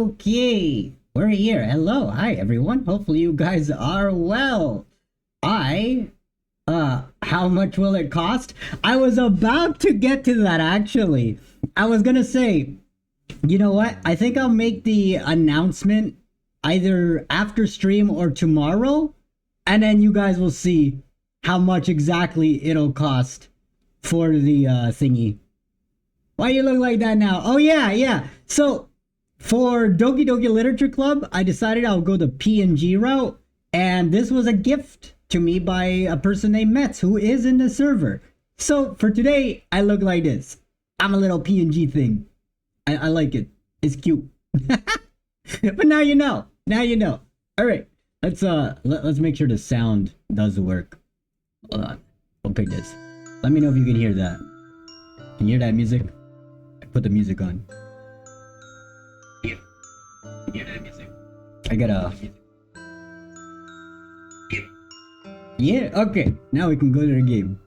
Okay, we're here. Hello, hi everyone. Hopefully you guys are well. How much will it cost? I was about to get to that actually. I was gonna say, you know what? I think I'll make the announcement either after stream or tomorrow, and then you guys will see how much exactly it'll cost for the thingy. Why you look like that now? Oh yeah. So for Doki Doki Literature Club, I decided I'll go the PNG route, and this was a gift to me by a person named Metz, who is in the server. So for today, I look like this. I'm a little PNG thing. I like it. It's cute. But now you know. Now you know. All right. Let's make sure the sound does work. Hold on. We'll pick this. Let me know if you can hear that. Can you hear that music? I put the music on. Yeah. Can you hear that music? I got a... Yeah, okay. Now we can go to the game.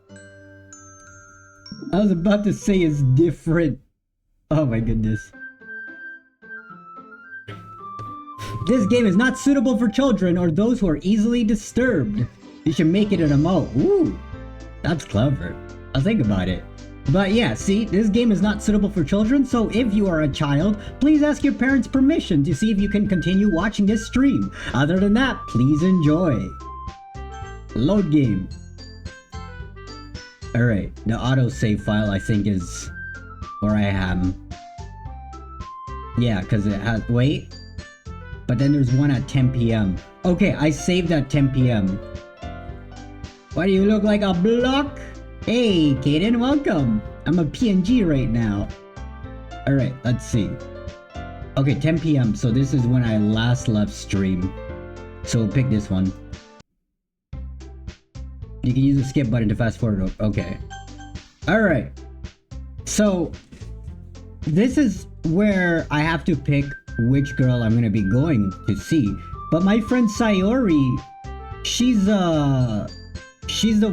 I was about to say it's different. Oh my goodness. This game is not suitable for children or those who are easily disturbed. You should make it an emote. Ooh, that's clever. I'll think about it. But yeah, see, this game is not suitable for children, so if you are a child, please ask your parents' permission to see if you can continue watching this stream. Other than that, please enjoy. Load game. Alright, the autosave file I think is where I am. Yeah, because it has... Wait. But then there's one at 10 p.m. Okay, I saved at 10 p.m. Why do you look like a block? Hey, Kaden, welcome. I'm a PNG right now. Alright, let's see. Okay, 10 p.m. So this is when I last left stream. So we'll pick this one. You can use the skip button to fast forward. Okay. Alright. So, this is where I have to pick which girl I'm gonna be going to see. But my friend Sayori, she's the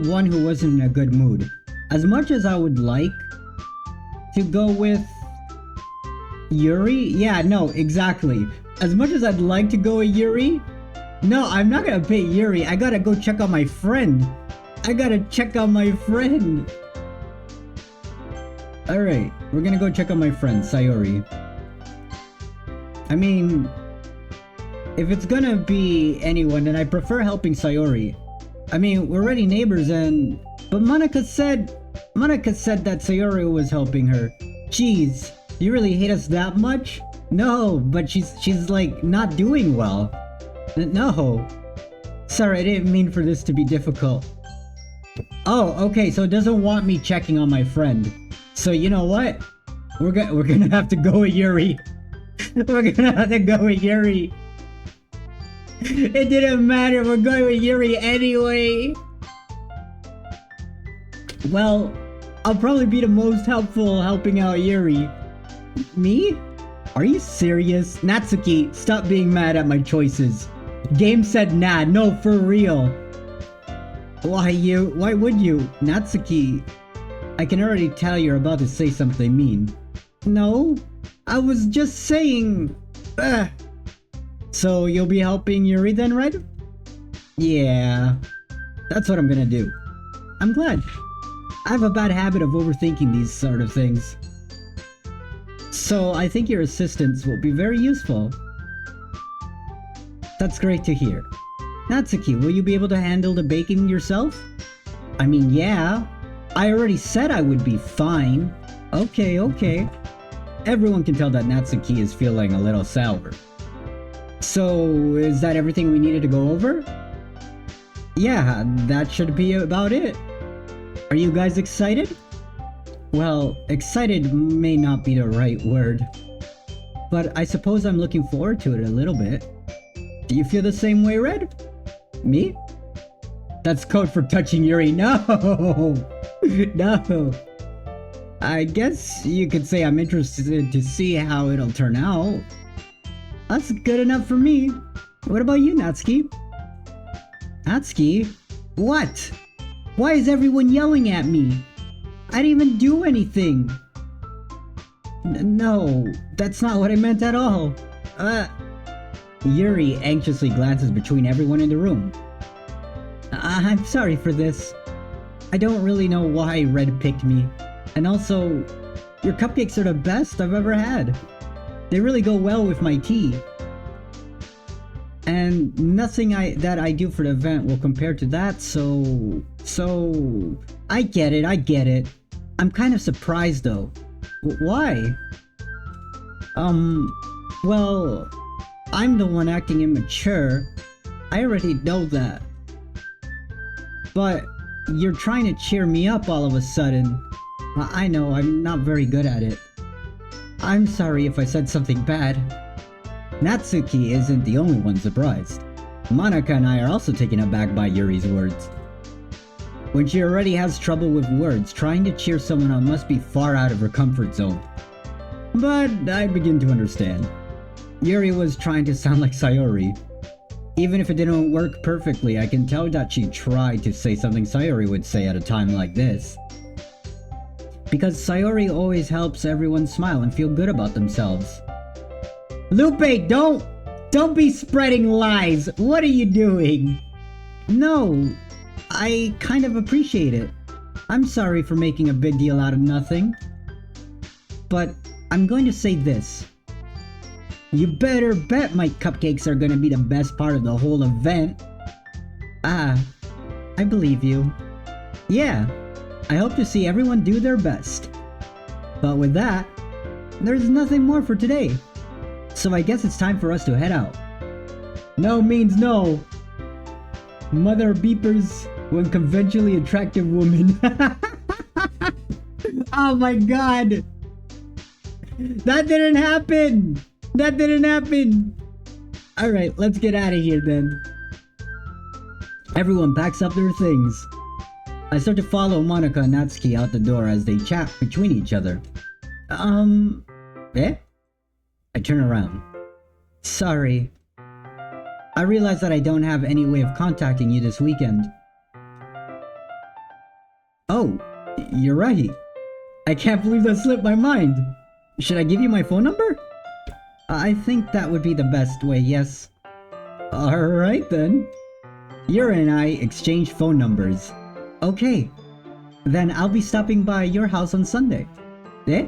one who wasn't in a good mood. As much as I would like to go with Yuri, yeah, no, exactly. As much as I'd like to go with Yuri, no, I'm not gonna pick Yuri. I gotta go check on my friend. Alright, we're gonna go check on my friend, Sayori. I mean, if it's gonna be anyone, then I prefer helping Sayori. I mean, we're already neighbors but Monica said that Sayori was helping her. Jeez, you really hate us that much? No, but she's like not doing well. No. Sorry, I didn't mean for this to be difficult. Oh, okay, so it doesn't want me checking on my friend. So you know what? We're gonna have to go with Yuri. It didn't matter, we're going with Yuri anyway. Well, I'll probably be the most helpful helping out Yuri. Me? Are you serious? Natsuki, stop being mad at my choices. Game said nah, no, for real. Why would you? Natsuki, I can already tell you're about to say something mean. No, I was just saying... So you'll be helping Yuri then, right? Yeah, that's what I'm gonna do. I'm glad. I have a bad habit of overthinking these sort of things. So I think your assistance will be very useful. That's great to hear. Natsuki, will you be able to handle the baking yourself? I mean, yeah. I already said I would be fine. Okay. Everyone can tell that Natsuki is feeling a little sour. So, is that everything we needed to go over? Yeah, that should be about it. Are you guys excited? Well, excited may not be the right word. But I suppose I'm looking forward to it a little bit. Do you feel the same way, Red? Me? That's code for touching Yuri. No! No. I guess you could say I'm interested to see how it'll turn out. That's good enough for me. What about you, Natsuki? Natsuki? What? Why is everyone yelling at me? I didn't even do anything. No, that's not what I meant at all. Yuri anxiously glances between everyone in the room. I'm sorry for this. I don't really know why Red picked me. And also, your cupcakes are the best I've ever had. They really go well with my tea. And nothing that I do for the event will compare to that, so... I get it. I'm kind of surprised though. Why? Well, I'm the one acting immature. I already know that. But you're trying to cheer me up all of a sudden. I know, I'm not very good at it. I'm sorry if I said something bad. Natsuki isn't the only one surprised. Monika and I are also taken aback by Yuri's words. When she already has trouble with words, trying to cheer someone up must be far out of her comfort zone. But I begin to understand. Yuri was trying to sound like Sayori. Even if it didn't work perfectly, I can tell that she tried to say something Sayori would say at a time like this. Because Sayori always helps everyone smile and feel good about themselves. Lupe, don't be spreading lies! What are you doing? No, I kind of appreciate it. I'm sorry for making a big deal out of nothing. But I'm going to say this. You better bet my cupcakes are gonna be the best part of the whole event. I believe you. Yeah, I hope to see everyone do their best. But with that, there's nothing more for today. So I guess it's time for us to head out. No means no. Mother beepers when conventionally attractive woman. Oh my god. That didn't happen. Alright, let's get out of here then. Everyone packs up their things. I start to follow Monika and Natsuki out the door as they chat between each other. Eh? I turn around. Sorry. I realize that I don't have any way of contacting you this weekend. Oh, you're right. I can't believe that slipped my mind. Should I give you my phone number? I think that would be the best way, yes. Alright then. Yuri and I exchange phone numbers. Okay. Then I'll be stopping by your house on Sunday. Eh?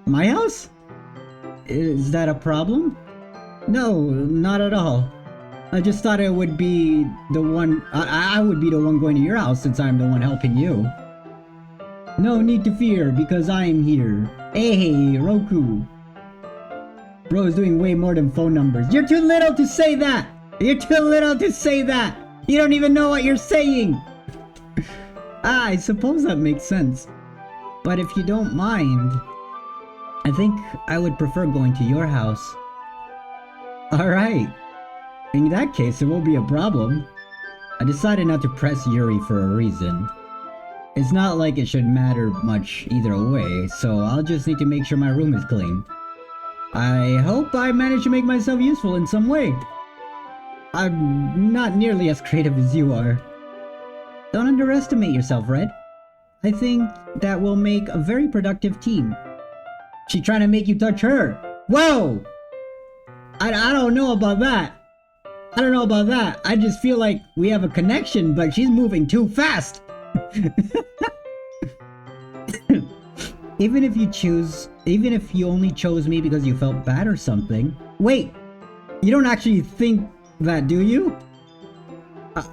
My house? Is that a problem? No, not at all. I just thought it would be the one... I would be the one going to your house since I'm the one helping you. No need to fear because I'm here. Hey, Roku. Bro is doing way more than phone numbers. You're too little to say that! You don't even know what you're saying! I suppose that makes sense. But if you don't mind, I think I would prefer going to your house. Alright. In that case, it won't be a problem. I decided not to press Yuri for a reason. It's not like it should matter much either way, so I'll just need to make sure my room is clean. I hope I manage to make myself useful in some way. I'm not nearly as creative as you are. Don't underestimate yourself, Red. I think that will make a very productive team. She trying to make you touch her. Whoa! I don't know about that. I just feel like we have a connection, but she's moving too fast. Even if you only chose me because you felt bad or something. Wait, you don't actually think that, do you?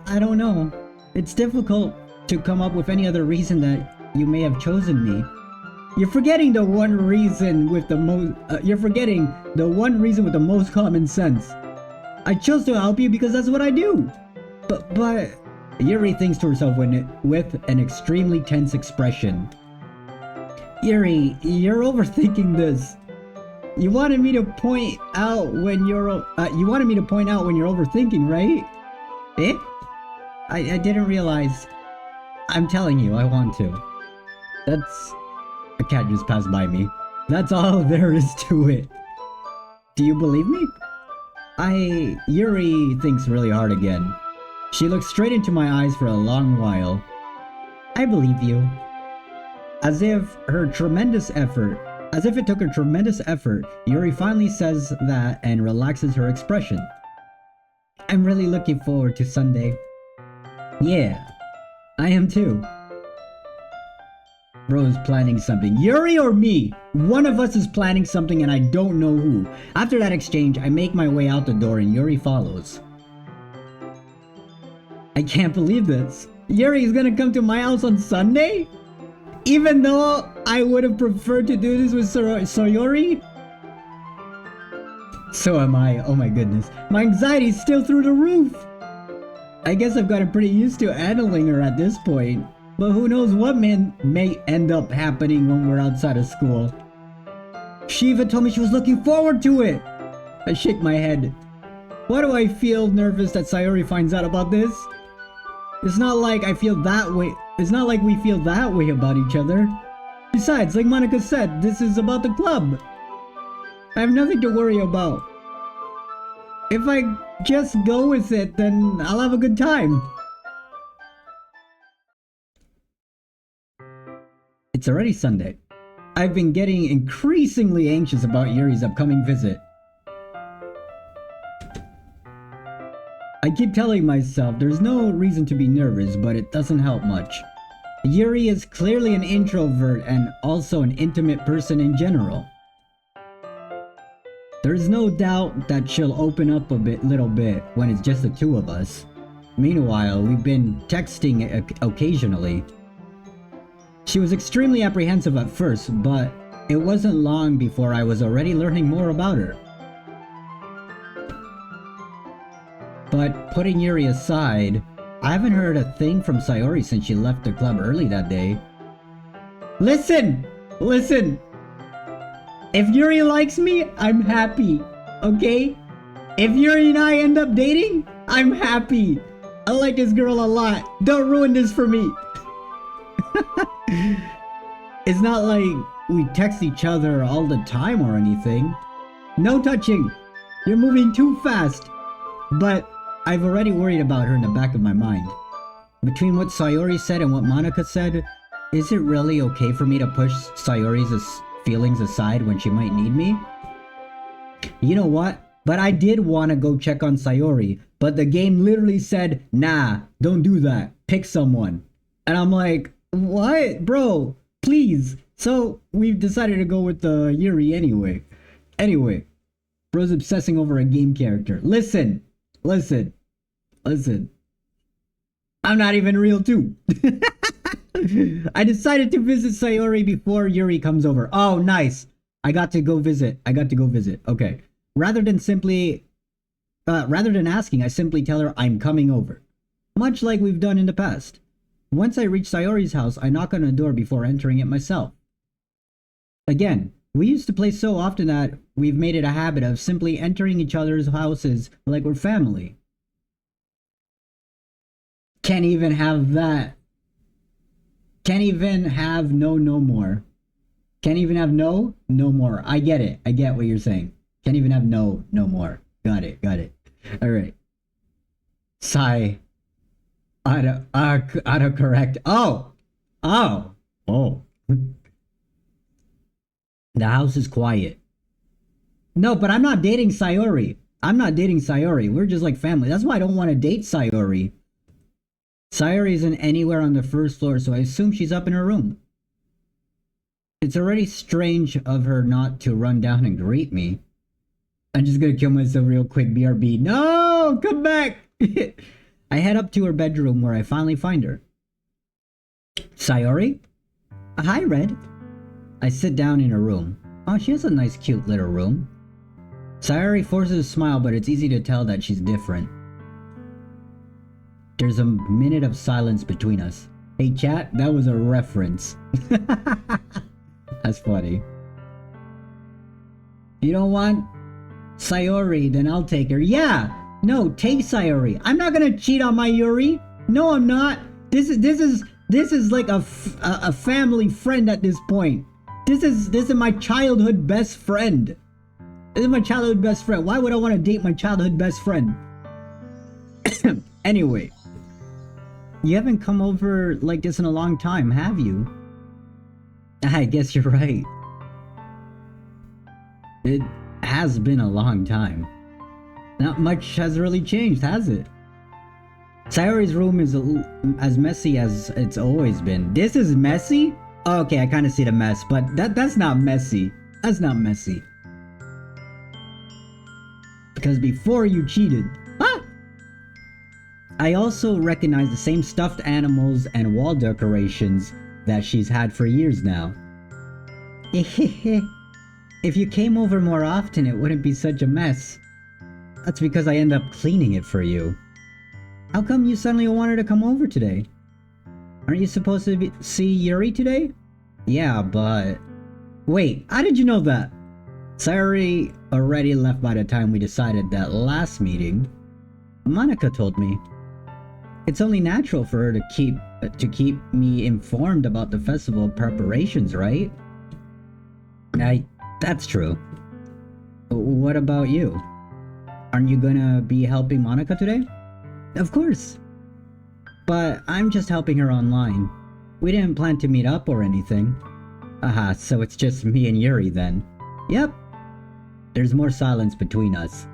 I don't know. It's difficult to come up with any other reason that you may have chosen me. You're forgetting the one reason with the most common sense. I chose to help you because that's what I do. But Yuri thinks to herself with an extremely tense expression. Yuri, you're overthinking this. You wanted me to point out when you're overthinking, right? Eh? I didn't realize. I'm telling you, I want to. A cat just passed by me. That's all there is to it. Do you believe me? Yuri thinks really hard again. She looks straight into my eyes for a long while. I believe you. As if her tremendous effort As if it took a tremendous effort, Yuri finally says that and relaxes her expression. I'm really looking forward to Sunday. Yeah, I am too. Bro's planning something. Yuri or me? One of us is planning something and I don't know who. After that exchange, I make my way out the door and Yuri follows. I can't believe this. Yuri is gonna come to my house on Sunday? Even though I would have preferred to do this with Sayori? So am I. Oh my goodness. My anxiety's still through the roof. I guess I've gotten pretty used to handling her at this point. But who knows what may end up happening when we're outside of school. She even told me she was looking forward to it. I shake my head. Why do I feel nervous that Sayori finds out about this? It's not like I feel that way. It's not like we feel that way about each other. Besides, like Monica said, this is about the club. I have nothing to worry about. If I just go with it, then I'll have a good time. It's already Sunday. I've been getting increasingly anxious about Yuri's upcoming visit. I keep telling myself there's no reason to be nervous, but it doesn't help much. Yuri is clearly an introvert and also an intimate person in general. There's no doubt that she'll open up a little bit when it's just the two of us. Meanwhile, we've been texting occasionally. She was extremely apprehensive at first, but it wasn't long before I was already learning more about her. But putting Yuri aside, I haven't heard a thing from Sayori since she left the club early that day. Listen! Listen! If Yuri likes me, I'm happy, okay? If Yuri and I end up dating, I'm happy. I like this girl a lot. Don't ruin this for me. It's not like we text each other all the time or anything. No touching. You're moving too fast. But I've already worried about her in the back of my mind. Between what Sayori said and what Monica said, is it really okay for me to push Sayori's feelings aside when she might need me? You know what? But I did want to go check on Sayori, but the game literally said, nah, don't do that. Pick someone. And I'm like, what? Bro, please. So we've decided to go with Yuri anyway. Anyway, bro's obsessing over a game character. Listen. I'm not even real too. I decided to visit Sayori before Yuri comes over. Oh, nice. I got to go visit. Okay. Rather than asking, I simply tell her I'm coming over. Much like we've done in the past. Once I reach Sayori's house, I knock on the door before entering it myself. Again, we used to play so often that we've made it a habit of simply entering each other's houses like we're family. Can't even have that. Can't even have no more. Can't even have no more. I get it. I get what you're saying. Can't even have no more. Got it. Alright. Autocorrect. Oh. The house is quiet. No, but I'm not dating Sayori. We're just like family. That's why I don't want to date Sayori. Sayori isn't anywhere on the first floor, so I assume she's up in her room. It's already strange of her not to run down and greet me. I'm just gonna kill myself real quick, BRB. No! Come back! I head up to her bedroom where I finally find her. Sayori? Hi, Red. I sit down in her room. Oh, she has a nice cute little room. Sayori forces a smile, but it's easy to tell that she's different. There's a minute of silence between us. Hey chat, that was a reference. That's funny. You don't want Sayori, then I'll take her. Yeah! No, take Sayori. I'm not gonna cheat on my Yuri. No, I'm not. This is like a family friend at this point. This is my childhood best friend. Why would I want to date my childhood best friend? Anyway, you haven't come over like this in a long time, have you? I guess you're right. It has been a long time. Not much has really changed, has it? Sayori's room is as messy as it's always been. This is messy? Oh, okay, I kind of see the mess, but that's not messy. That's not messy. Because before you cheated. Ah! I also recognize the same stuffed animals and wall decorations that she's had for years now. If you came over more often, it wouldn't be such a mess. That's because I end up cleaning it for you. How come you suddenly wanted to come over today? Aren't you supposed to see Yuri today? Yeah, but... Wait, how did you know that? Sayori already left by the time we decided that last meeting. Monica told me. It's only natural for her to keep me informed about the festival preparations, right? That's true. What about you? Aren't you gonna be helping Monica today? Of course. But I'm just helping her online. We didn't plan to meet up or anything. Aha, so it's just me and Yuri then. Yep. There's more silence between us.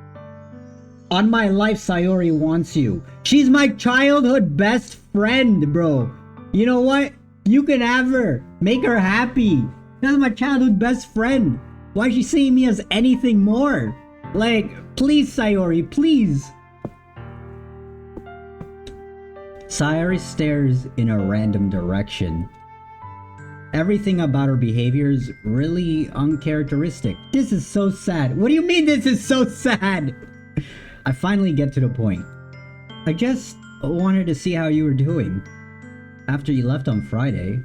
On my life, Sayori wants you. She's my childhood best friend, bro. You know what? You can have her. Make her happy. That's my childhood best friend. Why is she seeing me as anything more? Like, please, Sayori, please. Sayori stares in a random direction. Everything about her behavior is really uncharacteristic. This is so sad. What do you mean this is so sad? I finally get to the point. I just wanted to see how you were doing after you left on Friday.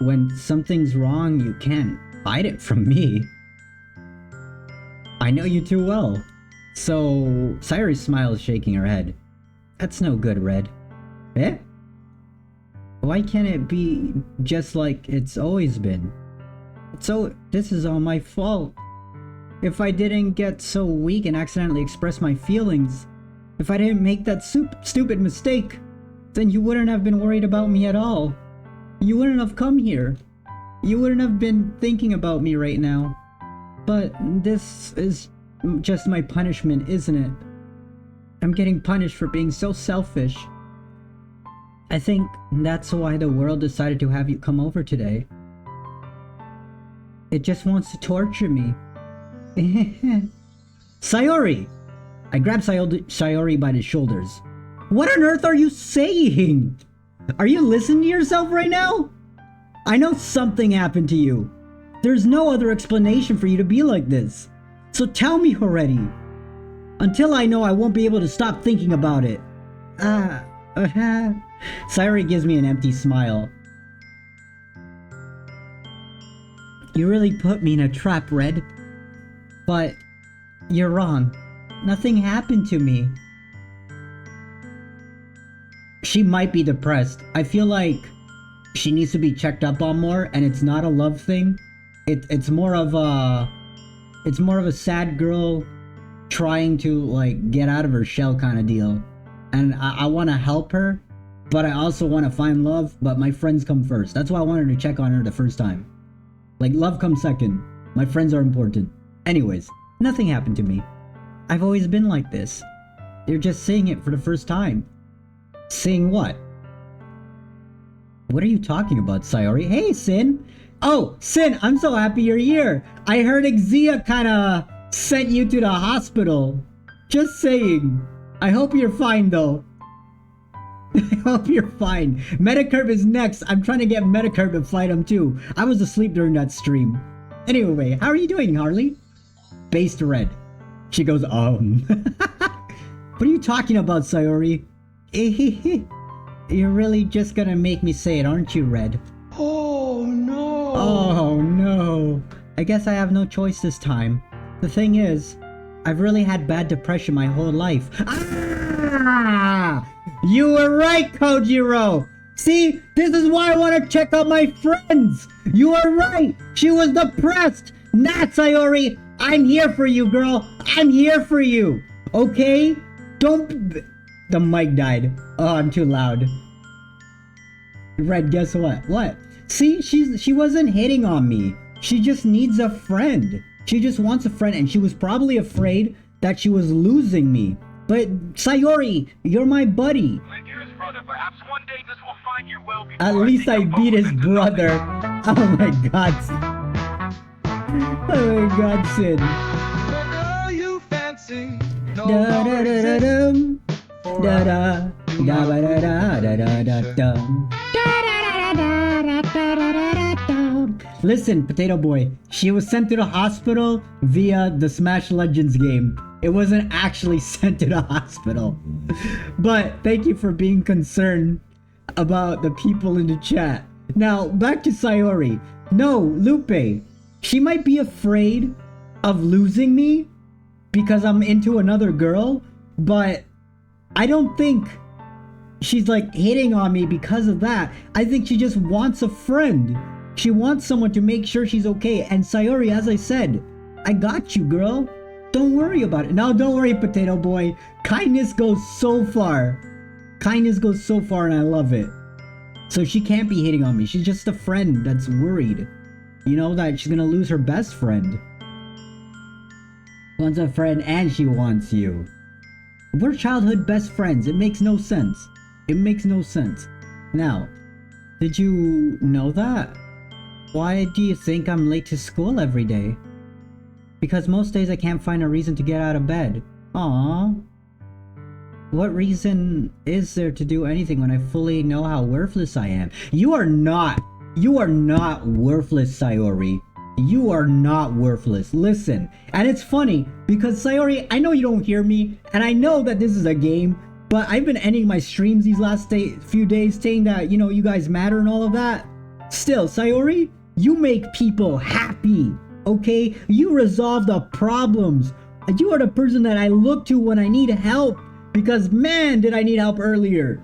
When something's wrong, you can't hide it from me. I know you too well. So, Sayori's smile is shaking her head. That's no good, Red. Eh? Why can't it be just like it's always been? So, this is all my fault. If I didn't get so weak and accidentally express my feelings, if I didn't make that stupid mistake, then you wouldn't have been worried about me at all. You wouldn't have come here. You wouldn't have been thinking about me right now. But this is just my punishment, isn't it? I'm getting punished for being so selfish. I think that's why the world decided to have you come over today. It just wants to torture me. Sayori! I grab Sayori by the shoulders. What on earth are you saying? Are you listening to yourself right now? I know something happened to you. There's no other explanation for you to be like this. So tell me already. Until I know, I won't be able to stop thinking about it. Sayori gives me an empty smile. You really put me in a trap, Red. But you're wrong. Nothing happened to me. She might be depressed. I feel like she needs to be checked up on more, and it's not a love thing. It's more of a sad girl trying to like get out of her shell kind of deal. And I want to help her, but I also want to find love, but my friends come first. That's why I wanted to check on her the first time. Like, love comes second. My friends are important. Anyways, nothing happened to me. I've always been like this. You're just seeing it for the first time. Seeing what? What are you talking about, Sayori? Hey, Sin! Oh, Sin, I'm so happy you're here! I heard Xia kinda sent you to the hospital. Just saying. I hope you're fine, though. I hope you're fine. Metacurb is next. I'm trying to get Metacurb to fight him, too. I was asleep during that stream. Anyway, how are you doing, Harley? Based Red. She goes, What are you talking about, Sayori? You're really just gonna make me say it, aren't you, Red? Oh no! Oh no! I guess I have no choice this time. The thing is, I've really had bad depression my whole life. Ah! You were right, Kojiro! See? This is why I want to check out my friends! You are right! She was depressed! Nah, Sayori! I'm here for you, girl! I'm here for you! Okay? Don't... The mic died. Oh, I'm too loud. Red, guess what? What? See? She wasn't hitting on me. She just needs a friend. She just wants a friend, and she was probably afraid that she was losing me. But Sayori, you're my buddy. My dearest brother, perhaps one day this will find you well before At least I take a beat his moment to brother. Oh my god. Oh my god, Sid. The girl you fancy. No Da da longer da da exists. dum. Da da da ba da da da da da dum. Listen, Potato Boy, she was sent to the hospital via the Smash Legends game. It wasn't actually sent to the hospital. But thank you for being concerned about the people in the chat. Now, back to Sayori. No, Lupe, she might be afraid of losing me because I'm into another girl, but I don't think she's like hitting on me because of that. I think she just wants a friend. She wants someone to make sure she's okay. And Sayori, as I said, I got you, girl. Don't worry about it. No, don't worry, Potato Boy. Kindness goes so far. Kindness goes so far, and I love it. So she can't be hitting on me. She's just a friend that's worried. You know, that she's gonna lose her best friend. Wants a friend and she wants you. We're childhood best friends. It makes no sense. It makes no sense. Now, did you know that? Why do you think I'm late to school every day? Because most days I can't find a reason to get out of bed. Aww. What reason is there to do anything when I fully know how worthless I am? You are not worthless, Sayori. You are not worthless. Listen, and it's funny because Sayori, I know you don't hear me, and I know that this is a game, but I've been ending my streams these last few days saying that, you know, you guys matter and all of that. Still, Sayori, you make people happy, okay? You resolve the problems. You are the person that I look to when I need help, because man, did I need help earlier.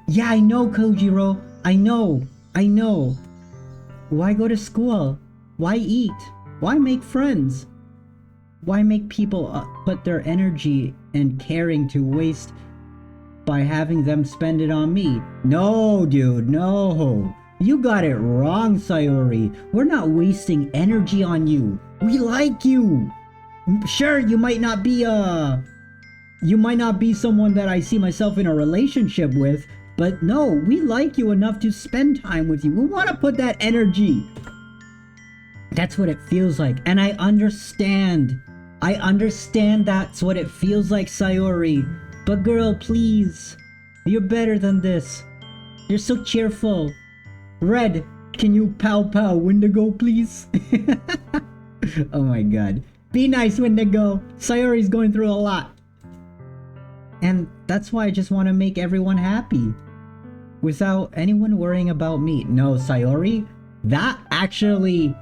Yeah, I know, Kojiro. I know. Why go to school? Why eat? Why make friends? Why make people put their energy and caring to waste by having them spend it on me? No, dude, no. You got it wrong, Sayori. We're not wasting energy on you. We like you. Sure, you might not be someone that I see myself in a relationship with, but no, we like you enough to spend time with you. We want to put that energy. That's what it feels like. And I understand. That's what it feels like, Sayori. But girl, please. You're better than this. You're so cheerful. Red, can you pow pow Wendigo, please? Oh my god. Be nice, Wendigo. Sayori's going through a lot. And that's why I just want to make everyone happy. Without anyone worrying about me. No, Sayori, that actually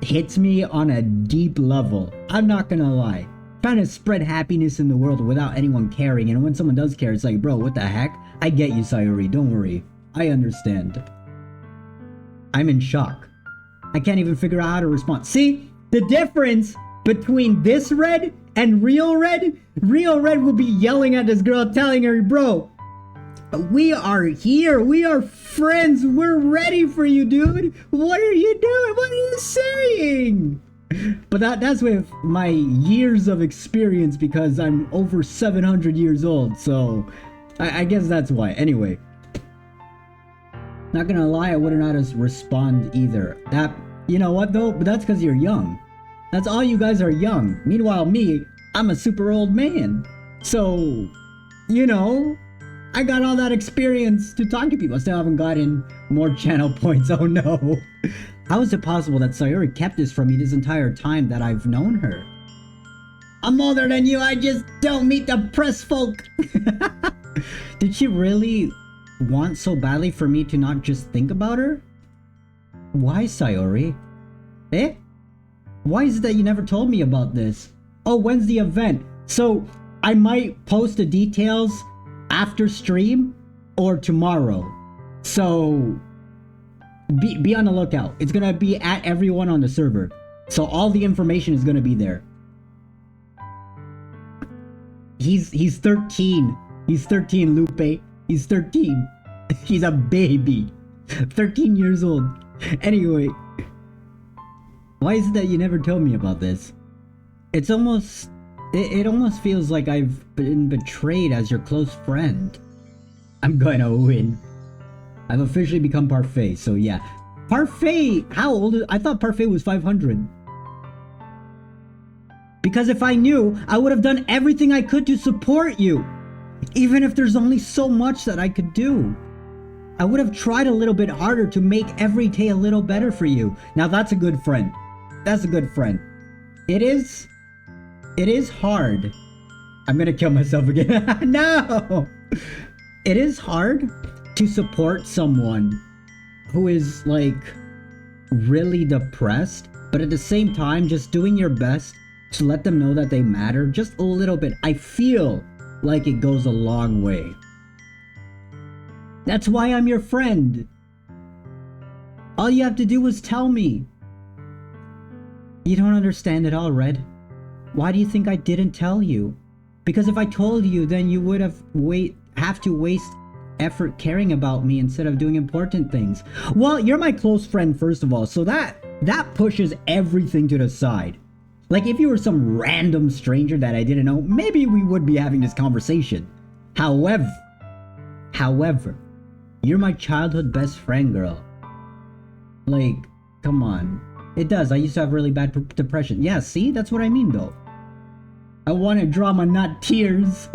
hits me on a deep level. I'm not gonna lie. Trying to spread happiness in the world without anyone caring, and when someone does care, it's like, bro, what the heck? I get you, Sayori, don't worry. I understand. I'm in shock. I can't even figure out how to respond. See? The difference between this Red and real Red? Real Red will be yelling at this girl, telling her, bro, we are here. We are friends. We're ready for you, dude. What are you doing? What are you saying? But that's with my years of experience, because I'm over 700 years old. So I guess that's why. Anyway, not gonna lie, I wouldn't know how to respond either. That, you know what though? But that's because you're young. That's all you guys are young. Meanwhile, me, I'm a super old man. So, you know, I got all that experience to talk to people. I still haven't gotten more channel points. Oh no. How is it possible that Sayori kept this from me this entire time that I've known her? I'm older than you. I just don't meet the press folk. Did she really want so badly for me to not just think about her? Why, Sayori? Eh? Why is it that you never told me about this? Oh, when's the event? So I might post the details after stream or tomorrow. So be on the lookout. It's gonna be at everyone on the server. So all the information is gonna be there. He's 13. He's 13, Lupe. He's 13. He's a baby. 13 years old. Anyway, why is it that you never told me about this? It's almost... It almost feels like I've been betrayed as your close friend. I'm gonna win. I've officially become Parfait, so yeah. Parfait! How old is... I thought Parfait was 500. Because if I knew, I would have done everything I could to support you. Even if there's only so much that I could do. I would have tried a little bit harder to make every day a little better for you. Now that's a good friend. That's a good friend. It is hard. I'm gonna kill myself again. No! It is hard to support someone who is like really depressed, but at the same time just doing your best to let them know that they matter just a little bit. I feel like it goes a long way. That's why I'm your friend. All you have to do is tell me. You don't understand at all, Red. Why do you think I didn't tell you? Because if I told you, then you would have to waste effort caring about me instead of doing important things. Well, you're my close friend, first of all, so that pushes everything to the side. Like, if you were some random stranger that I didn't know, maybe we would be having this conversation. However, you're my childhood best friend, girl. Like, come on. It does. I used to have really bad depression. Yeah, see? That's what I mean, though. I wanted drama, not tears.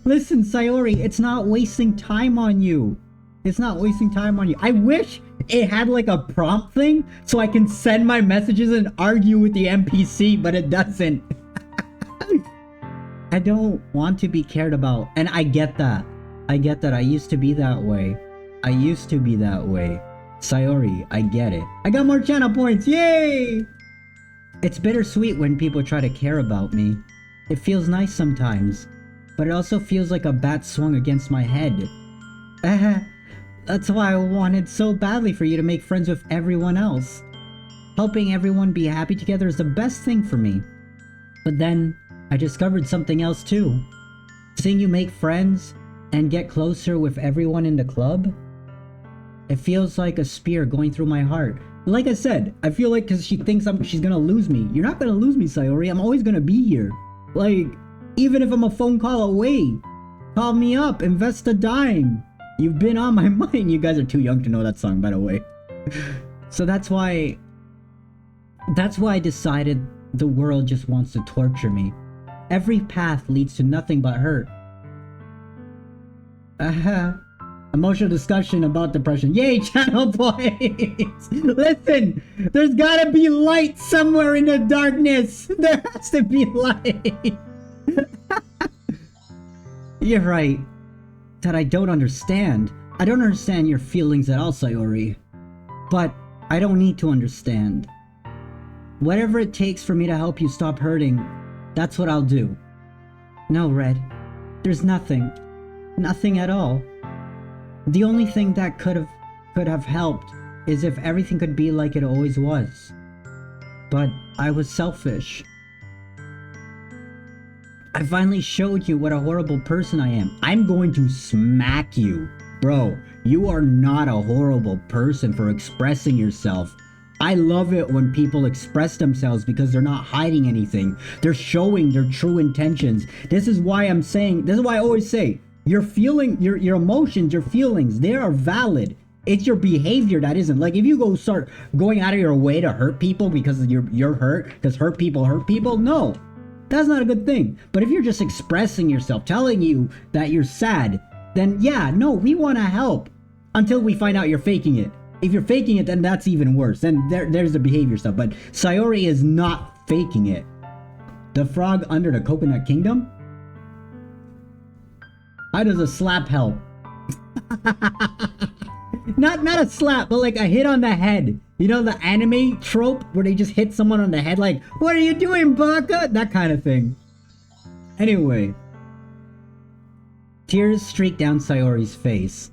Listen, Sayori, it's not wasting time on you. It's not wasting time on you. I wish it had like a prompt thing so I can send my messages and argue with the NPC, but it doesn't. I don't want to be cared about. And I get that. I get that. I used to be that way. Sayori, I get it. I got more channel points. Yay! It's bittersweet when people try to care about me. It feels nice sometimes, but it also feels like a bat swung against my head. That's why I wanted so badly for you to make friends with everyone else. Helping everyone be happy together is the best thing for me. But then, I discovered something else too. Seeing you make friends and get closer with everyone in the club, it feels like a spear going through my heart. Like I said, I feel like because she thinks she's gonna lose me. You're not gonna lose me, Sayori. I'm always gonna be here. Like, even if I'm a phone call away, call me up, invest a dime. You've been on my mind. You guys are too young to know that song, by the way. So that's why I decided the world just wants to torture me. Every path leads to nothing but hurt. Emotional discussion about depression. Yay, channel points! Listen, there's gotta be light somewhere in the darkness. There has to be light. You're right. That I don't understand. I don't understand your feelings at all, Sayori. But I don't need to understand. Whatever it takes for me to help you stop hurting, that's what I'll do. No, Red. There's nothing. Nothing at all. The only thing that could have helped is if everything could be like it always was. But I was selfish. I finally showed you what a horrible person I am. I'm going to smack you. Bro, you are not a horrible person for expressing yourself. I love it when people express themselves because they're not hiding anything. They're showing their true intentions. This is why I always say, your emotions, your feelings, they are valid. It's your behavior that isn't. Like, if you start going out of your way to hurt people because you're hurt, because hurt people, no. That's not a good thing. But if you're just expressing yourself, telling you that you're sad, then yeah, no, we want to help. Until we find out you're faking it. If you're faking it, then that's even worse. Then there's the behavior stuff. But Sayori is not faking it. The frog under the coconut kingdom? How does a slap help? Not a slap, but like a hit on the head. You know the anime trope where they just hit someone on the head like, "What are you doing, Baka?" That kind of thing. Anyway. Tears streaked down Sayori's face.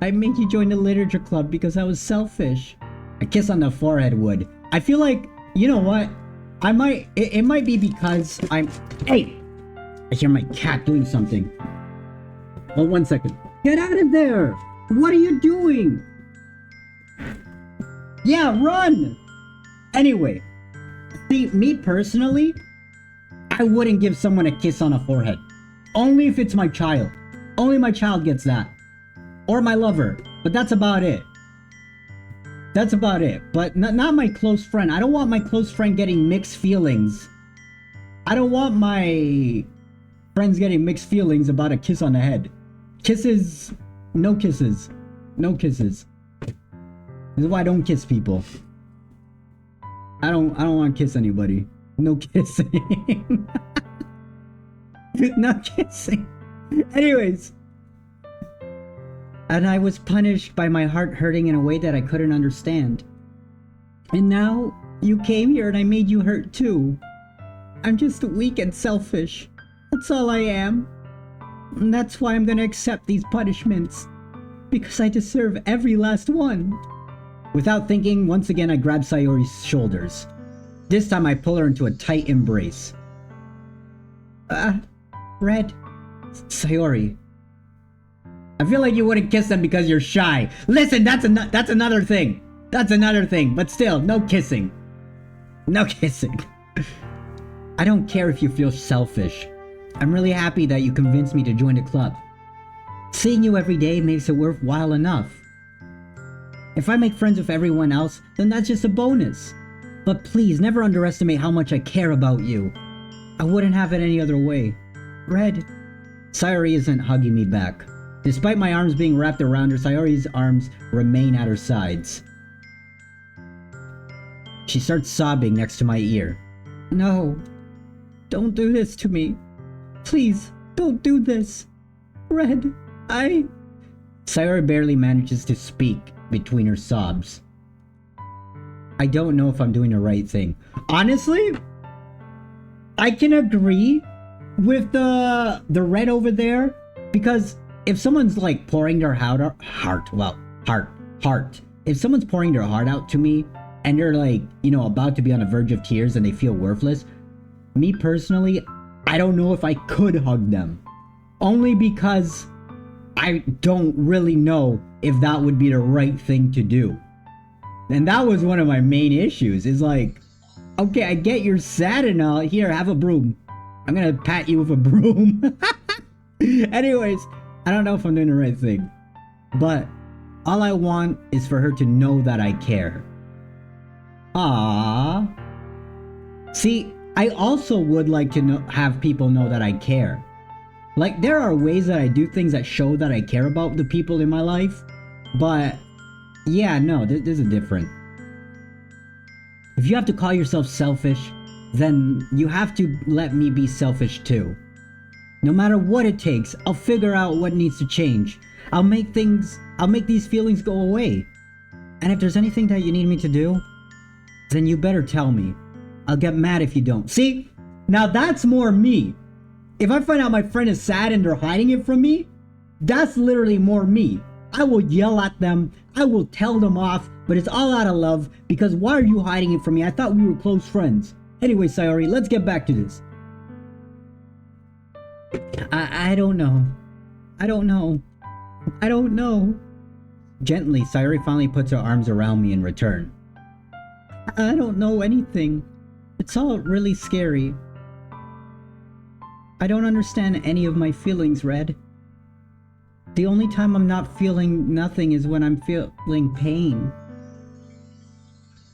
I made you join the literature club because I was selfish. A kiss on the forehead would. I feel like, you know what? It might be because Hey! I hear my cat doing something. Oh, 1 second. Get out of there! What are you doing? Yeah, run! Anyway, see, me personally, I wouldn't give someone a kiss on a forehead. Only if it's my child. Only my child gets that. Or my lover. But that's about it. That's about it. But not my close friend. I don't want my close friend getting mixed feelings. I don't want my friends getting mixed feelings about a kiss on the head. Kisses. No kisses. No kisses. This is why I don't kiss people. I don't want to kiss anybody. No kissing. No kissing. Anyways. And I was punished by my heart hurting in a way that I couldn't understand. And now you came here and I made you hurt too. I'm just weak and selfish. That's all I am. And that's why I'm gonna accept these punishments. Because I deserve every last one. Without thinking, once again I grab Sayori's shoulders. This time I pull her into a tight embrace. Red. Sayori. I feel like you wouldn't kiss them because you're shy. Listen, that's another thing. That's another thing. But still, no kissing. No kissing. I don't care if you feel selfish. I'm really happy that you convinced me to join the club. Seeing you every day makes it worthwhile enough. If I make friends with everyone else, then that's just a bonus. But please, never underestimate how much I care about you. I wouldn't have it any other way. Red. Sayori isn't hugging me back. Despite my arms being wrapped around her, Sayori's arms remain at her sides. She starts sobbing next to my ear. No. Don't do this to me. Please, don't do this. Red, Sayori barely manages to speak between her sobs. I don't know if I'm doing the right thing. Honestly, I can agree with the red over there, because if someone's like pouring their heart. If someone's pouring their heart out to me and they're like, you know, about to be on the verge of tears and they feel worthless, me personally, I don't know if I could hug them. Only because I don't really know if that would be the right thing to do. And that was one of my main issues, is like, okay, I get you're sad and all. Here, have a broom. I'm gonna pat you with a broom. Anyways, I don't know if I'm doing the right thing. But all I want is for her to know that I care. Ah. See, I also would like to have people know that I care. Like, there are ways that I do things that show that I care about the people in my life. But, yeah, no, there's a difference. If you have to call yourself selfish, then you have to let me be selfish too. No matter what it takes, I'll figure out what needs to change. I'll make these feelings go away. And if there's anything that you need me to do, then you better tell me. I'll get mad if you don't. See? Now that's more me. If I find out my friend is sad and they're hiding it from me, that's literally more me. I will yell at them, I will tell them off, but it's all out of love, because why are you hiding it from me? I thought we were close friends. Anyway, Sayori, let's get back to this. I don't know. I don't know. I don't know. Gently, Sayori finally puts her arms around me in return. I don't know anything. It's all really scary. I don't understand any of my feelings, Red. The only time I'm not feeling nothing is when I'm feeling pain.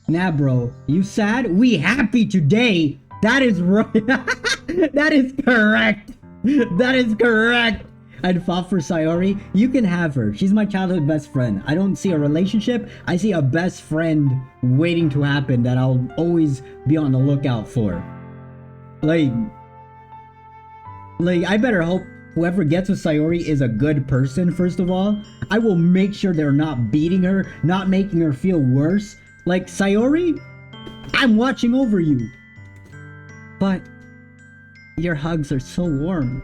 Nah, bro. You sad? We happy today. That is right. That is correct. That is correct. I'd fought for Sayori. You can have her. She's my childhood best friend. I don't see a relationship. I see a best friend waiting to happen that I'll always be on the lookout for. Like, I better hope whoever gets with Sayori is a good person, first of all. I will make sure they're not beating her, not making her feel worse. Like, Sayori, I'm watching over you. But your hugs are so warm.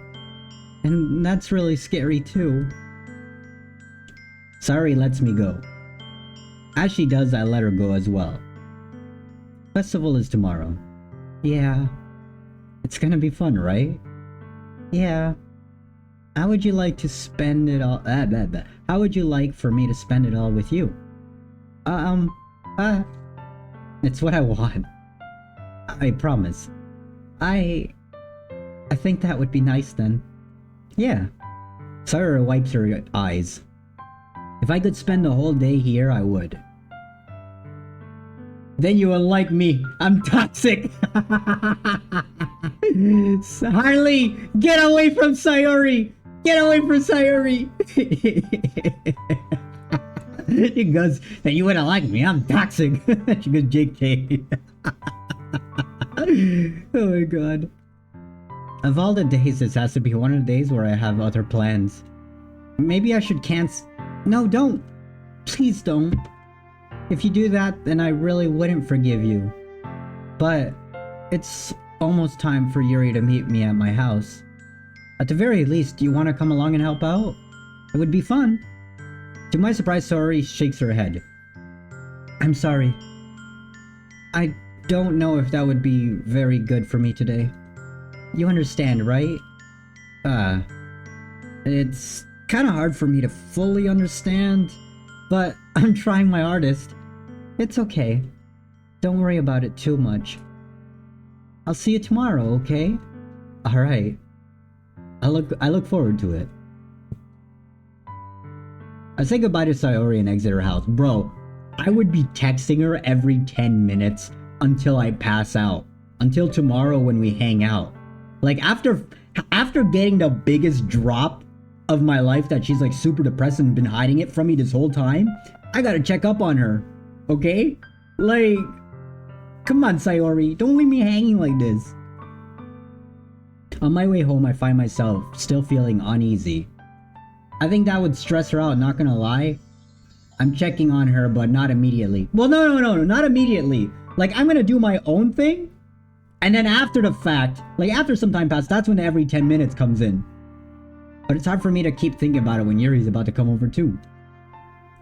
And that's really scary too. Sayori lets me go. As she does, I let her go as well. Festival is tomorrow. Yeah. It's gonna be fun, right? Yeah. How would you like to spend it all? How would you like for me to spend it all with you? It's what I want. I promise. I think that would be nice then. Yeah. Sarah wipes her eyes. If I could spend the whole day here, I would. Then you will like me. I'm toxic. Harley, get away from Sayori. Get away from Sayori. She goes, then you wouldn't like me. I'm toxic. She goes, JK. Oh my god. Of all the days, this has to be one of the days where I have other plans. Maybe I should cancel. No, don't. Please don't. If you do that, then I really wouldn't forgive you. But it's almost time for Yuri to meet me at my house. At the very least, do you want to come along and help out? It would be fun. To my surprise, Sayori shakes her head. I'm sorry. I don't know if that would be very good for me today. You understand, right? It's kind of hard for me to fully understand, but I'm trying my hardest. It's okay. Don't worry about it too much. I'll see you tomorrow, okay? Alright. I look forward to it. I say goodbye to Sayori and exit her house. Bro, I would be texting her every 10 minutes until I pass out. Until tomorrow when we hang out. Like, after getting the biggest drop of my life that she's like super depressed and been hiding it from me this whole time, I gotta check up on her. Okay? Like, come on, Sayori, don't leave me hanging like this. On my way home, I find myself still feeling uneasy. I think that would stress her out, not gonna lie. I'm checking on her, but not immediately. Well, no, not immediately. Like, I'm gonna do my own thing, and then after the fact, like after some time passed, that's when every 10 minutes comes in. But it's hard for me to keep thinking about it when Yuri's about to come over too.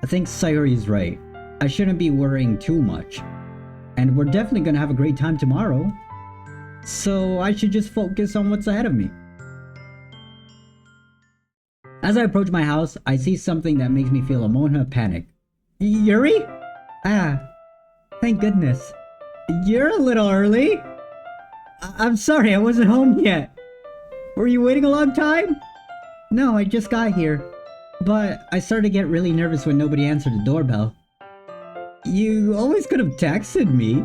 I think Sayori's right. I shouldn't be worrying too much. And we're definitely gonna have a great time tomorrow. So I should just focus on what's ahead of me. As I approach my house, I see something that makes me feel a moment of panic. Yuri? Ah, thank goodness. You're a little early. I'm sorry, I wasn't home yet. Were you waiting a long time? No, I just got here. But I started to get really nervous when nobody answered the doorbell. You always could have texted me.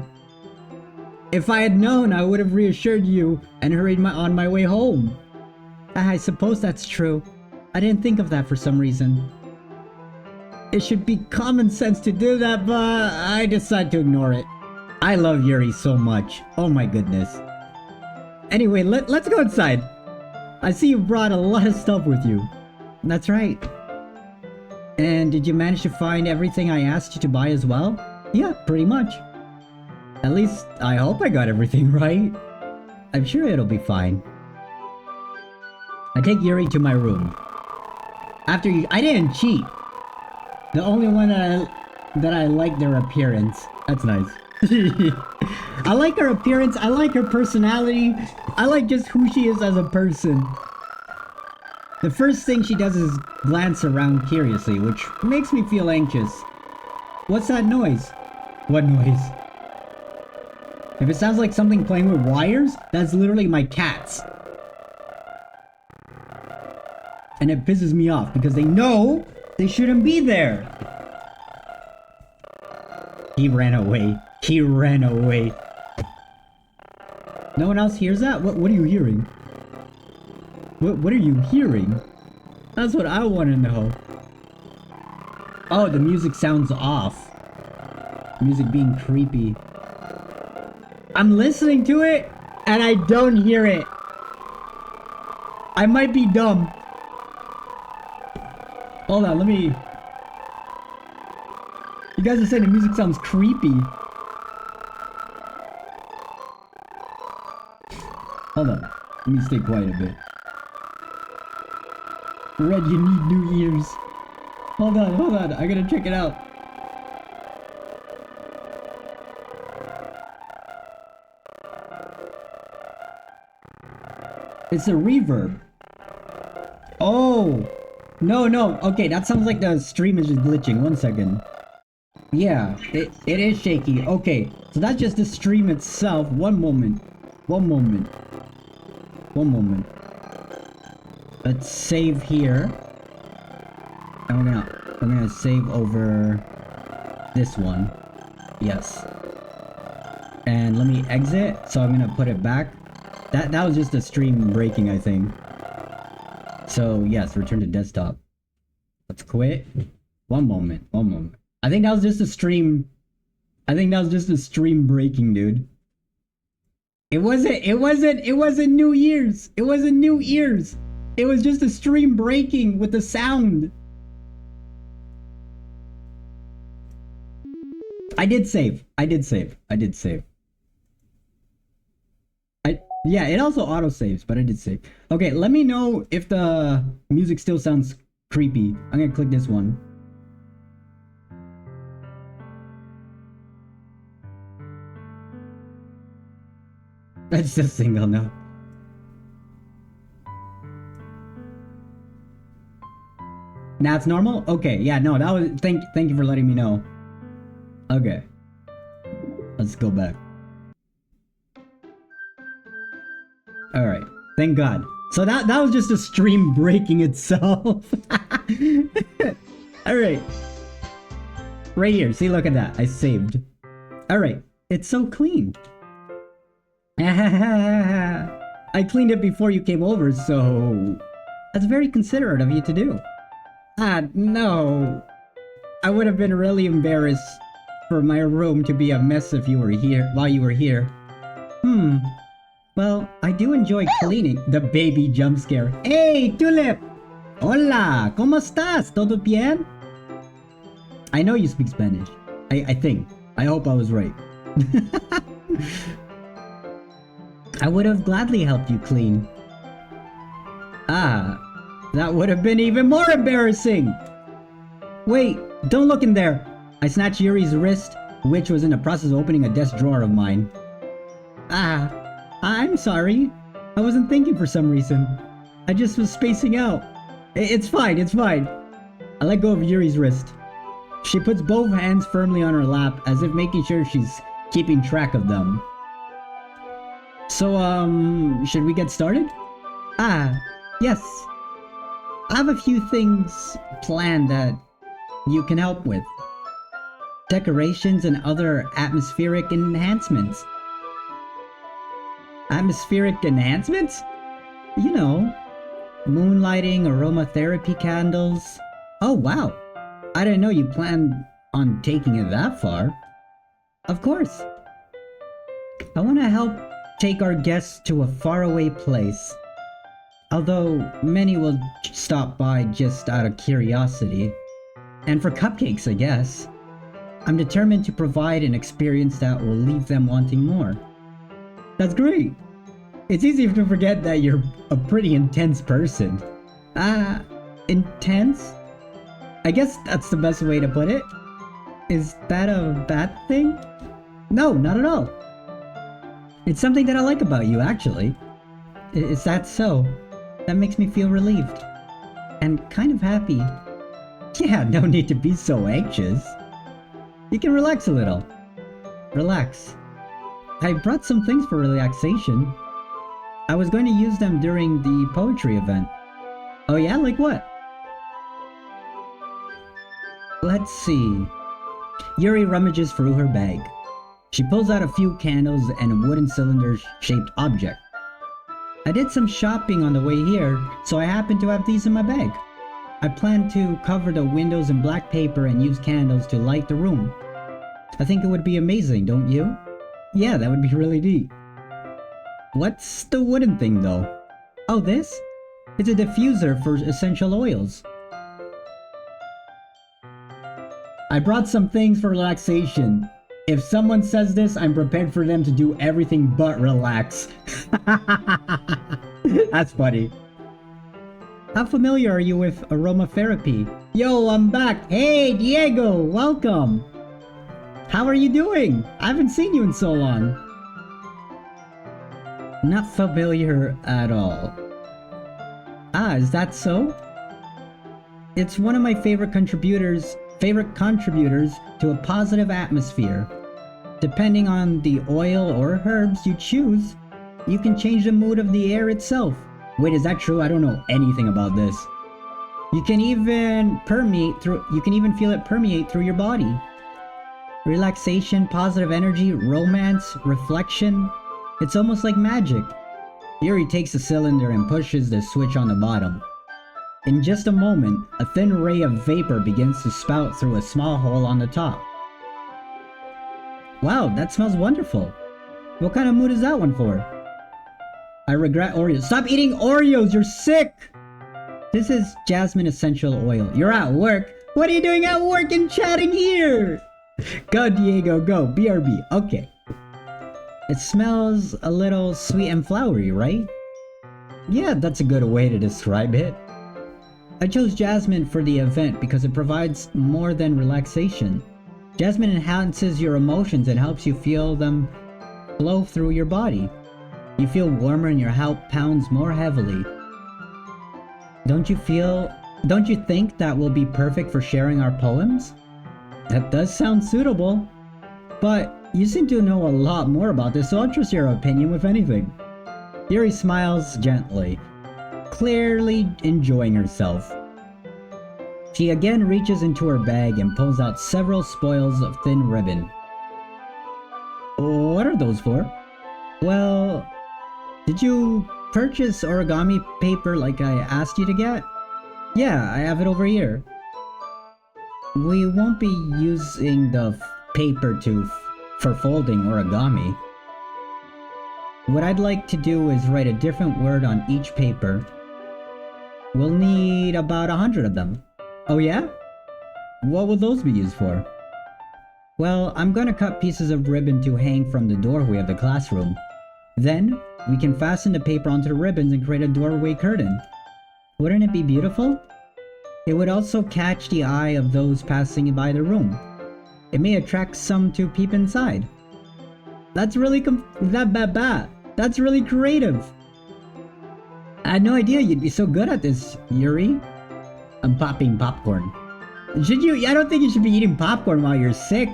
If I had known, I would have reassured you and hurried on my way home. I suppose that's true. I didn't think of that for some reason. It should be common sense to do that, but I decided to ignore it. I love Yuri so much. Oh my goodness. Anyway, let's go inside. I see you brought a lot of stuff with you. That's right. And did you manage to find everything I asked you to buy as well? Yeah, pretty much. At least, I hope I got everything right. I'm sure it'll be fine. I take Yuri to my room. I didn't cheat. The only one that I like their appearance. That's nice. I like her appearance, I like her personality, I like just who she is as a person. The first thing she does is glance around curiously, which makes me feel anxious. What's that noise? What noise? If it sounds like something playing with wires, that's literally my cats. And it pisses me off because they know they shouldn't be there. He ran away. He ran away. No one else hears that? What are you hearing? What are you hearing? That's what I want to know. Oh, the music sounds off. Music being creepy. I'm listening to it and I don't hear it. I might be dumb. Hold on, let me... You guys are saying the music sounds creepy. Hold on, let me stay quiet a bit. Red, you need new ears. Hold on, I gotta check it out. It's a reverb. Oh! No, okay, that sounds like the stream is just glitching. 1 second. Yeah, it is shaky. Okay, so that's just the stream itself. One moment. One moment. One moment. Let's save here. And we're gonna save over this one. Yes. And let me exit. So I'm gonna put it back. That was just a stream breaking, I think. So yes, return to desktop. Let's quit. One moment. One moment. I think that was just a stream. I think that was just a stream breaking, dude. It wasn't New Year's. It wasn't New Year's. It was just a stream breaking with the sound. I did save. Yeah, it also auto saves, but I did save. Okay, let me know if the music still sounds creepy. I'm gonna click this one. That's just a single note. Now it's normal? Okay, yeah, no, that was thank you for letting me know. Okay. Let's go back. Alright. Thank God. So that was just a stream breaking itself. Alright. Right here. See, look at that. I saved. Alright. It's so clean. I cleaned it before you came over, so that's very considerate of you to do. No. I would have been really embarrassed for my room to be a mess if you were here, while you were here. Well, I do enjoy cleaning. The baby jump scare. Hey, Tulip! Hola, ¿cómo estás? ¿Todo bien? I know you speak Spanish. I think. I hope I was right. I would have gladly helped you clean. That would have been even more embarrassing! Wait, don't look in there! I snatched Yuri's wrist, which was in the process of opening a desk drawer of mine. I'm sorry. I wasn't thinking for some reason. I just was spacing out. It's fine, it's fine. I let go of Yuri's wrist. She puts both hands firmly on her lap, as if making sure she's keeping track of them. So, should we get started? Yes. I have a few things planned that you can help with. Decorations and other atmospheric enhancements. Atmospheric enhancements? You know, moonlighting, aromatherapy candles. Oh wow, I didn't know you planned on taking it that far. Of course. I want to help take our guests to a faraway place. Although many will stop by just out of curiosity. And for cupcakes, I guess. I'm determined to provide an experience that will leave them wanting more. That's great! It's easy to forget that you're a pretty intense person. Intense? I guess that's the best way to put it. Is that a bad thing? No, not at all. It's something that I like about you, actually. Is that so? That makes me feel relieved. And kind of happy. Yeah, no need to be so anxious. You can relax a little. Relax. I brought some things for relaxation. I was going to use them during the poetry event. Oh yeah, like what? Let's see. Yuri rummages through her bag. She pulls out a few candles and a wooden cylinder-shaped object. I did some shopping on the way here, so I happen to have these in my bag. I plan to cover the windows in black paper and use candles to light the room. I think it would be amazing, don't you? Yeah, that would be really neat. What's the wooden thing though? Oh, this? It's a diffuser for essential oils. I brought some things for relaxation. If someone says this, I'm prepared for them to do everything but relax. That's funny. How familiar are you with aromatherapy? Yo, I'm back! Hey, Diego! Welcome! How are you doing? I haven't seen you in so long. Not familiar at all. Is that so? It's one of my favorite contributors favorite contributors to a positive atmosphere. Depending on the oil or herbs you choose, you can change the mood of the air itself. Wait, is that true? I don't know anything about this. You can even feel it permeate through your body. Relaxation, positive energy, romance, reflection. It's almost like magic. Yuri takes the cylinder and pushes the switch on the bottom. In just a moment, a thin ray of vapor begins to spout through a small hole on the top. Wow, that smells wonderful. What kind of mood is that one for? I regret Oreos. Stop eating Oreos, you're sick! This is jasmine essential oil. You're at work? What are you doing at work and chatting here? Go, Diego, go. BRB. Okay. It smells a little sweet and flowery, right? Yeah, that's a good way to describe it. I chose jasmine for the event because it provides more than relaxation. Jasmine enhances your emotions and helps you feel them flow through your body. You feel warmer and your heart pounds more heavily. Don't you think that will be perfect for sharing our poems? That does sound suitable. But you seem to know a lot more about this, so I'll trust your opinion with anything. Yuri smiles gently, clearly enjoying herself. She again reaches into her bag and pulls out several spoils of thin ribbon. What are those for? Well, did you purchase origami paper like I asked you to get? Yeah, I have it over here. We won't be using the paper for folding origami. What I'd like to do is write a different word on each paper. We'll need about 100 of them. Oh yeah? What will those be used for? Well, I'm gonna cut pieces of ribbon to hang from the doorway of the classroom. Then, we can fasten the paper onto the ribbons and create a doorway curtain. Wouldn't it be beautiful? It would also catch the eye of those passing by the room. It may attract some to peep inside. That's really That's really creative. I had no idea you'd be so good at this, Yuri. I'm popping popcorn. Should you? I don't think you should be eating popcorn while you're sick.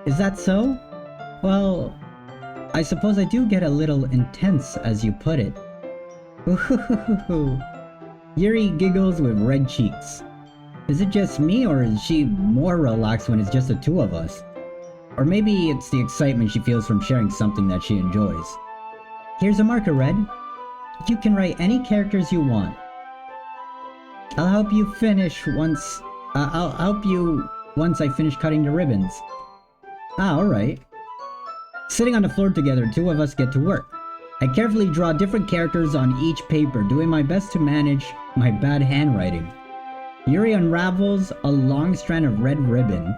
Is that so? Well, I suppose I do get a little intense as you put it. Yuri giggles with red cheeks. Is it just me, or is she more relaxed when it's just the two of us? Or maybe it's the excitement she feels from sharing something that she enjoys. Here's a marker, Red. You can write any characters you want. I'll help you once I finish cutting the ribbons. Alright. Sitting on the floor together, two of us get to work. I carefully draw different characters on each paper, doing my best to manage my bad handwriting. Yuri unravels a long strand of red ribbon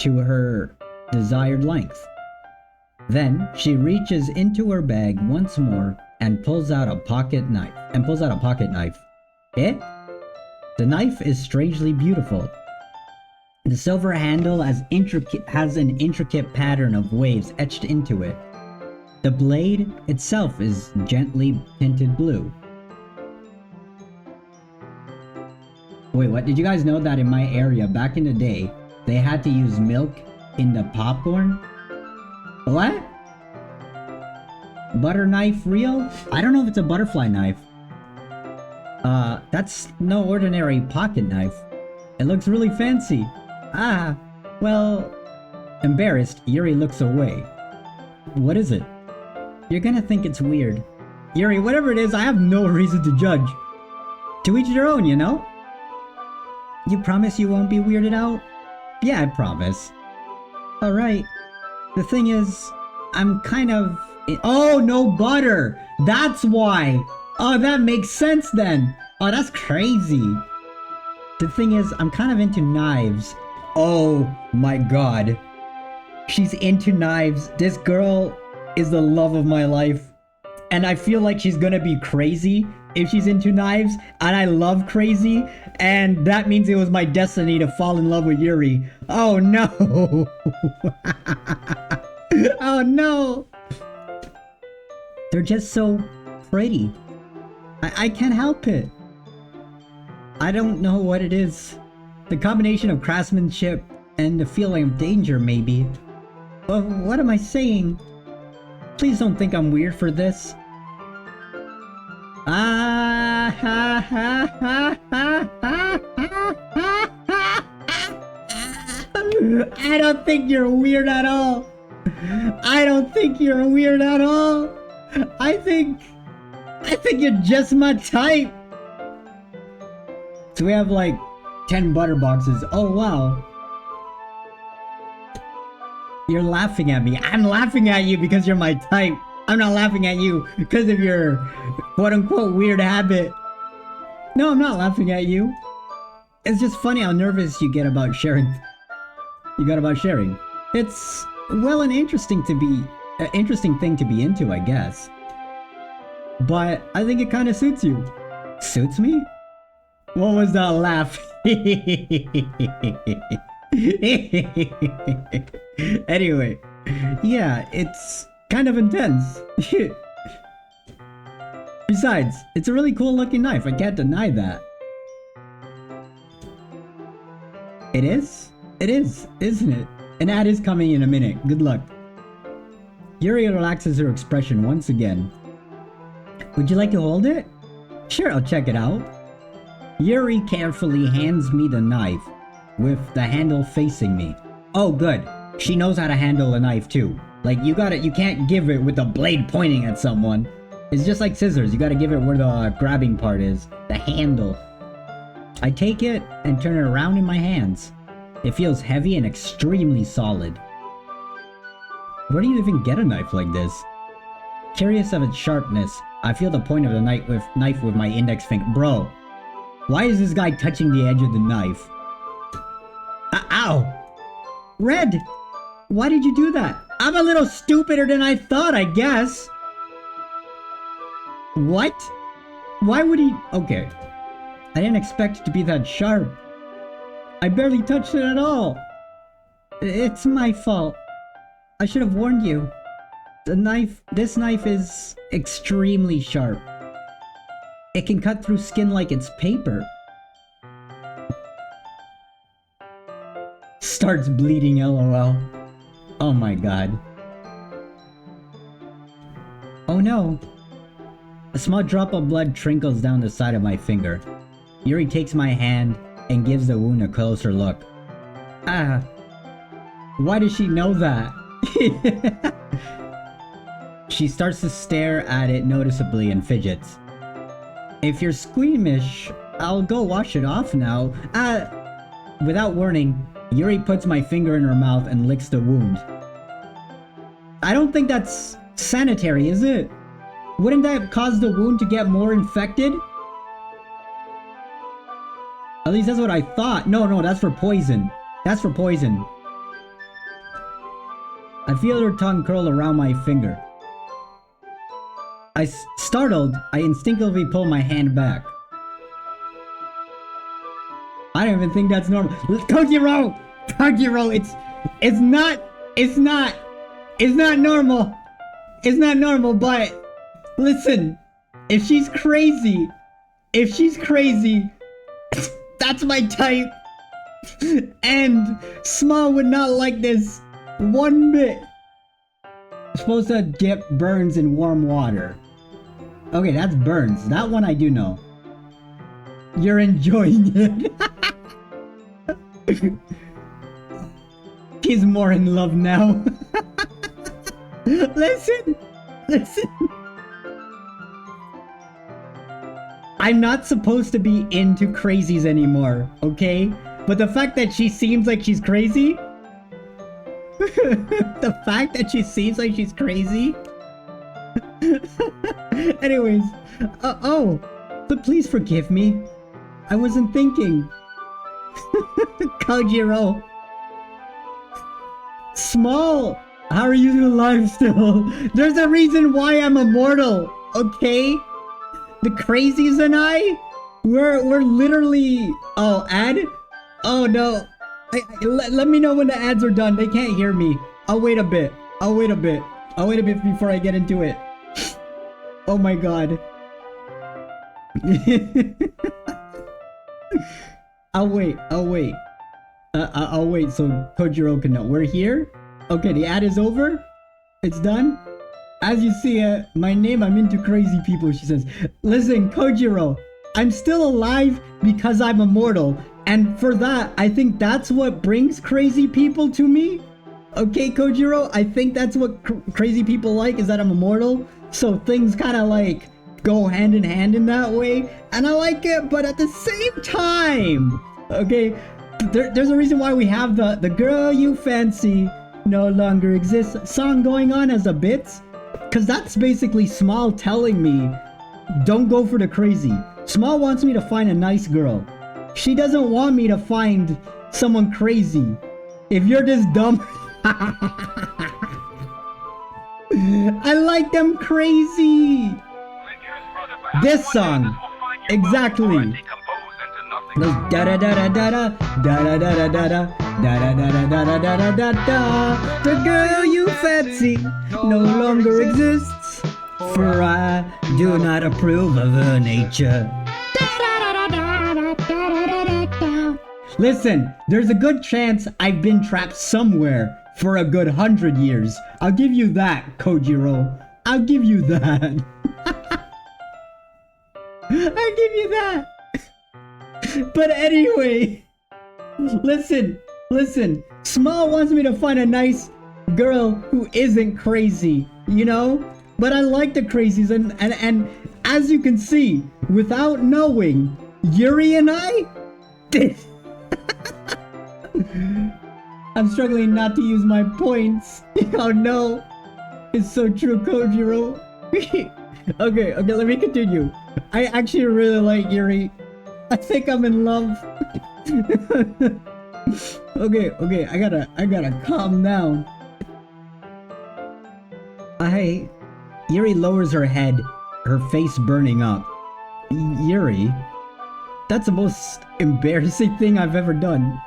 to her desired length. Then she reaches into her bag once more and pulls out a pocket knife. Eh? The knife is strangely beautiful. The silver handle has an intricate pattern of waves etched into it. The blade itself is gently tinted blue. Wait, what? Did you guys know that in my area back in the day, they had to use milk in the popcorn? What? Butter knife real? I don't know if it's a butterfly knife. That's no ordinary pocket knife. It looks really fancy. Ah, well... Embarrassed, Yuri looks away. What is it? You're gonna think it's weird. Yuri, whatever it is, I have no reason to judge. To each their own, you know? You promise you won't be weirded out? Yeah, I promise. Alright. The thing is, I'm kind of... Oh, no butter! That's why! Oh, that makes sense then! Oh, that's crazy! The thing is, I'm kind of into knives. Oh my god. She's into knives. This girl is the love of my life. And I feel like she's gonna be crazy if she's into knives. And I love crazy. And that means it was my destiny to fall in love with Yuri. Oh no! Oh no! They're just so pretty. I can't help it. I don't know what it is. The combination of craftsmanship and the feeling of danger, maybe. But what am I saying? Please don't think I'm weird for this. Ah, ha, ha, ha, ha, ha, ha, ha. I don't think you're weird at all. I don't think you're weird at all. I think you're just my type. So we have like 10 butter boxes. Oh wow. You're laughing at me. I'm laughing at you because you're my type. I'm not laughing at you because of your quote-unquote weird habit. No, I'm not laughing at you. It's just funny how nervous you get about sharing. You got about sharing. It's, well, an interesting thing to be into, I guess. But I think it kind of suits you. Suits me? What was that laugh? Anyway, yeah, it's kind of intense. Besides, it's a really cool looking knife, I can't deny that. It is? It is, isn't it? An ad is coming in a minute, good luck. Yuri relaxes her expression once again. Would you like to hold it? Sure, I'll check it out. Yuri carefully hands me the knife, with the handle facing me. Oh good, she knows how to handle a knife too. Like you can't give it with the blade pointing at someone. It's just like scissors, you gotta give it where the grabbing part is, the handle. I take it and turn it around in my hands. It feels heavy and extremely solid. Where do you even get a knife like this? Curious of its sharpness, I feel the point of the knife with my index finger. Bro, why is this guy touching the edge of the knife? Ow! Red! Why did you do that? I'm a little stupider than I thought, I guess. What? Why would he? Okay. I didn't expect it to be that sharp. I barely touched it at all. It's my fault. I should have warned you. This knife is extremely sharp. It can cut through skin like it's paper. Starts bleeding, lol. Oh my god. Oh no. A small drop of blood trickles down the side of my finger. Yuri takes my hand and gives the wound a closer look. Ah. Why does she know that? She starts to stare at it noticeably and fidgets. If you're squeamish, I'll go wash it off now. Without warning, Yuri puts my finger in her mouth and licks the wound. I don't think that's sanitary, is it? Wouldn't that cause the wound to get more infected? At least that's what I thought. No, that's for poison. That's for poison. I feel her tongue curl around my finger. Startled, I instinctively pull my hand back. I don't even think that's normal. Kojiro! It's not normal. It's not normal, but listen, if she's crazy, that's my type. And Small would not like this one bit. I'm supposed to dip burns in warm water. Okay, that's burns. That one I do know. You're enjoying it. He's more in love now. Listen. I'm not supposed to be into crazies anymore, okay? But the fact that she seems like she's crazy... the fact that she seems like she's crazy... Anyways, oh, but please forgive me. I wasn't thinking. Kojiro. Small, how are you alive still? There's a reason why I'm immortal, okay? The crazies and I, we're literally... Oh, ad? Oh no. Let me know when the ads are done. They can't hear me. I'll wait a bit before I get into it. Oh my god. I'll wait. I'll wait so Kojiro can know. We're here. Okay, the ad is over. It's done. As you see, my name, I'm into crazy people, she says. Listen, Kojiro, I'm still alive because I'm immortal. And for that, I think that's what brings crazy people to me. Okay, Kojiro, I think that's what crazy people like, is that I'm immortal. So things kind of like go hand in hand in that way. And I like it, but at the same time, okay, there's a reason why we have the girl you fancy no longer exists song going on as a bit. Because that's basically Small telling me, don't go for the crazy. Small wants me to find a nice girl. She doesn't want me to find someone crazy. If you're this dumb... I like them crazy. This song. Exactly. Those da da da da da da da da da da da da da da da da da da da. The girl you fancy no longer exists, for I do not approve of her nature. Listen, there's a good chance I've been trapped somewhere for a good 100 years. I'll give you that, Kojiro. I'll give you that. I'll give you that. But anyway, listen. Small wants me to find a nice girl who isn't crazy, you know? But I like the crazies, and as you can see, without knowing, Yuri and I did. I'm struggling not to use my points. Oh no. It's so true, Kojiro. Okay, let me continue. I actually really like Yuri. I think I'm in love. Okay, I gotta calm down. Yuri lowers her head, her face burning up. Yuri? That's the most embarrassing thing I've ever done.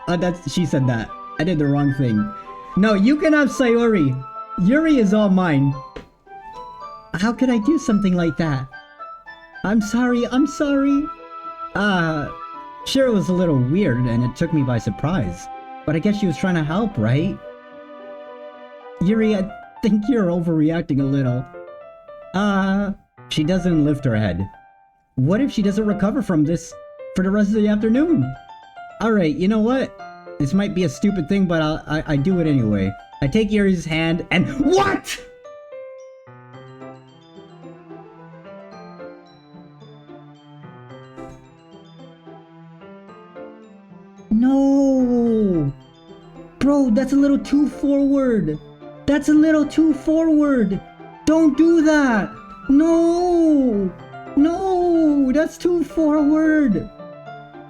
She said that. I did the wrong thing. No, you can have Sayori. Yuri is all mine. How could I do something like that? I'm sorry. Sure, it was a little weird and it took me by surprise. But I guess she was trying to help, right? Yuri, I think you're overreacting a little. She doesn't lift her head. What if she doesn't recover from this for the rest of the afternoon? Alright, you know what? This might be a stupid thing, but I do it anyway. I take Yuri's hand and— WHAT?! No! Bro, that's a little too forward. That's a little too forward. Don't do that. No! No! That's too forward.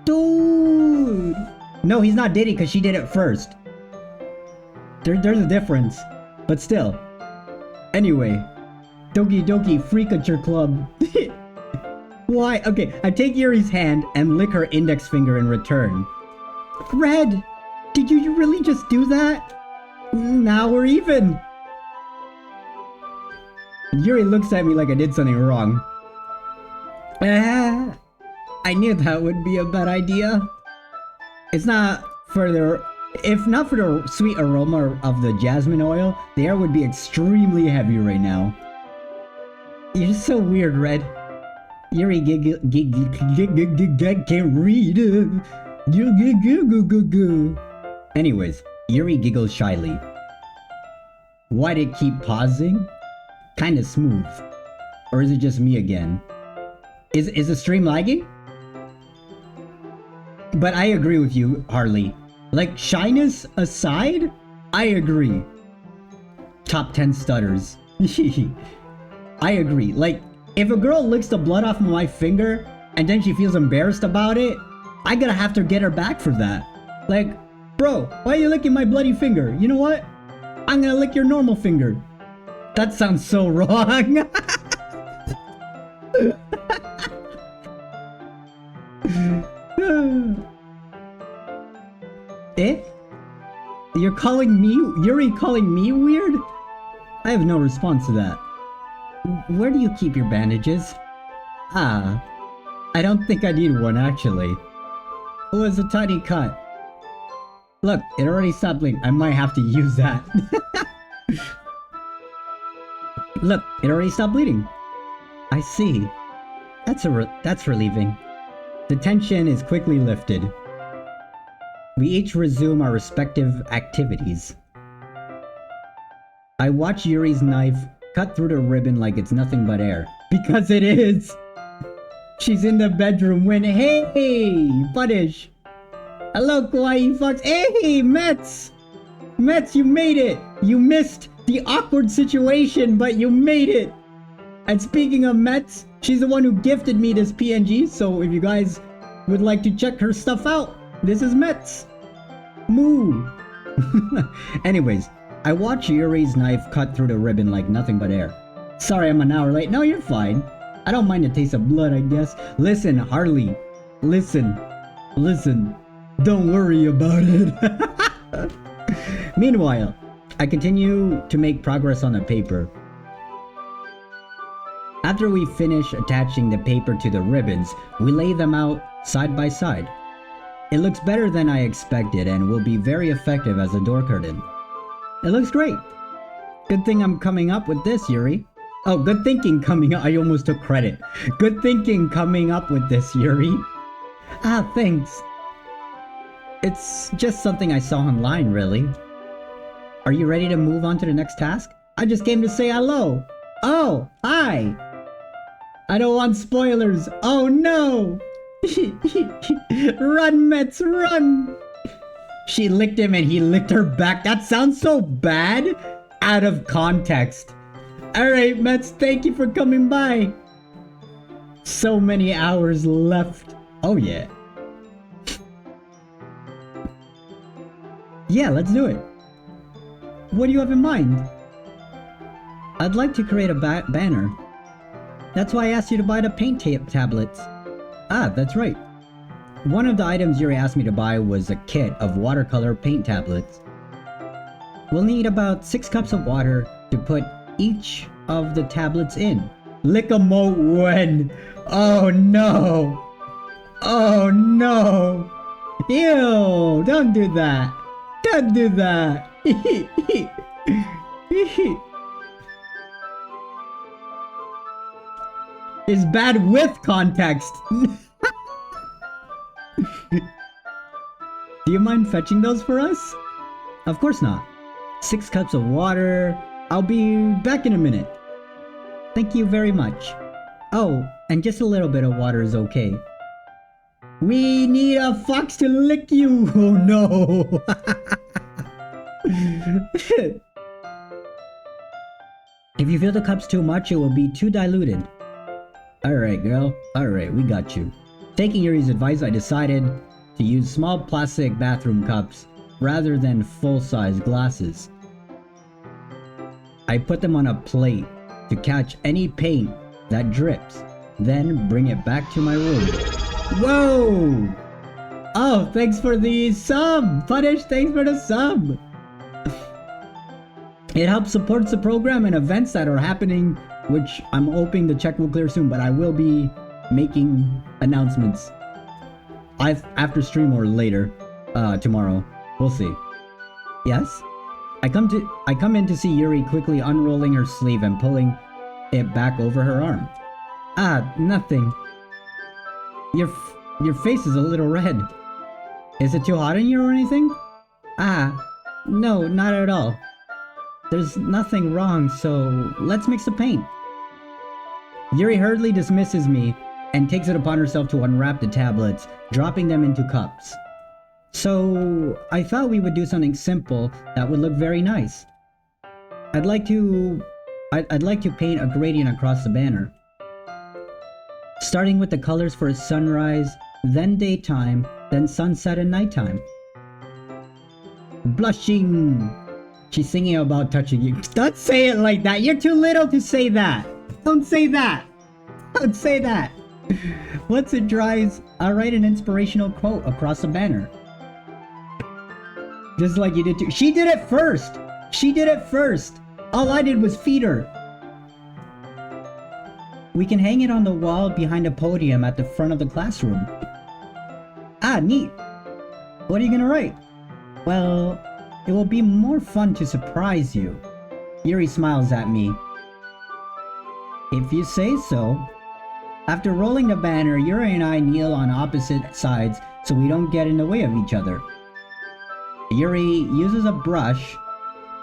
Dude! No, he's not Diddy because she did it first. There's a difference. But still. Anyway. Doki Doki Freakature Club. Why? Okay, I take Yuri's hand and lick her index finger in return. Red! Did you really just do that? Now we're even! Yuri looks at me like I did something wrong. I knew that would be a bad idea. If not for the sweet aroma of the jasmine oil, the air would be extremely heavy right now. You're so weird, Red. Yuri can't read. Anyways, Yuri giggles shyly. Why'd it keep pausing? Kinda smooth. Or is it just me again? Is the stream lagging? But I agree with you, Harley. Like, shyness aside, I agree. Top 10 stutters. I agree. Like, if a girl licks the blood off of my finger and then she feels embarrassed about it, I gotta have to get her back for that. Like, bro, why are you licking my bloody finger? You know what? I'm gonna lick your normal finger. That sounds so wrong. Eh? You're calling me— Yuri calling me weird? I have no response to that. Where do you keep your bandages? I don't think I need one, actually. It was a tiny cut. Look, it already stopped blinking. I might have to use that. Look, it already stopped bleeding. I see. That's relieving. The tension is quickly lifted. We each resume our respective activities. I watch Yuri's knife cut through the ribbon like it's nothing but air. Because it is! She's in the bedroom when, hey, Punish! Hello, kawaii fucks. Hey, Metz! Metz, you made it! You missed the awkward situation, but you made it! And speaking of Metz, she's the one who gifted me this PNG, so if you guys would like to check her stuff out, this is Metz. Moo! Anyways, I watch Yuri's knife cut through the ribbon like nothing but air. Sorry I'm an hour late. No, you're fine. I don't mind the taste of blood, I guess. Listen, Harley. Listen. Don't worry about it. Meanwhile, I continue to make progress on the paper. After we finish attaching the paper to the ribbons, we lay them out side by side. It looks better than I expected and will be very effective as a door curtain. It looks great. Good thing I'm coming up with this, Yuri. Oh, good thinking coming up. I almost took credit. Good thinking coming up with this, Yuri. Ah, thanks. It's just something I saw online, really. Are you ready to move on to the next task? I just came to say hello. Oh, hi. I don't want spoilers. Oh no. Run, Metz, run. She licked him and he licked her back. That sounds so bad. Out of context. Alright, Metz, thank you for coming by. So many hours left. Oh yeah. Yeah, let's do it. What do you have in mind? I'd like to create a banner. That's why I asked you to buy the paint tablets. Ah, that's right. One of the items Yuri asked me to buy was a kit of watercolor paint tablets. We'll need about 6 cups of water to put each of the tablets in. Lick a moat when. Oh no. Oh no. Ew, don't do that. Don't do that. It's bad with context. Do you mind fetching those for us? Of course not. 6 cups of water. I'll be back in a minute. Thank you very much. Oh, and just a little bit of water is okay. We need a fox to lick you. Oh no. If you fill the cups too much, it will be too diluted. Alright, girl. Alright, we got you. Taking Yuri's advice, I decided to use small plastic bathroom cups rather than full-size glasses. I put them on a plate to catch any paint that drips, then bring it back to my room. Whoa! Oh, thanks for the sub! Punish, thanks for the sub! It helps support the program and events that are happening, which I'm hoping the check will clear soon, but I will be making announcements after stream or later, tomorrow. We'll see. Yes? I come in to see Yuri quickly unrolling her sleeve and pulling it back over her arm. Ah, nothing. Your face is a little red. Is it too hot in here or anything? Ah, no, not at all. There's nothing wrong, so let's mix the paint. Yuri hurriedly dismisses me and takes it upon herself to unwrap the tablets, dropping them into cups. So I thought we would do something simple that would look very nice. I'd like to paint a gradient across the banner. Starting with the colors for sunrise, then daytime, then sunset and nighttime. Blushing! She's singing about touching you. Don't say it like that! You're too little to say that! Don't say that! Don't say that! Once it dries, I'll write an inspirational quote across the banner. Just like you did too. She did it first! She did it first! All I did was feed her. We can hang it on the wall behind a podium at the front of the classroom. Ah, neat! What are you gonna write? Well, it will be more fun to surprise you. Yuri smiles at me. If you say so. After rolling the banner, Yuri and I kneel on opposite sides so we don't get in the way of each other. Yuri uses a brush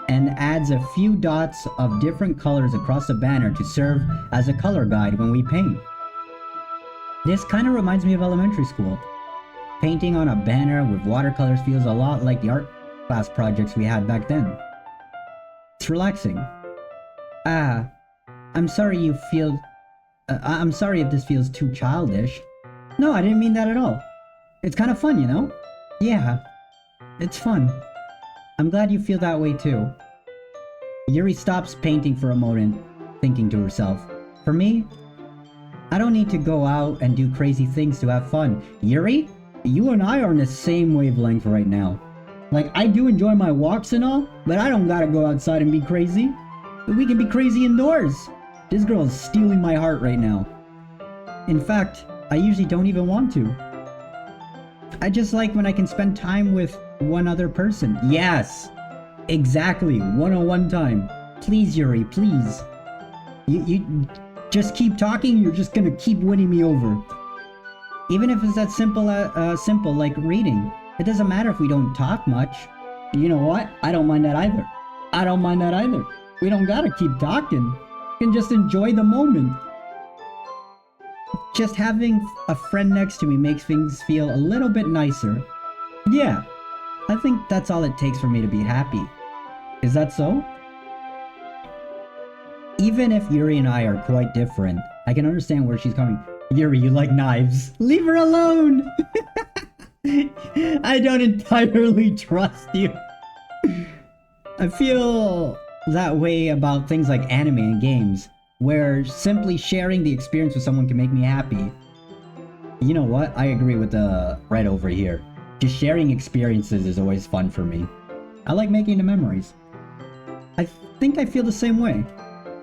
and adds a few dots of different colors across the banner to serve as a color guide when we paint. This kind of reminds me of elementary school. Painting on a banner with watercolors feels a lot like the art class projects we had back then. It's relaxing. I'm sorry you feel... I'm sorry if this feels too childish. No, I didn't mean that at all. It's kind of fun, you know? Yeah, it's fun. I'm glad you feel that way too. Yuri stops painting for a moment, thinking to herself. For me, I don't need to go out and do crazy things to have fun. Yuri, you and I are on the same wavelength right now. Like, I do enjoy my walks and all, but I don't gotta go outside and be crazy. We can be crazy indoors. This girl is stealing my heart right now. In fact, I usually don't even want to. I just like when I can spend time with one other person. Yes, exactly, one-on-one time. Please, Yuri, please. You just keep talking, you're just gonna keep winning me over. Even if it's that simple like reading. It doesn't matter if we don't talk much. You know what? I don't mind that either. I don't mind that either. We don't gotta keep talking. We can just enjoy the moment. Just having a friend next to me makes things feel a little bit nicer. Yeah, I think that's all it takes for me to be happy. Is that so? Even if Yuri and I are quite different, I can understand where she's coming. Yuri, you like knives. Leave her alone! I don't entirely trust you. I feel that way about things like anime and games, where simply sharing the experience with someone can make me happy. You know what? I agree with the red over here. Just sharing experiences is always fun for me. I like making the memories. I think I feel the same way.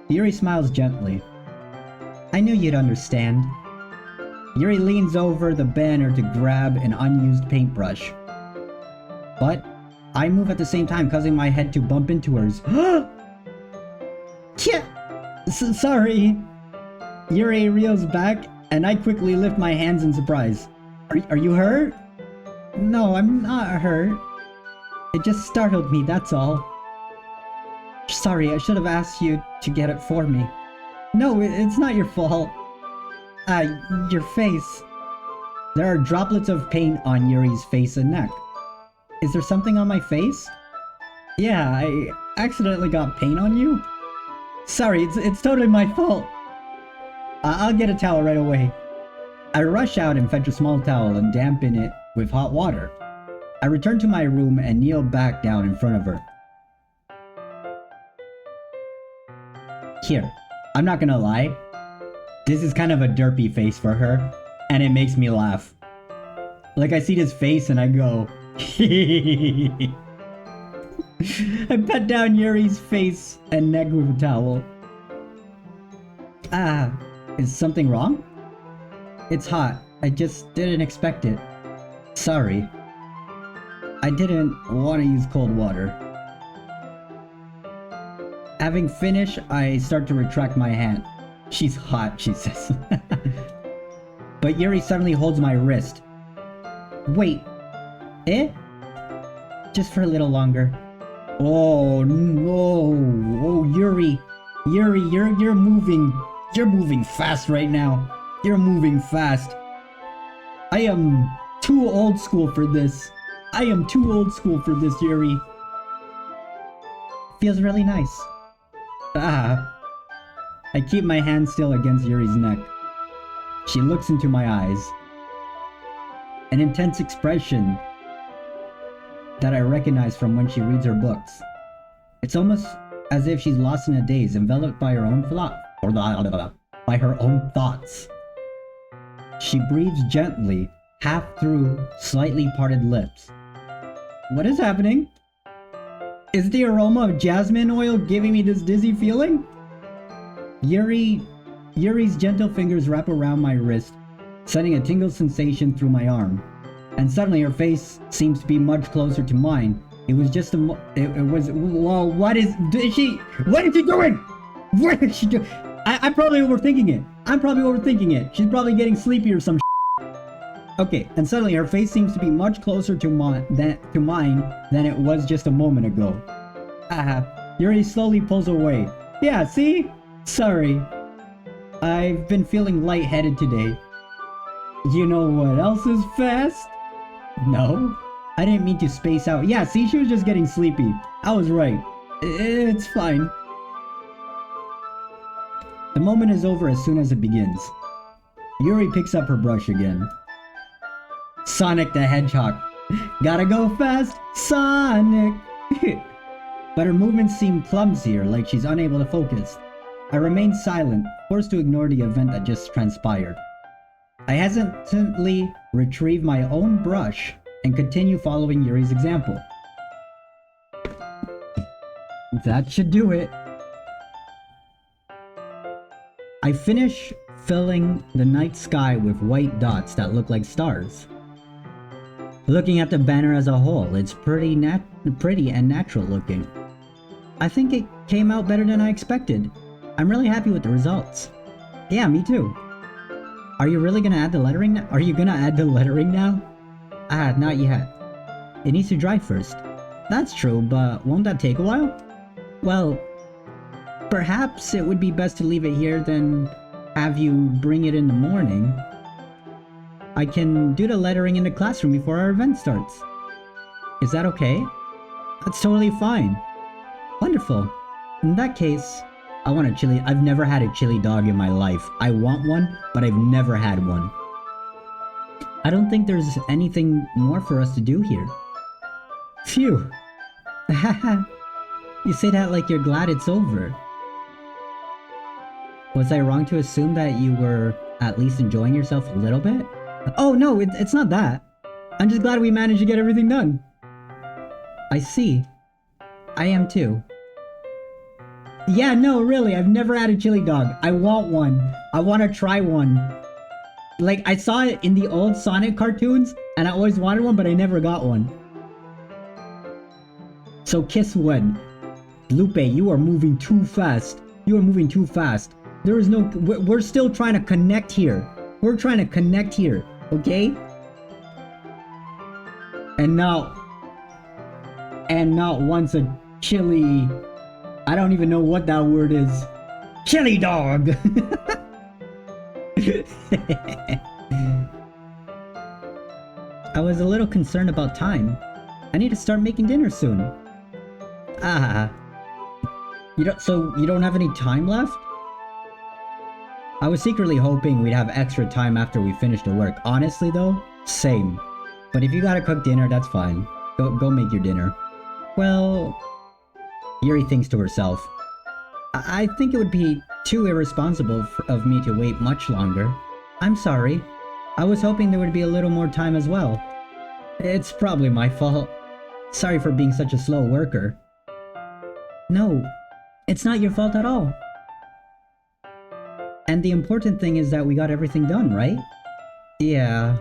Yuri smiles gently. I knew you'd understand. Yuri leans over the banner to grab an unused paintbrush. But I move at the same time, causing my head to bump into hers. Sorry. Yuri reels back, and I quickly lift my hands in surprise. Are you hurt? No, I'm not hurt. It just startled me, that's all. Sorry, I should have asked you to get it for me. No, it's not your fault. Your face. There are droplets of paint on Yuri's face and neck. Is there something on my face? Yeah, I accidentally got paint on you. Sorry, it's totally my fault. I'll get a towel right away. I rush out and fetch a small towel and dampen it with hot water. I return to my room and kneel back down in front of her. Here, I'm not gonna lie. This is kind of a derpy face for her, and it makes me laugh. Like, I see this face and I go, I pat down Yuri's face and neck with a towel. Is something wrong? It's hot. I just didn't expect it. Sorry. I didn't want to use cold water. Having finished, I start to retract my hand. She's hot, she says. But Yuri suddenly holds my wrist. Wait. Eh? Just for a little longer. Oh no. Oh, Yuri. Yuri, you're moving. You're moving fast right now. You're moving fast. I am too old school for this. I am too old school for this, Yuri. Feels really nice. I keep my hand still against Yuri's neck. She looks into my eyes. An intense expression that I recognize from when she reads her books. It's almost as if she's lost in a daze, enveloped by her own by her own thoughts. She breathes gently, half through slightly parted lips. What is happening? Is the aroma of jasmine oil giving me this dizzy feeling? Yuri's gentle fingers wrap around my wrist, sending a tingle sensation through my arm. And suddenly her face seems to be much closer to mine, It was just it was, whoa, what is she doing? What is she doing? I'm probably overthinking it. I'm probably overthinking it. She's probably getting sleepy or some Okay, and suddenly her face seems to be much closer to mine than it was just a moment ago. Yuri slowly pulls away. Yeah, see? Sorry. I've been feeling lightheaded today. You know what else is fast? No? I didn't mean to space out. Yeah, see, she was just getting sleepy. I was right. It's fine. The moment is over as soon as it begins. Yuri picks up her brush again. Sonic the Hedgehog. Gotta go fast, Sonic! But her movements seem clumsier, like she's unable to focus. I remain silent, forced to ignore the event that just transpired. I hesitantly retrieve my own brush and continue following Yuri's example. That should do it. I finish filling the night sky with white dots that look like stars. Looking at the banner as a whole, it's pretty and natural looking. I think it came out better than I expected. I'm really happy with the results. Yeah, me too. Are you really gonna add the lettering now? Are you gonna add the lettering now? Not yet. It needs to dry first. That's true, but won't that take a while? Well, perhaps it would be best to leave it here than have you bring it in the morning. I can do the lettering in the classroom before our event starts. Is that okay? That's totally fine. Wonderful. In that case, I want a chili. I've never had a chili dog in my life. I want one, but I've never had one. I don't think there's anything more for us to do here. Phew. You say that like you're glad it's over. Was I wrong to assume that you were at least enjoying yourself a little bit? Oh no, it's not that. I'm just glad we managed to get everything done. I see. I am too. Yeah, no, really, I've never had a chili dog. I want one. I want to try one. Like, I saw it in the old Sonic cartoons, and I always wanted one, but I never got one. So kiss when? Lupe, you are moving too fast. You are moving too fast. There is no... We're still trying to connect here. We're trying to connect here, okay? And not once a chili... I don't even know what that word is. Chili dog! I was a little concerned about time. I need to start making dinner soon. So you don't have any time left? I was secretly hoping we'd have extra time after we finished the work. Honestly though, same. But if you gotta cook dinner, that's fine. Go make your dinner. Well... Yuri thinks to herself. I think it would be too irresponsible of me to wait much longer. I'm sorry. I was hoping there would be a little more time as well. It's probably my fault. Sorry for being such a slow worker. No, it's not your fault at all. And the important thing is that we got everything done, right? Yeah.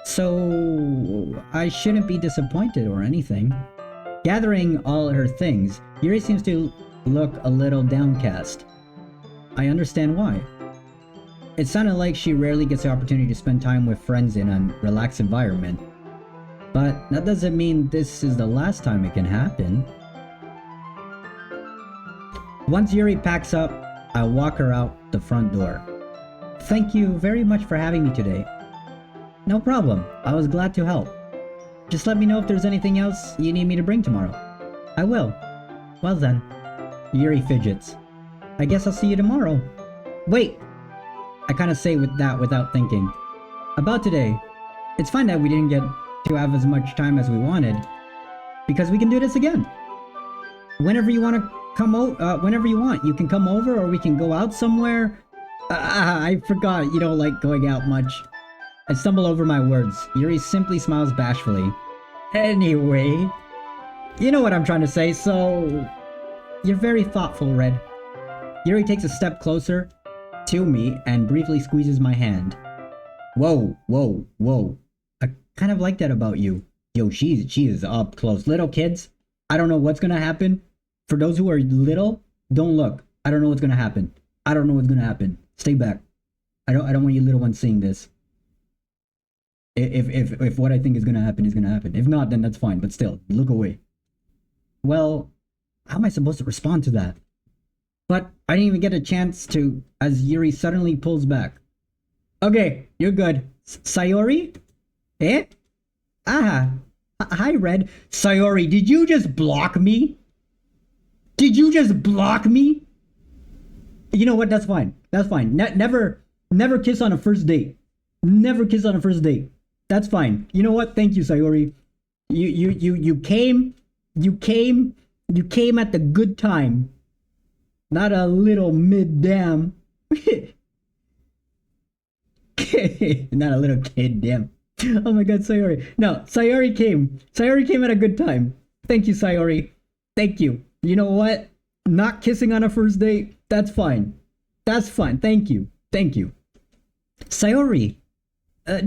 So... I shouldn't be disappointed or anything. Gathering all her things, Yuri seems to look a little downcast. I understand why. It sounded like she rarely gets the opportunity to spend time with friends in a relaxed environment. But that doesn't mean this is the last time it can happen. Once Yuri packs up, I walk her out the front door. Thank you very much for having me today. No problem, I was glad to help. Just let me know if there's anything else you need me to bring tomorrow. I will. Well then. Yuri fidgets. I guess I'll see you tomorrow. Wait! I kinda say with that without thinking. About today. It's fine that we didn't get to have as much time as we wanted. Because we can do this again. Whenever you want to come out, whenever you want. You can come over or we can go out somewhere. I forgot you don't like going out much. I stumble over my words. Yuri simply smiles bashfully. Anyway, you know what I'm trying to say, so... You're very thoughtful, Red. Yuri takes a step closer to me and briefly squeezes my hand. Whoa, whoa, whoa. I kind of like that about you. Yo, she is up close. Little kids, I don't know what's gonna happen. For those who are little, don't look. I don't know what's gonna happen. I don't know what's gonna happen. Stay back. I don't want you little ones seeing this. If what I think is gonna happen is gonna happen. If not, then that's fine. But still, look away. Well, how am I supposed to respond to that? But I didn't even get a chance to, as Yuri suddenly pulls back. Okay, you're good. Sayori? Eh? Ah. Hi, Red. Sayori, did you just block me? Did you just block me? You know what? That's fine. That's fine. Never kiss on a first date. Never kiss on a first date. That's fine. You know what? Thank you, Sayori. You came at the good time. Not a little mid-damn. Not a little kid, damn. Oh my god, Sayori. No, Sayori came. Sayori came at a good time. Thank you, Sayori. Thank you. You know what? Not kissing on a first date, that's fine. That's fine. Thank you. Thank you. Sayori.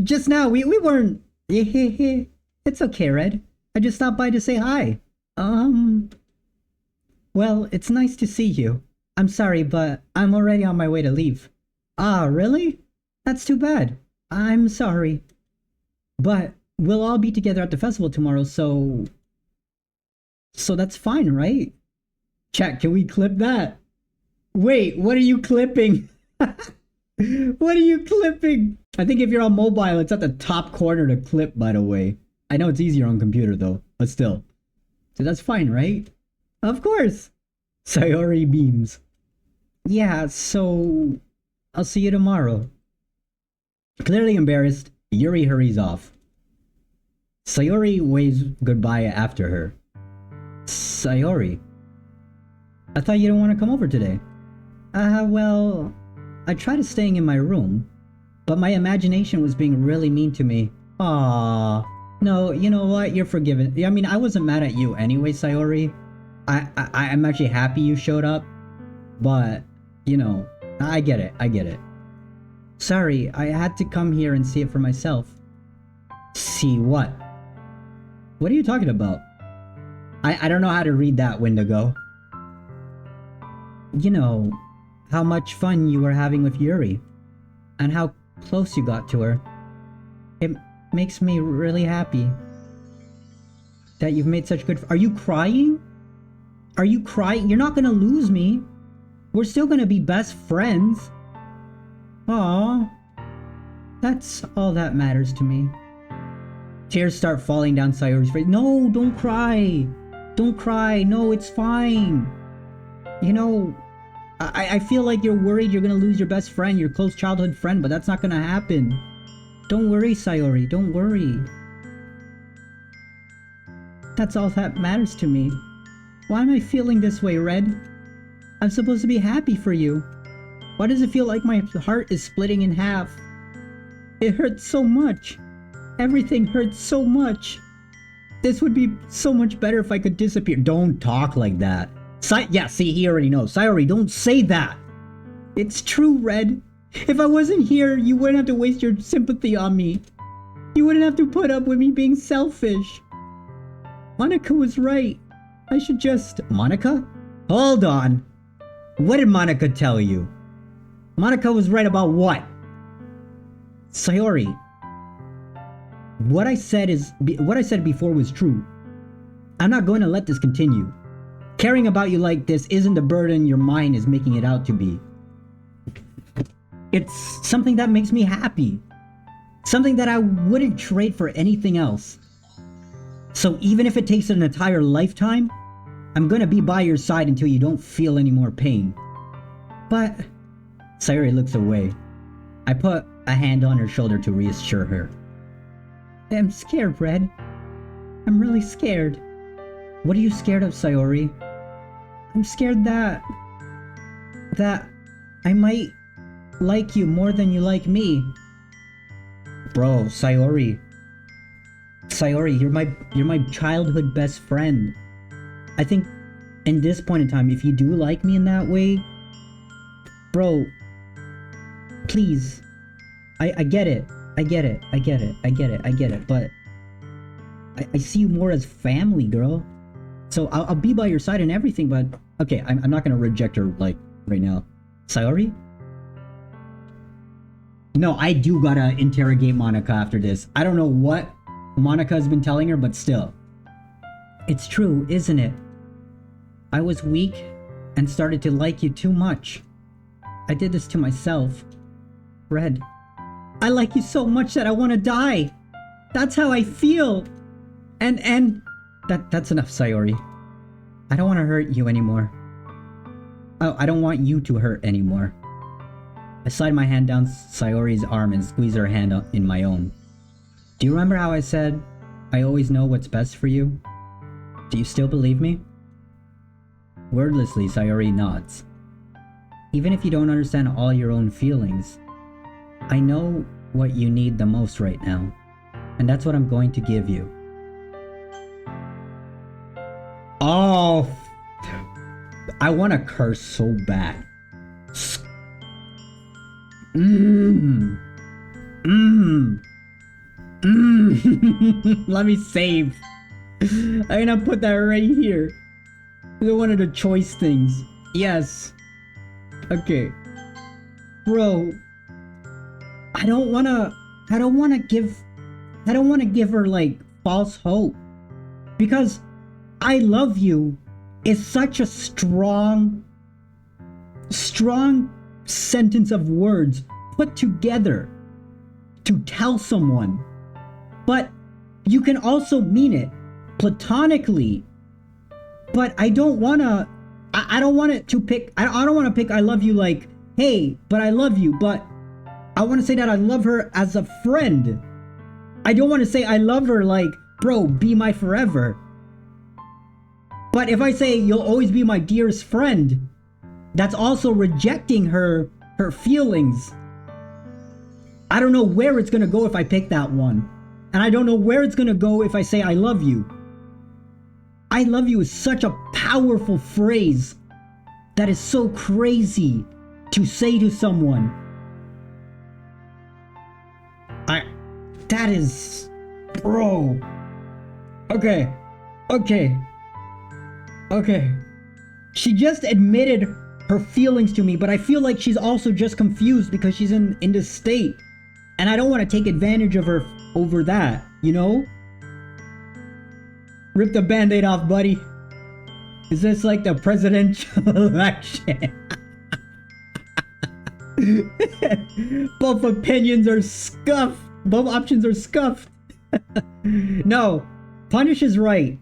Just now, we weren't... It's okay, Red. I just stopped by to say hi. Well, it's nice to see you. I'm sorry, but I'm already on my way to leave. Ah, really? That's too bad. I'm sorry. But we'll all be together at the festival tomorrow, so that's fine, right? Chat, can we clip that? Wait, what are you clipping? What are you clipping? I think if you're on mobile, it's at the top corner to clip, by the way. I know it's easier on computer, though, but still. So that's fine, right? Of course. Sayori beams. Yeah, so I'll see you tomorrow. Clearly embarrassed, Yuri hurries off. Sayori waves goodbye after her. Sayori, I thought you didn't want to come over today. Well, I tried staying in my room, but my imagination was being really mean to me. Aww. No, you know what? You're forgiven. I mean, I wasn't mad at you anyway, Sayori. I'm actually happy you showed up, but, you know, I get it. I get it. Sorry, I had to come here and see it for myself. See what? What are you talking about? I don't know how to read that, Wendigo. You know, how much fun you were having with Yuri, and how close you got to her. It makes me really happy that you've made such good... Are you crying? Are you crying? You're not gonna lose me. We're still gonna be best friends. Aww. That's all that matters to me. Tears start falling down Sayori's face. No, don't cry. Don't cry. No, it's fine. You know, I feel like you're worried you're gonna lose your best friend, your close childhood friend, but that's not gonna happen. Don't worry, Sayori. Don't worry. That's all that matters to me. Why am I feeling this way, Red? I'm supposed to be happy for you. Why does it feel like my heart is splitting in half? It hurts so much. Everything hurts so much. This would be so much better if I could disappear. Don't talk like that. Yeah, see, he already knows. Sayori, don't say that. It's true, Red. If I wasn't here, you wouldn't have to waste your sympathy on me. You wouldn't have to put up with me being selfish. Monica was right. I should just... Monica? Hold on. What did Monica tell you? Monica was right about what? Sayori. What I said before was true. I'm not going to let this continue. Caring about you like this isn't the burden your mind is making it out to be. It's something that makes me happy. Something that I wouldn't trade for anything else. So even if it takes an entire lifetime, I'm gonna be by your side until you don't feel any more pain. But... Sayori looks away. I put a hand on her shoulder to reassure her. I'm scared, Red. I'm really scared. What are you scared of, Sayori? I'm scared that I might like you more than you like me. Bro, Sayori. Sayori, you're my childhood best friend. I think in this point in time, if you do like me in that way, bro, please. I get it. I get it. I get it. I get it. I get it. But I see you more as family, girl. So I'll be by your side and everything, but okay, I'm not gonna reject her like right now. Sayori? No, I do gotta interrogate Monica after this. I don't know what Monica has been telling her, but still. It's true, isn't it? I was weak and started to like you too much. I did this to myself. Red, I like you so much that I want to die. That's how I feel. And that's enough, Sayori. I don't want to hurt you anymore. Oh, I don't want you to hurt anymore. I slide my hand down Sayori's arm and squeeze her hand in my own. Do you remember how I said, I always know what's best for you? Do you still believe me? Wordlessly, Sayori nods. Even if you don't understand all your own feelings, I know what you need the most right now, and that's what I'm going to give you. Oh, I want to curse so bad. Let me save. I'm gonna put that right here. This is one of the choice things. Yes. Okay. Bro. I don't wanna give her like false hope. Because I love you is such a strong sentence of words put together to tell someone. But you can also mean it platonically. But I don't want to pick I love you like, hey, but I love you, but I want to say that I love her as a friend. I don't want to say I love her like, bro, be my forever. But if I say you'll always be my dearest friend, that's also rejecting her feelings. I don't know where it's going to go if I pick that one. And I don't know where it's going to go if I say I love you. I love you is such a powerful phrase that is so crazy to say to someone. That is, bro. Okay. She just admitted her feelings to me, but I feel like she's also just confused because she's in this state. And I don't want to take advantage of her over that, you know? Rip the band-aid off, buddy. Is this like the presidential election? Both opinions are scuffed. Both options are scuffed. No, Punish is right.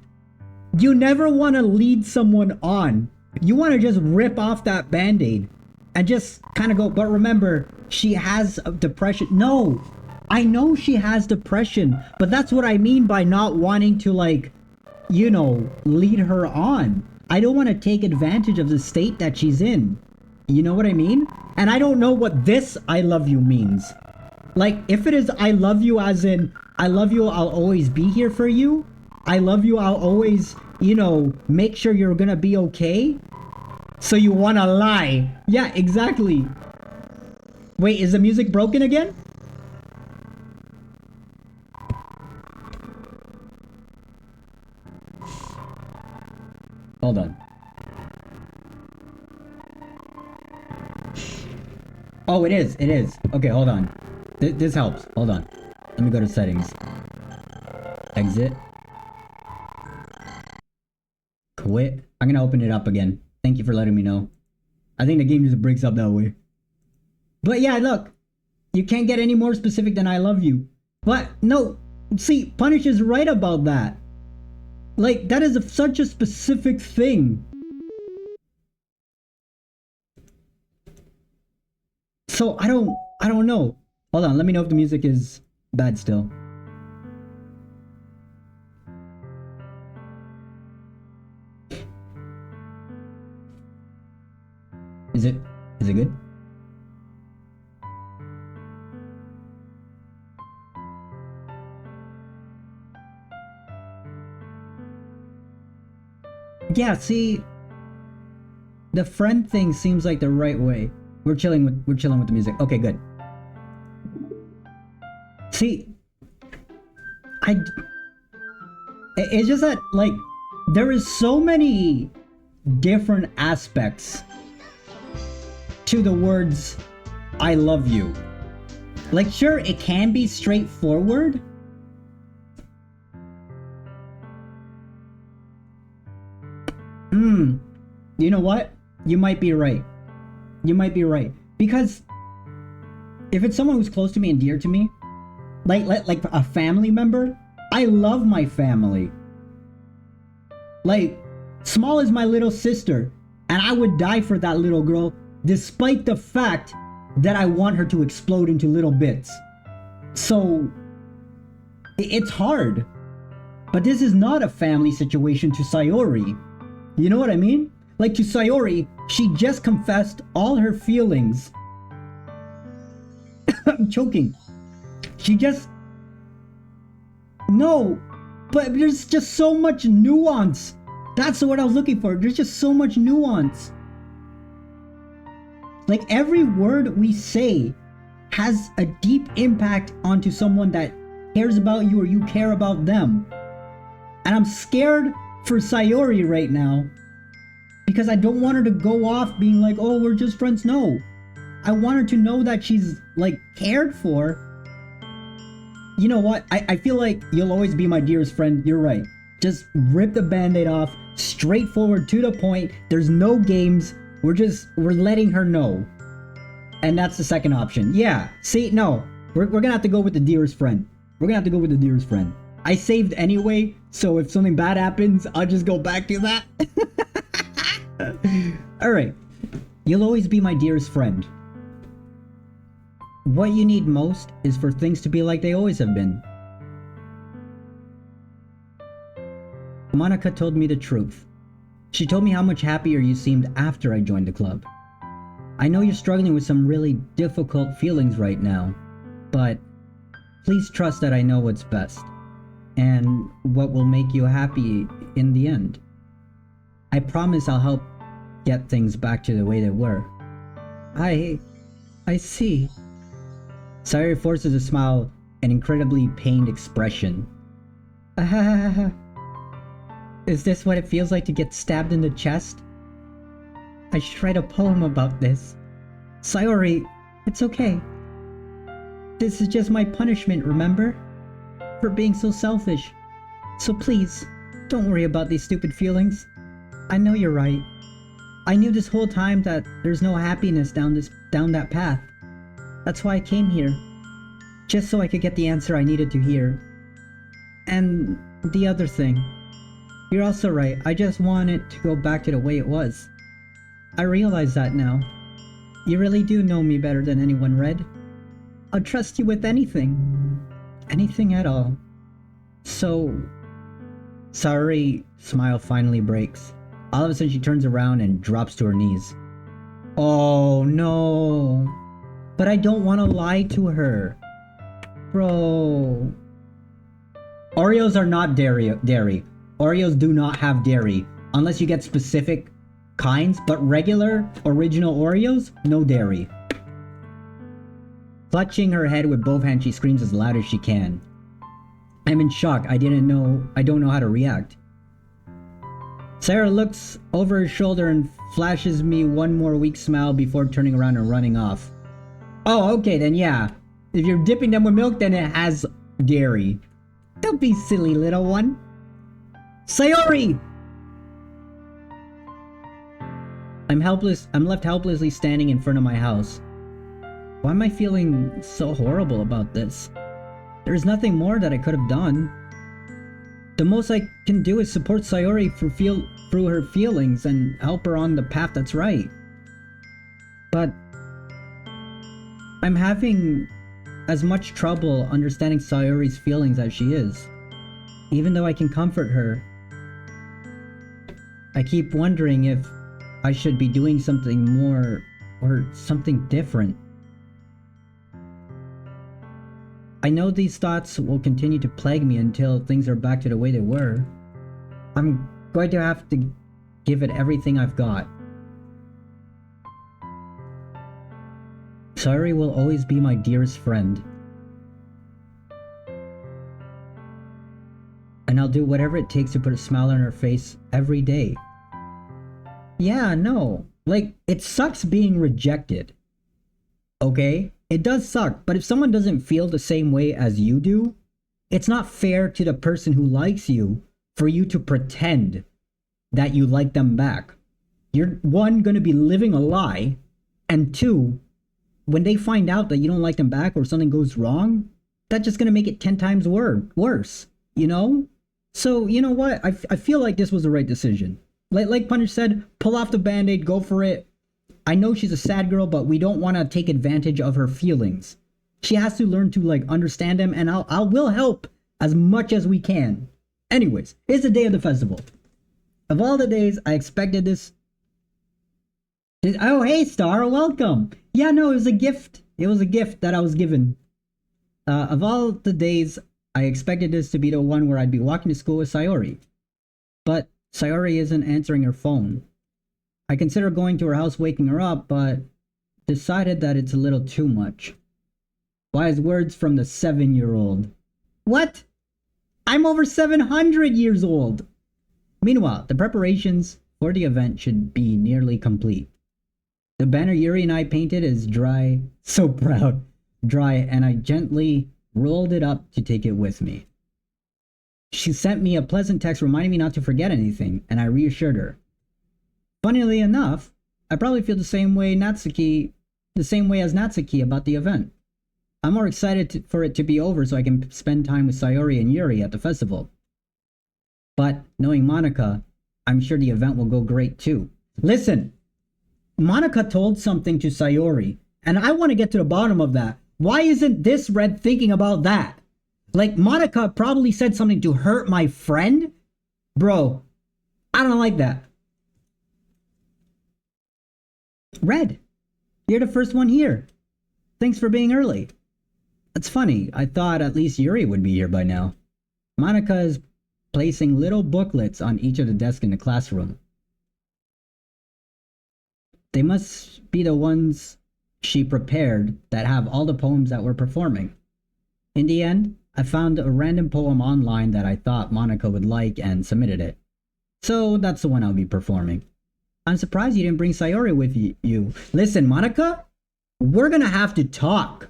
You never want to lead someone on. You want to just rip off that band-aid and just kind of go, but remember, she has depression. No, I know she has depression, but that's what I mean by not wanting to, like, you know, lead her on. I don't want to take advantage of the state that she's in. You know what I mean? And I don't know what this I love you means. Like, if it is I love you as in, I love you, I'll always be here for you. I love you, I'll always, you know, make sure you're gonna be okay. So you wanna lie. Yeah, exactly. Wait, is the music broken again? Hold on. Oh, it is. Okay, hold on. This helps. Hold on. Let me go to settings. Exit. Quit. I'm gonna open it up again. Thank you for letting me know. I think the game just breaks up that way. But yeah, look. You can't get any more specific than I love you. But no, see, Punish is right about that. Like, that is such a specific thing. So I don't know. Hold on, let me know if the music is bad still. Is it good? Yeah, see, the friend thing seems like the right way. We're chilling with the music. Okay, good. See, It's just that, like, there is so many different aspects to the words I love you. Like, sure, it can be straightforward. You know what? You might be right. You might be right. Because if it's someone who's close to me and dear to me, like a family member, I love my family. Like, Small is my little sister, and I would die for that little girl, despite the fact that I want her to explode into little bits. So, it's hard. But this is not a family situation to Sayori. You know what I mean? Like, to Sayori, she just confessed all her feelings. I'm choking. She just... No, but there's just so much nuance. That's the word I was looking for. There's just so much nuance. Like, every word we say has a deep impact onto someone that cares about you or you care about them. And I'm scared for Sayori right now because I don't want her to go off being like, oh, we're just friends. No. I want her to know that she's, like, cared for. You know what? I feel like you'll always be my dearest friend. You're right. Just rip the band-aid off. Straightforward, to the point. There's no games. We're letting her know. And that's the second option. Yeah. See, no. We're gonna have to go with the dearest friend. We're gonna have to go with the dearest friend. I saved anyway, so if something bad happens, I'll just go back to that. Alright. You'll always be my dearest friend. What you need most is for things to be like they always have been. Monica told me the truth. She told me how much happier you seemed after I joined the club. I know you're struggling with some really difficult feelings right now, but please trust that I know what's best and what will make you happy in the end. I promise I'll help get things back to the way they were. I see. Sayori forces a smile, an incredibly pained expression. Is this what it feels like to get stabbed in the chest? I should write a poem about this. Sayori, it's okay. This is just my punishment, remember? For being so selfish. So please, don't worry about these stupid feelings. I know you're right. I knew this whole time that there's no happiness down that path. That's why I came here. Just so I could get the answer I needed to hear. And the other thing. You're also right. I just want it to go back to the way it was. I realize that now. You really do know me better than anyone, Red. I'll trust you with anything. Anything at all. So... Sayori's smile finally breaks. All of a sudden she turns around and drops to her knees. Oh no. But I don't want to lie to her. Bro. Oreos are not dairy. Oreos do not have dairy. Unless you get specific kinds, but regular, original Oreos, no dairy. Clutching her head with both hands, she screams as loud as she can. I'm in shock. I don't know how to react. Sarah looks over her shoulder and flashes me one more weak smile before turning around and running off. Oh, okay, then yeah. If you're dipping them with milk, then it has dairy. Don't be silly, little one. Sayori! I'm left helplessly standing in front of my house. Why am I feeling so horrible about this? There's nothing more that I could have done. The most I can do is support Sayori through her feelings and help her on the path that's right. But I'm having as much trouble understanding Sayori's feelings as she is. Even though I can comfort her, I keep wondering if I should be doing something more or something different. I know these thoughts will continue to plague me until things are back to the way they were. I'm going to have to give it everything I've got. Sayori will always be my dearest friend. And and I'll do whatever it takes to put a smile on her face every day. Yeah, no. Like, it sucks being rejected. Okay? It does suck, but if someone doesn't feel the same way as you do, it's not fair to the person who likes you for you to pretend that you like them back. You're, one, going to be living a lie, and two, when they find out that you don't like them back or something goes wrong, that's just going to make it 10 times worse, you know? So, you know what? I feel like this was the right decision. Like Punish said, pull off the Band-Aid, go for it. I know she's a sad girl, but we don't want to take advantage of her feelings. She has to learn to, like, understand them, and we'll help as much as we can. Anyways, it's the day of the festival. Of all the days, I expected this. Oh, hey, Star, welcome. Yeah, no, it was a gift. It was a gift that I was given. Of all the days, I expected this to be the one where I'd be walking to school with Sayori. But Sayori isn't answering her phone. I consider going to her house, waking her up, but decided that it's a little too much. Wise words from the 7-year-old. What? I'm over 700 years old. Meanwhile, the preparations for the event should be nearly complete. The banner Yuri and I painted is dry, so proud, dry, and I gently rolled it up to take it with me. She sent me a pleasant text reminding me not to forget anything, and I reassured her. Funnily enough, I probably feel the same way as Natsuki about the event. I'm more excited for it to be over so I can spend time with Sayori and Yuri at the festival. But knowing Monika, I'm sure the event will go great too. Listen, Monika told something to Sayori, and I want to get to the bottom of that. Why isn't this Red thinking about that? Like, Monika probably said something to hurt my friend? Bro, I don't like that. Red, you're the first one here. Thanks for being early. That's funny. I thought at least Yuri would be here by now. Monika is placing little booklets on each of the desks in the classroom. They must be the ones she prepared that have all the poems that we're performing. In the end, I found a random poem online that I thought Monika would like and submitted it. So that's the one I'll be performing. I'm surprised you didn't bring Sayori with you. Listen, Monika, we're gonna have to talk.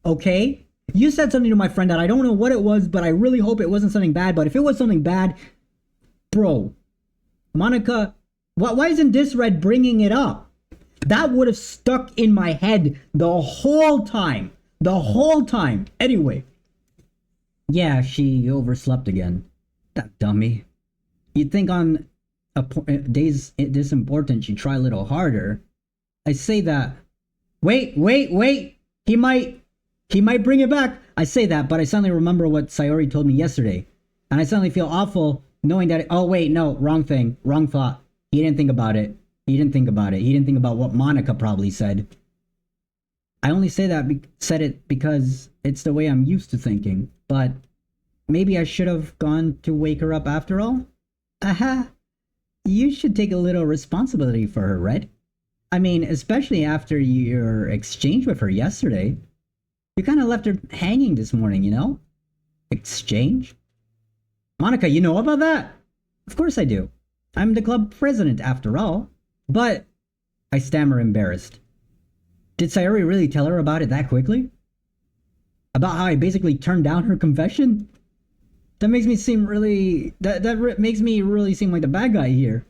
Okay? You said something to my friend that I don't know what it was, but I really hope it wasn't something bad. But if it was something bad, bro, Monika, why isn't this Red bringing it up? That would have stuck in my head the whole time. The whole time. Anyway. Yeah, she overslept again. That dummy. You'd think on days this important she'd try a little harder. I say that. Wait. He might bring it back. I say that, but I suddenly remember what Sayori told me yesterday. And I suddenly feel awful knowing that, oh wait, no, wrong thing, wrong thought. He didn't think about it. He didn't think about what Monika probably said. I only said it because it's the way I'm used to thinking. But maybe I should have gone to wake her up after all? Aha. You should take a little responsibility for her, Red. I mean, especially after your exchange with her yesterday. You kind of left her hanging this morning, you know? Exchange? Monika, you know about that? Of course I do. I'm the club president after all. But, I stammer embarrassed. Did Sayori really tell her about it that quickly? About how I basically turned down her confession? That makes me seem really... That makes me really seem like the bad guy here.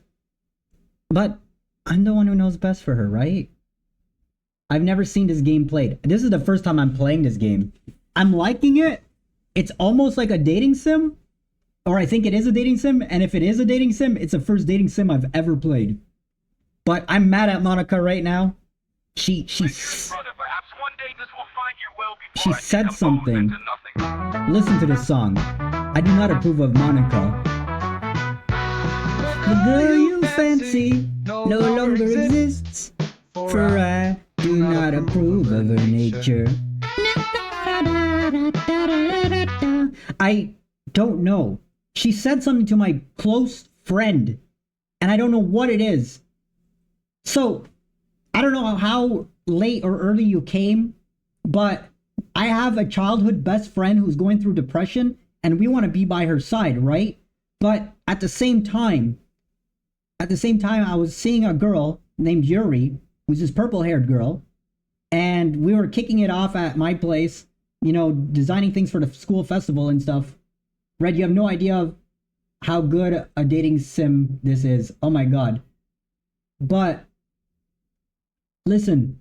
But, I'm the one who knows best for her, right? I've never seen this game played. This is the first time I'm playing this game. I'm liking it. It's almost like a dating sim. Or I think it is a dating sim. And if it is a dating sim, it's the first dating sim I've ever played. But I'm mad at Monika right now. She said something. Listen to this song. I do not approve of Monika. The girl you fancy no longer exists. For I do not approve of her nature. I don't know. She said something to my close friend, and I don't know what it is. So, I don't know how late or early you came, but I have a childhood best friend who's going through depression, and we want to be by her side, right? But at the same time, I was seeing a girl named Yuri, who's this purple-haired girl, and we were kicking it off at my place, you know, designing things for the school festival and stuff. Red, you have no idea how good a dating sim this is. Oh my god. But listen,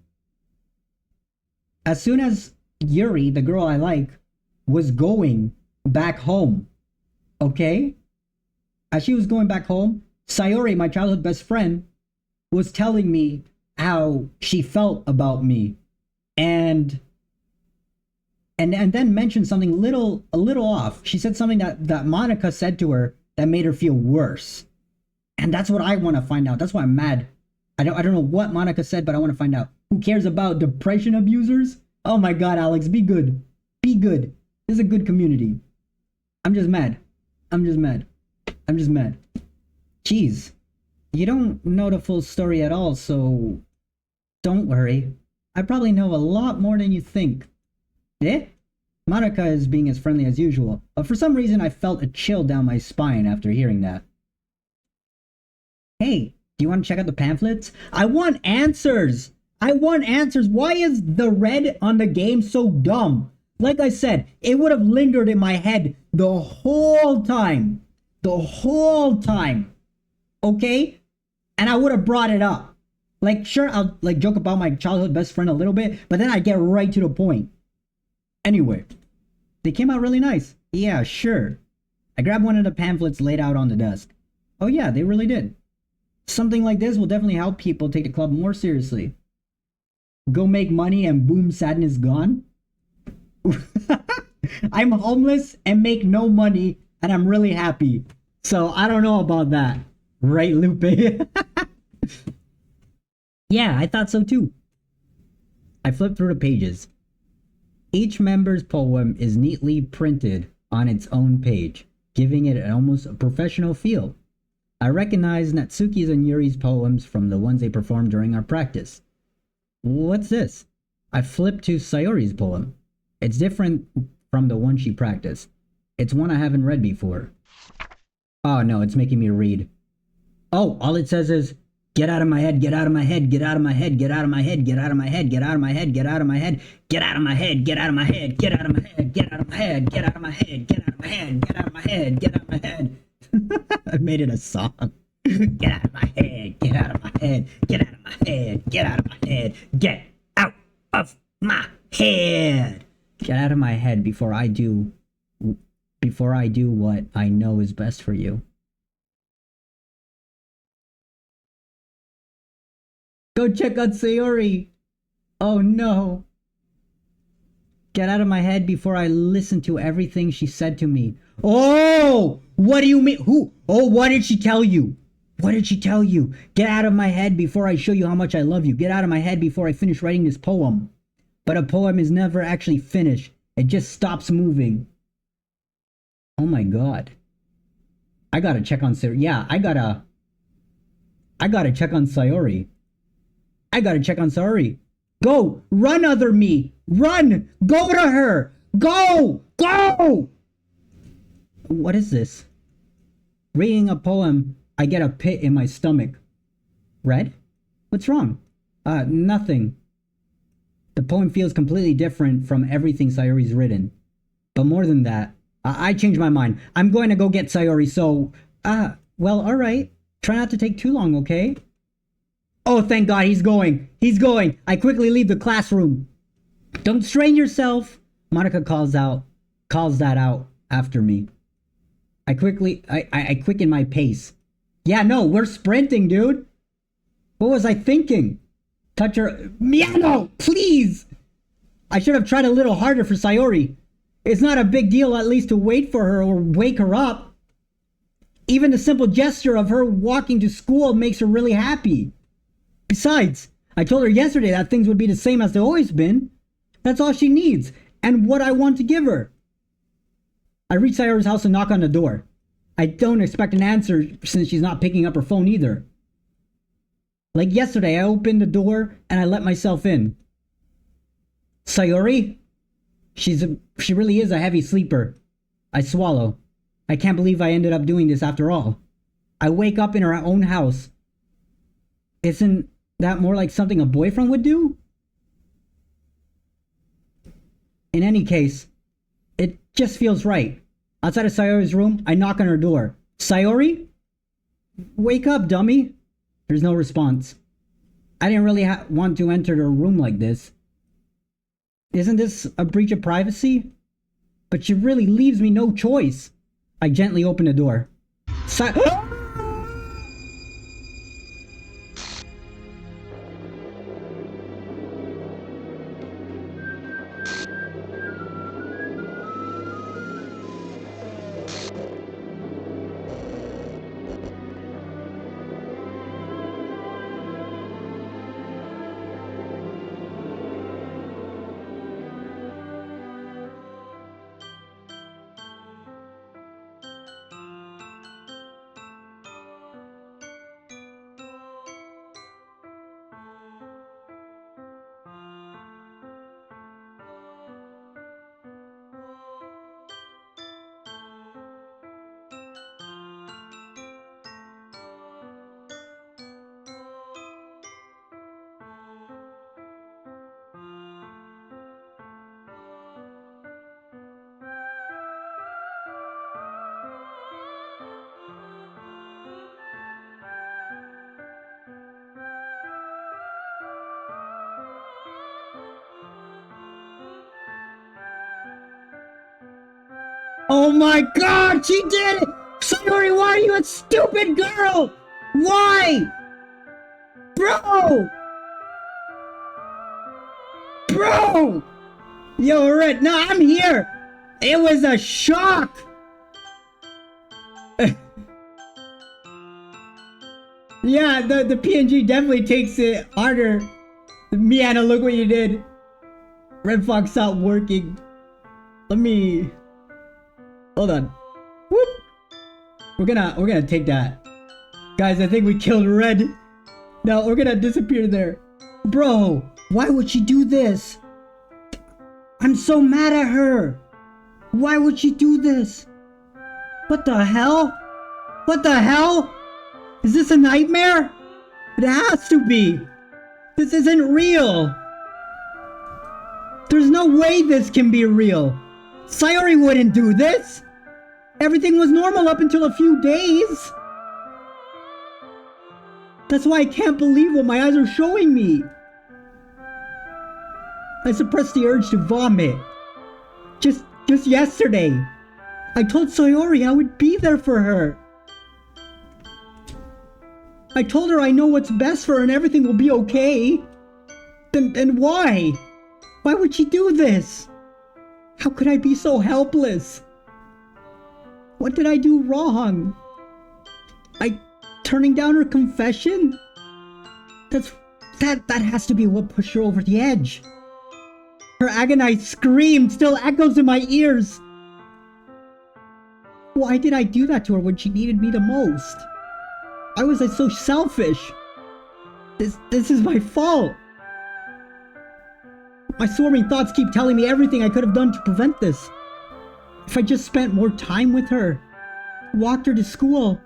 as soon as Yuri, the girl I like, was going back home, okay? As she was going back home, Sayori, my childhood best friend, was telling me how she felt about me, and then mentioned something a little off. She said something that Monica said to her that made her feel worse, and that's what I want to find out. That's why I'm mad. I don't know what Monica said, but I want to find out. Who cares about depression abusers? Oh my god, Alex, be good. Be good. This is a good community. I'm just mad. Jeez. You don't know the full story at all, so don't worry. I probably know a lot more than you think. Eh? Monica is being as friendly as usual, but for some reason I felt a chill down my spine after hearing that. Hey, do you want to check out the pamphlets? I want answers! Why is the red on the game so dumb? Like I said, it would have lingered in my head the whole time. Okay? And I would have brought it up. Like, sure, I'll like joke about my childhood best friend a little bit, but then I get right to the point. Anyway, they came out really nice. Yeah, sure. I grabbed one of the pamphlets laid out on the desk. Oh yeah, they really did. Something like this will definitely help people take the club more seriously. Go make money and boom, sadness gone. I'm homeless and make no money and I'm really happy. So I don't know about that. Right, Lupe? Yeah, I thought so too. I flipped through the pages. Each member's poem is neatly printed on its own page, giving it an almost professional feel. I recognize Natsuki's and Yuri's poems from the ones they performed during our practice. What's this? I flipped to Sayori's poem. It's different from the one she practiced. It's one I haven't read before. Oh no, it's making me read. Oh, all it says is, get out of my head, get out of my head, get out of my head, get out of my head, get out of my head, get out of my head, get out of my head, get out of my head, get out of my head, get out of my head, get out of my head, get out of my head, get out of my head, get out of my head, get out of my head. I made it a song. Get out of my head, get out of my head, get out of my head, get out of my head, get out of my head. Get out of my head before I do what I know is best for you. Go check out Sayori. Oh no. Get out of my head before I listen to everything she said to me. Oh, what do you mean? Who? Oh, what did she tell you? What did she tell you? Get out of my head before I show you how much I love you. Get out of my head before I finish writing this poem. But a poem is never actually finished. It just stops moving. Oh my god. I gotta check on Sayori. Yeah, I gotta check on Sayori. I gotta check on Sayori. Go! Run, other me! Run! Go to her! Go! Go! What is this? Reading a poem, I get a pit in my stomach. Red? What's wrong? Nothing. The poem feels completely different from everything Sayori's written. But more than that, I changed my mind. I'm going to go get Sayori, so... well, alright. Try not to take too long, okay? Oh, thank God, he's going. He's going. I quickly leave the classroom. Don't strain yourself. Monica calls that out after me. I quicken my pace. Yeah, no, we're sprinting, dude. What was I thinking? Touch her. Miano, please. I should have tried a little harder for Sayori. It's not a big deal at least to wait for her or wake her up. Even the simple gesture of her walking to school makes her really happy. Besides, I told her yesterday that things would be the same as they've always been. That's all she needs, and what I want to give her. I reach Sayori's house and knock on the door. I don't expect an answer since she's not picking up her phone either. Like yesterday, I opened the door and I let myself in. Sayori? She really is a heavy sleeper. I swallow. I can't believe I ended up doing this after all. I wake up in her own house. Isn't that more like something a boyfriend would do? In any case, it just feels right. Outside of Sayori's room, I knock on her door. Sayori? Wake up, dummy. There's no response. I didn't really want to enter her room like this. Isn't this a breach of privacy? But she really leaves me no choice. I gently open the door. Oh my god, she did it! Sayori, why are you a stupid girl? Why? Bro! Bro! Yo, Red, no, I'm here! It was a shock! Yeah, the PNG definitely takes it harder. Miana, look what you did. Red Fox stopped working. Let me... Hold on. Whoop! We're gonna take that. Guys, I think we killed Red. No, we're gonna disappear there. Bro, why would she do this? I'm so mad at her. Why would she do this? What the hell? What the hell? Is this a nightmare? It has to be. This isn't real. There's no way this can be real. Sayori wouldn't do this. Everything was normal up until a few days. That's why I can't believe what my eyes are showing me. I suppressed the urge to vomit. Just yesterday, I told Sayori I would be there for her. I told her I know what's best for her and everything will be okay. Then why? Why would she do this? How could I be so helpless? What did I do wrong? Turning down her confession? That has to be what pushed her over the edge. Her agonized scream still echoes in my ears. Why did I do that to her when she needed me the most? Why was I so selfish? This is my fault. My swarming thoughts keep telling me everything I could have done to prevent this. If I just spent more time with her, walked her to school,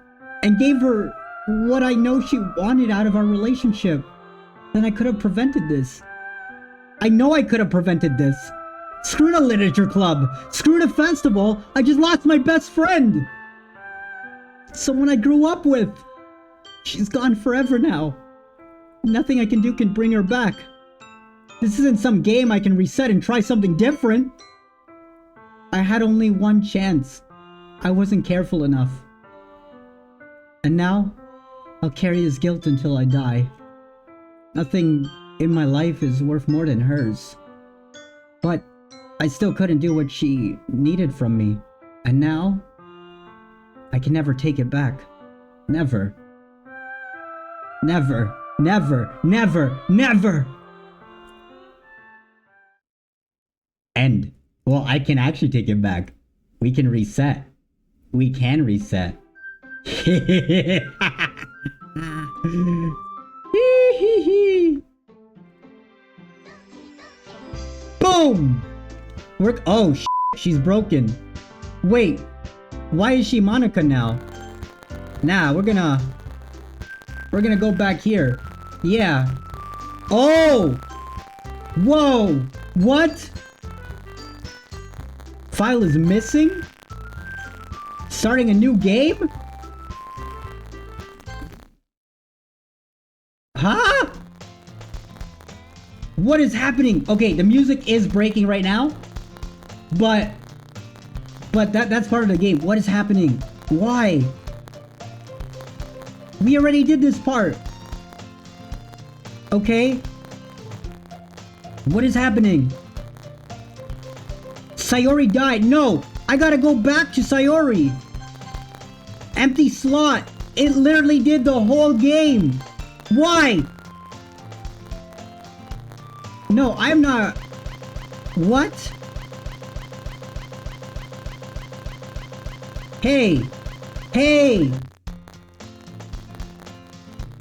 and gave her what I know she wanted out of our relationship, then I could have prevented this. I know I could have prevented this. Screw the literature club. Screw the festival. I just lost my best friend. Someone I grew up with. She's gone forever now. Nothing I can do can bring her back. This isn't some game I can reset and try something different. I had only one chance. I wasn't careful enough. And now, I'll carry this guilt until I die. Nothing in my life is worth more than hers. But I still couldn't do what she needed from me. And now, I can never take it back. Never. Never, never, never, never! End. Well, I can actually take it back. We can reset. We can reset. Boom! Oh, she's broken. Wait, why is she Monica now? Nah, we're gonna go back here. Yeah. Oh! Whoa! What? File is missing? Starting a new game? Huh? What is happening? Okay, the music is breaking right now. But that's part of the game. What is happening? Why? We already did this part. Okay. What is happening? Sayori died. No, I gotta go back to Sayori. Empty slot. It literally did the whole game. Why? No, I'm not. What? Hey. Hey.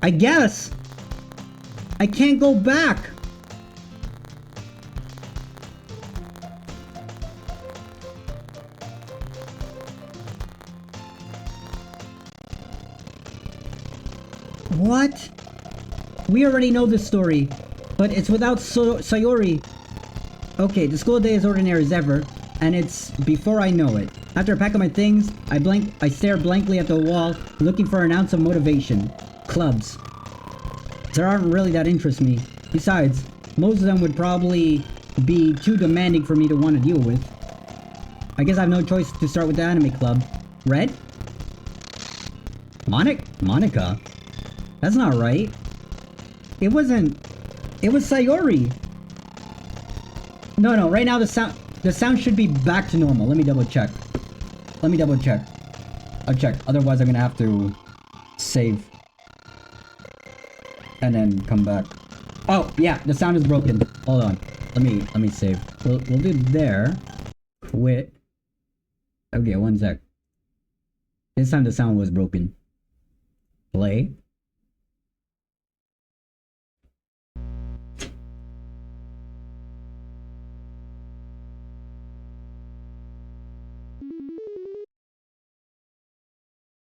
I guess. I can't go back. What? We already know this story, but it's without Sayori. Okay, the school day is ordinary as ever, and it's before I know it. After I pack up my things, I stare blankly at the wall, looking for an ounce of motivation. Clubs. There aren't really that interest me. Besides, most of them would probably be too demanding for me to want to deal with. I guess I have no choice to start with the anime club. Red? Monica? That's not right. It was Sayori. No, right now the sound should be back to normal. Let me double check. I'll check. Otherwise I'm gonna have to save. And then come back. Oh, yeah, the sound is broken. Hold on. Let me save. We'll do there. Quit. Okay, one sec. This time the sound was broken. Play.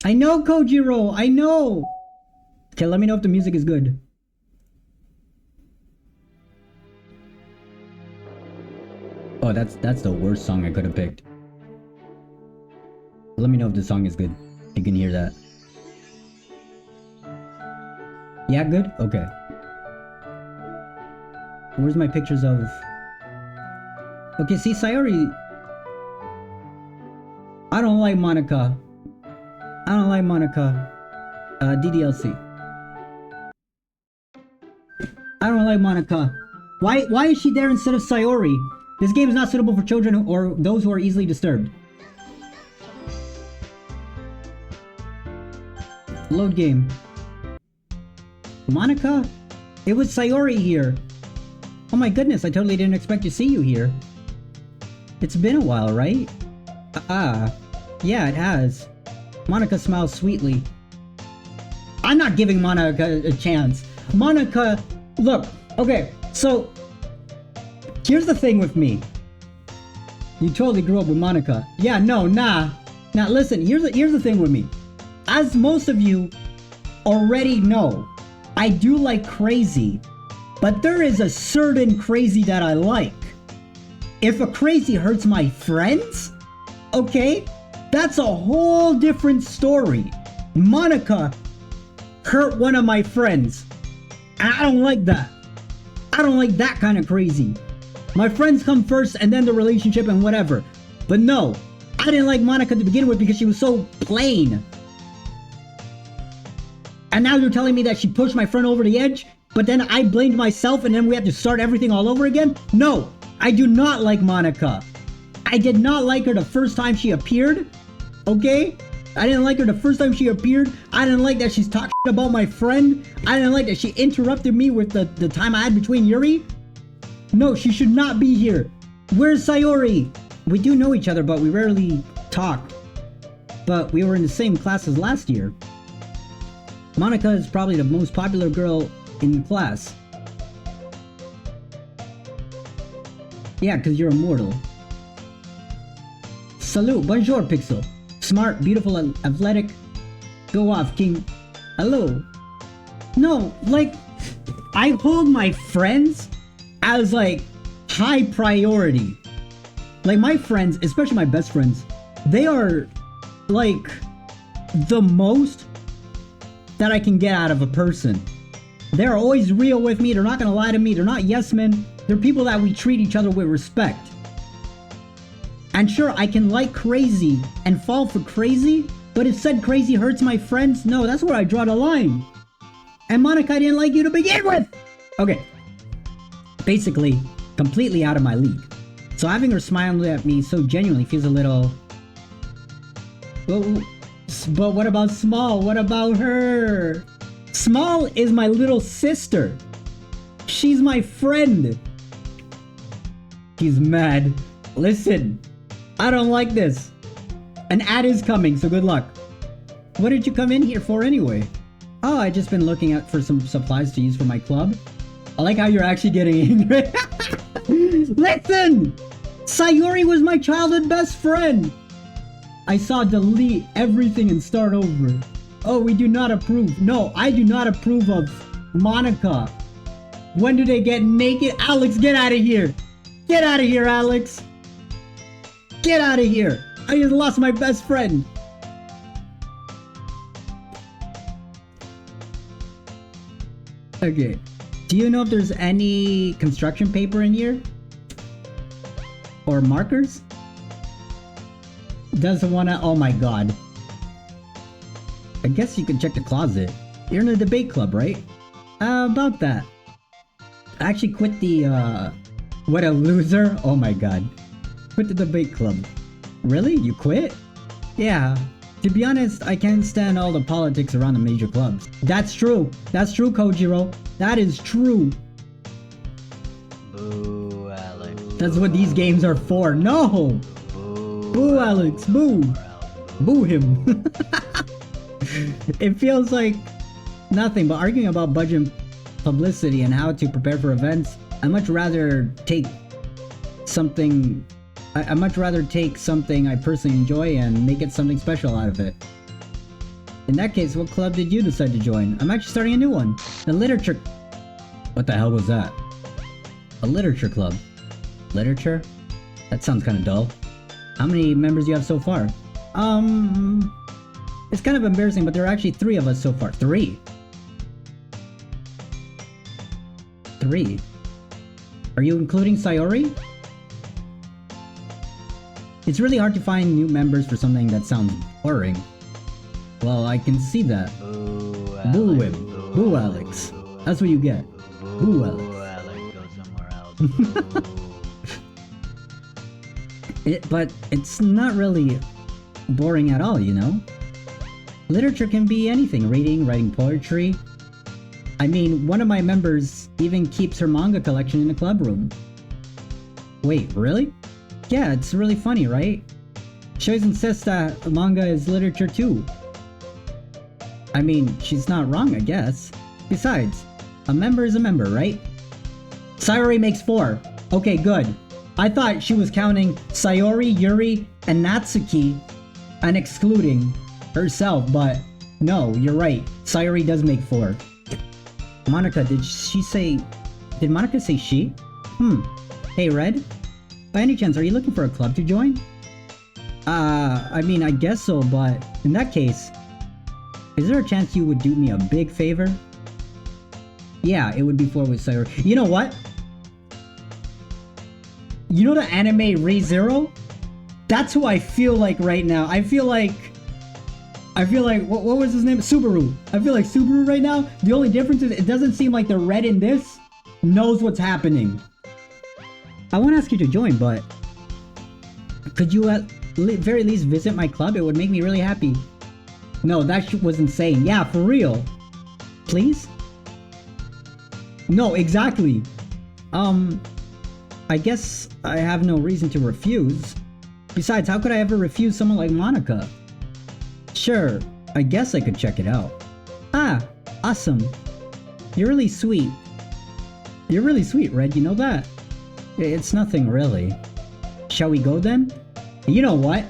I know, Kojiro! I know! Okay, let me know if the music is good. Oh, that's the worst song I could have picked. Let me know if the song is good. You can hear that. Yeah, good? Okay. Where's my pictures of... Okay, see, Sayori... I don't like Monica. DDLC. I don't like Monica. Why is she there instead of Sayori? This game is not suitable for children or those who are easily disturbed. Load game. Monica? It was Sayori here. Oh my goodness, I totally didn't expect to see you here. It's been a while, right? Yeah, it has. Monica smiles sweetly. I'm not giving Monica a chance. Monica, look, okay, so here's the thing with me. You totally grew up with Monica. Yeah, no, nah. Now listen, here's the thing with me. As most of you already know, I do like crazy, but there is a certain crazy that I like. If a crazy hurts my friends, okay, that's a whole different story. Monica hurt one of my friends. And I don't like that. I don't like that kind of crazy. My friends come first and then the relationship and whatever. But no, I didn't like Monica to begin with because she was so plain. And now you're telling me that she pushed my friend over the edge, but then I blamed myself and then we had to start everything all over again? No, I do not like Monica. I did not like her the first time she appeared. Okay? I didn't like her the first time she appeared. I didn't like that she's talking about my friend. I didn't like that she interrupted me with the time I had between Yuri. No, she should not be here. Where's Sayori? We do know each other, but we rarely talk. But we were in the same class as last year. Monica is probably the most popular girl in the class. Yeah, because you're immortal. Salute. Bonjour, Pixel. Smart, beautiful, and athletic. Go off, King. Hello. No, like, I hold my friends as, like, high priority. Like, my friends, especially my best friends, they are, like, the most that I can get out of a person. They're always real with me. They're not gonna lie to me. They're not yes men. They're people that we treat each other with respect. And sure, I can like crazy and fall for crazy, but if said crazy hurts my friends, no, that's where I draw the line. And Monica, I didn't like you to begin with! Okay. Basically, completely out of my league. So having her smile at me so genuinely feels a little... But what about Small? What about her? Small is my little sister. She's my friend. He's mad. Listen, I don't like this. An ad is coming, so good luck. What did you come in here for anyway? Oh, I just been looking for some supplies to use for my club. I like how you're actually getting angry. Listen! Sayori was my childhood best friend. I saw delete everything and start over. Oh, we do not approve. No, I do not approve of Monica. When do they get naked? Alex, get out of here. Get out of here, Alex. Get out of here. I just lost my best friend. Okay. Do you know if there's any construction paper in here? Or markers? Doesn't wanna... Oh my god. I guess you can check the closet. You're in a debate club, right? About that. I actually quit the, What a loser. Oh my god. Quit the debate club. Really? You quit? Yeah. To be honest, I can't stand all the politics around the major clubs. That's true. That's true, Kojiro. That is true. Boo, Alex. That's what these games are for. No! Boo, Alex. Boo. Boo him. It feels like nothing but arguing about budget, publicity, and how to prepare for events. I'd much rather take something I personally enjoy and make it something special out of it. In that case, what club did you decide to join? I'm actually starting a new one. The literature... What the hell was that? A literature club. Literature? That sounds kind of dull. How many members do you have so far? It's kind of embarrassing, but there are actually 3 of us so far. 3? 3? Are you including Sayori? It's really hard to find new members for something that sounds boring. Well, I can see that. Boo, Boo Alex. him. Boo Alex. That's what you get. Boo Alex. Boo, Alex. Go somewhere else. Boo. But it's not really boring at all, you know? Literature can be anything. Reading, writing poetry. I mean, one of my members even keeps her manga collection in the club room. Wait, really? Yeah, it's really funny, right? She always insists that manga is literature too. I mean, she's not wrong, I guess. Besides, a member is a member, right? Sayori makes 4. Okay, good. I thought she was counting Sayori, Yuri, and Natsuki and excluding herself, but no, you're right. Sayori does make 4. Monica, did Monica say she? Hey, Red? By any chance, are you looking for a club to join? I mean, I guess so, but in that case, is there a chance you would do me a big favor? Yeah, it would be 4 with Sayori. You know what? You know the anime ReZero? That's who I feel like right now. I feel like, what was his name? Subaru. I feel like Subaru right now. The only difference is it doesn't seem like the red in this knows what's happening. I won't ask you to join, but could you at very least visit my club? It would make me really happy. No, that shit was insane. Yeah, for real. Please? No, exactly. I guess I have no reason to refuse. Besides, how could I ever refuse someone like Monica? Sure, I guess I could check it out. Ah, awesome. You're really sweet. You're really sweet, Red, you know that? It's nothing really. Shall we go then? You know what?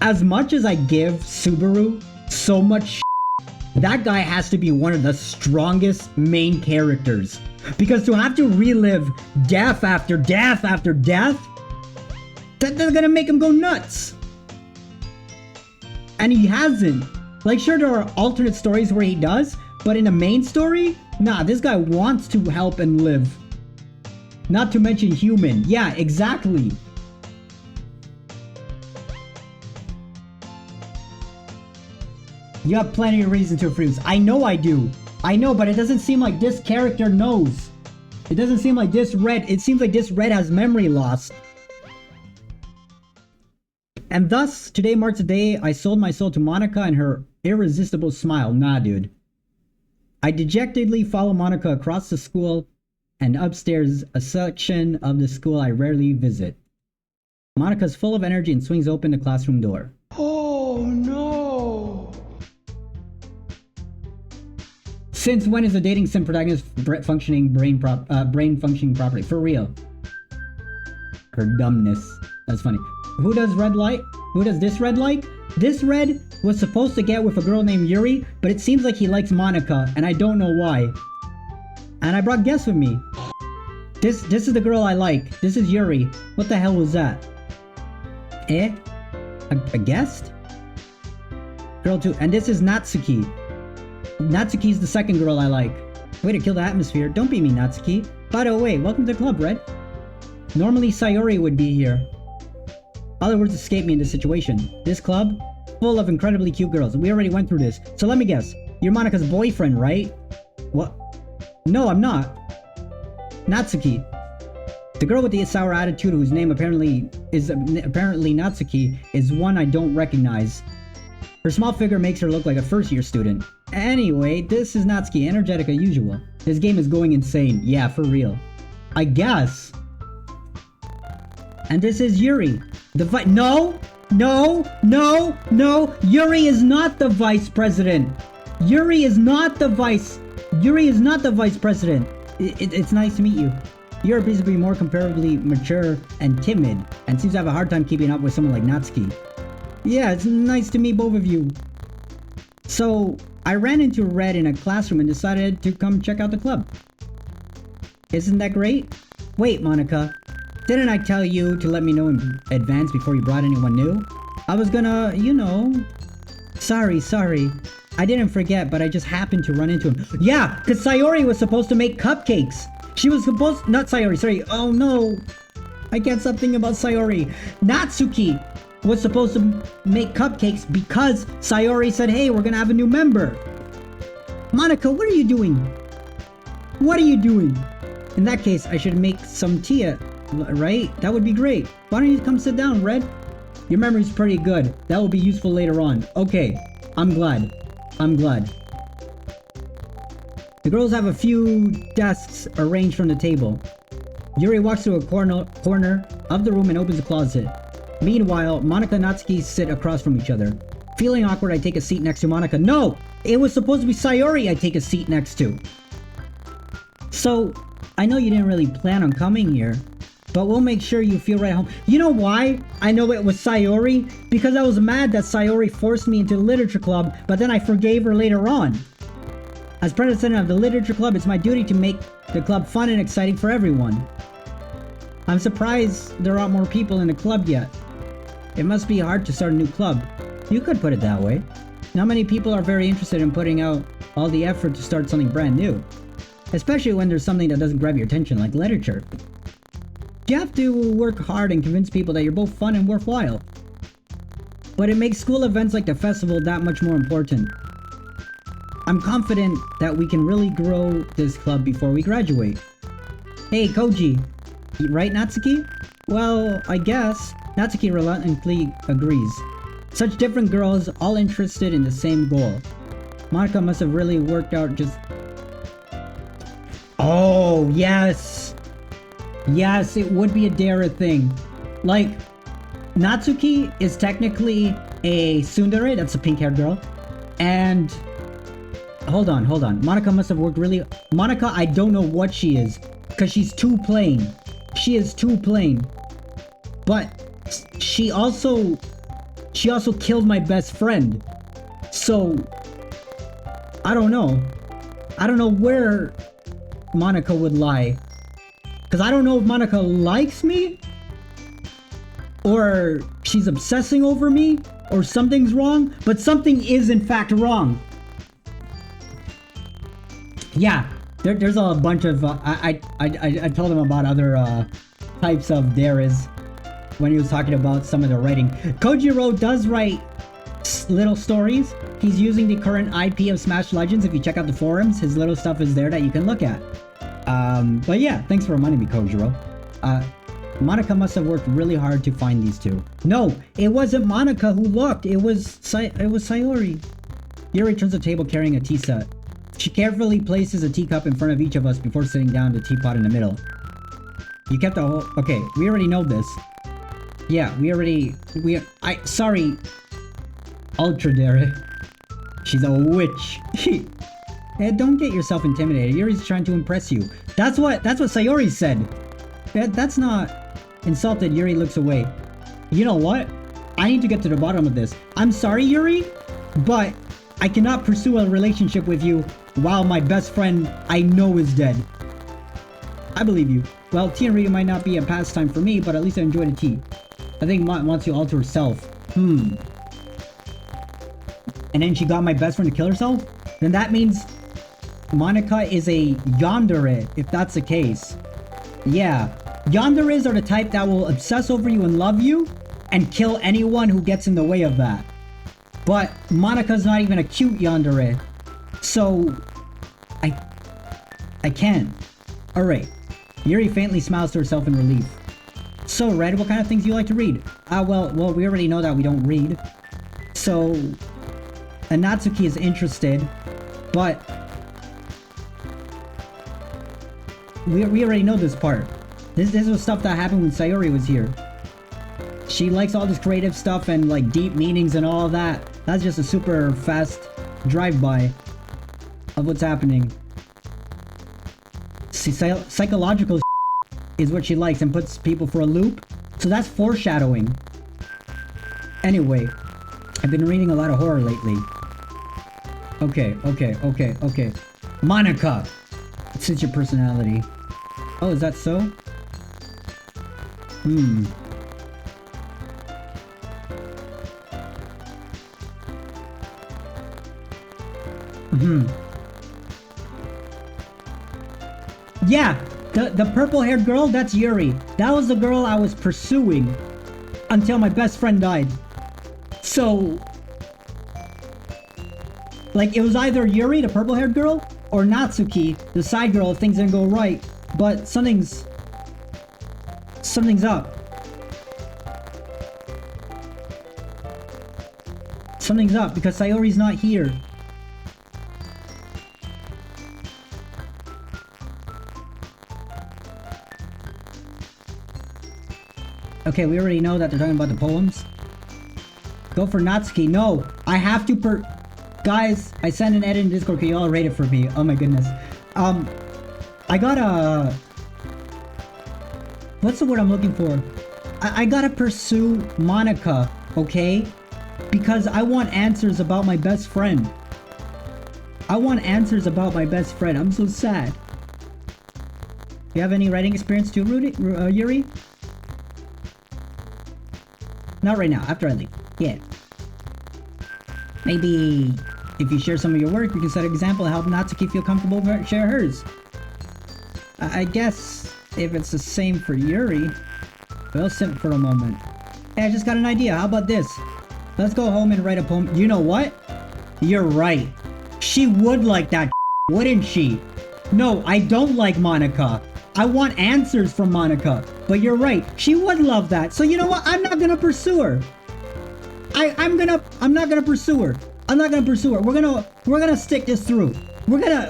as much as I give Subaru so much that guy has to be one of the strongest main characters. Because to have to relive death after death after death, that's gonna make him go nuts. And he hasn't. Like, sure, there are alternate stories where he does, but in the main story, nah, this guy wants to help and live. Not to mention human. Yeah, exactly. You have plenty of reason to refuse. I know I do. I know, but it doesn't seem like this character knows. It doesn't seem like this Red... It seems like this Red has memory loss. And thus, today marks the day I sold my soul to Monica and her irresistible smile. Nah, dude. I dejectedly follow Monica across the school and upstairs, a section of the school I rarely visit. Monica's full of energy and swings open the classroom door. Oh no! Since when is a dating sim protagonist functioning brain functioning properly? For real. Her dumbness. That's funny. Who does Red like? Who does this Red like? This Red was supposed to get with a girl named Yuri, but it seems like he likes Monica, and I don't know why. And I brought guests with me. This is the girl I like. This is Yuri. What the hell was that? Eh? A guest? Girl 2. And this is Natsuki. Natsuki's the second girl I like. Way to kill the atmosphere. Don't be me, Natsuki. By the way, welcome to the club, Red. Normally Sayori would be here. Other words escape me in this situation. This club? Full of incredibly cute girls. We already went through this. So let me guess. You're Monica's boyfriend, right? What? No, I'm not. Natsuki. The girl with the sour attitude whose name apparently Natsuki is one I don't recognize. Her small figure makes her look like a first-year student. Anyway, this is Natsuki, energetic as usual. This game is going insane. Yeah, for real. I guess. And this is Yuri. No! Yuri is not the vice president. Yuri is not the vice president. It's nice to meet you. Yuri appears to be more comparably mature and timid, and seems to have a hard time keeping up with someone like Natsuki. Yeah, it's nice to meet both of you. So, I ran into Red in a classroom and decided to come check out the club. Isn't that great? Wait, Monica. Didn't I tell you to let me know in advance before you brought anyone new? I was gonna, you know... Sorry. I didn't forget, but I just happened to run into him. Yeah, because Sayori was supposed to make cupcakes. She was supposed... Not Sayori, sorry. Oh no. I get something about Sayori. Natsuki was supposed to make cupcakes because Sayori said, hey, we're gonna have a new member. Monica, what are you doing? What are you doing? In that case, I should make some tea, right? That would be great. Why don't you come sit down, Red? Your memory's pretty good. That will be useful later on. Okay, I'm glad. The girls have a few desks arranged from the table. Yuri walks to a corner of the room and opens a closet. Meanwhile, Monica and Natsuki sit across from each other. Feeling awkward, I take a seat next to Monica. No! It was supposed to be Sayori I take a seat next to. So, I know you didn't really plan on coming here, but we'll make sure you feel right at home. You know why I know it was Sayori? Because I was mad that Sayori forced me into the literature club, but then I forgave her later on. As president of the literature club, it's my duty to make the club fun and exciting for everyone. I'm surprised there aren't more people in the club yet. It must be hard to start a new club. You could put it that way. Not many people are very interested in putting out all the effort to start something brand new. Especially when there's something that doesn't grab your attention like literature. You have to work hard and convince people that you're both fun and worthwhile. But it makes school events like the festival that much more important. I'm confident that we can really grow this club before we graduate. Hey, Koji. Right, Natsuki? Well, I guess. Natsuki reluctantly agrees. Such different girls, all interested in the same goal. Monica must have really worked out just... Oh, yes! Yes, it would be a Dara thing. Like, Natsuki is technically a tsundere, that's a pink-haired girl. And... Hold on. Monica must have worked really... Monica, I don't know what she is. Because she's too plain. She is too plain. But she also she also killed my best friend. So, I don't know. I don't know where Monica would lie. Because I don't know if Monica likes me, or she's obsessing over me, or something's wrong, but something is in fact wrong. Yeah, there's a bunch of, I told him about other types of theres when he was talking about some of the writing. Kojiro does write little stories. He's using the current IP of Smash Legends. If you check out the forums, his little stuff is there that you can look at. But yeah, thanks for reminding me, Kojiro. Monica must have worked really hard to find these two. No, it wasn't Monica who looked. It was Sayori. Yuri turns the table carrying a tea set. She carefully places a teacup in front of each of us before sitting down, the teapot in the middle. You kept a whole... Okay, we already know this. Yeah, sorry. Ultra Derek. She's a witch. Hey, don't get yourself intimidated. Yuri's trying to impress you. That's what Sayori said. That's not insulted. Yuri looks away. You know what? I need to get to the bottom of this. I'm sorry, Yuri, but I cannot pursue a relationship with you while my best friend I know is dead. I believe you. Well, tea and reading might not be a pastime for me, but at least I enjoy the tea. I think Mont wants you all to herself. And then she got my best friend to kill herself? Then that means Monica is a yandere, if that's the case. Yeah. Yanderes are the type that will obsess over you and love you, and kill anyone who gets in the way of that. But Monica's not even a cute yandere. So... I can't. Alright. Yuri faintly smiles to herself in relief. So, Red, what kind of things do you like to read? Well, we already know that we don't read. So... And Natsuki is interested, but... We already know this part. This was stuff that happened when Sayori was here. She likes all this creative stuff and like deep meanings and all that. That's just a super fast drive-by of what's happening. See, psychological is what she likes and puts people for a loop. So that's foreshadowing. Anyway, I've been reading a lot of horror lately. Okay. Monica! It suits your personality. Oh, is that so? Yeah, the purple-haired girl, that's Yuri. That was the girl I was pursuing until my best friend died. So... Like, it was either Yuri, the purple-haired girl, or Natsuki, the side girl if things didn't go right. But something's up. Something's up because Sayori's not here. Okay, we already know that they're talking about the poems. Go for Natsuki. No, I have to Guys, I sent an edit in Discord. Can you all rate it for me? Oh my goodness. I got a... What's the word I'm looking for? I gotta pursue Monica, okay? Because I want answers about my best friend. I'm so sad. You have any writing experience too, Yuri? Not right now, after I leave. Yeah. Maybe if you share some of your work, you can set an example and help Natsuki feel comfortable to share hers. I guess if it's the same for Yuri, we'll sit for a moment. Hey, I just got an idea. How about this? Let's go home and write a poem. You know what? You're right. She would like that, wouldn't she? No, I don't like Monica. I want answers from Monica. But you're right. She would love that. So you know what? I'm not gonna pursue her. I'm not gonna pursue her. We're gonna stick this through. We're gonna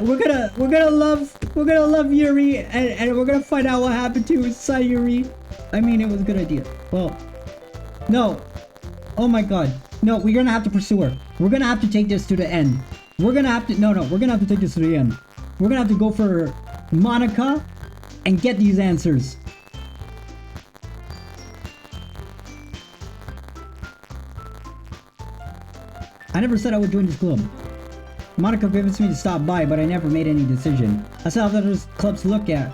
love Yuri and we're gonna find out what happened to Sayuri. I mean, it was a good idea. Well, no. Oh my god. No, we're gonna have to pursue her. We're gonna have to take this to the end. We're gonna have to take this to the end. We're gonna have to go for Monica and get these answers. I never said I would join this club. Monica convinced me to stop by, but I never made any decision. I saw how others clubs look at.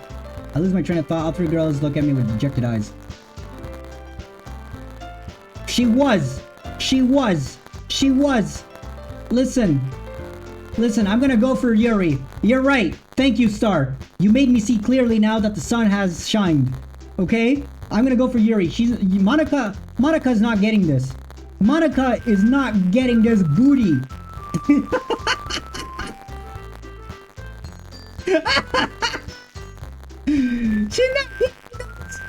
I lose my train of thought. All three girls look at me with dejected eyes. She was. Listen, I'm gonna go for Yuri. You're right. Thank you, Star. You made me see clearly now that the sun has shined. Okay? I'm gonna go for Yuri. Monica's not getting this. Monica is not getting this booty. She's not getting this.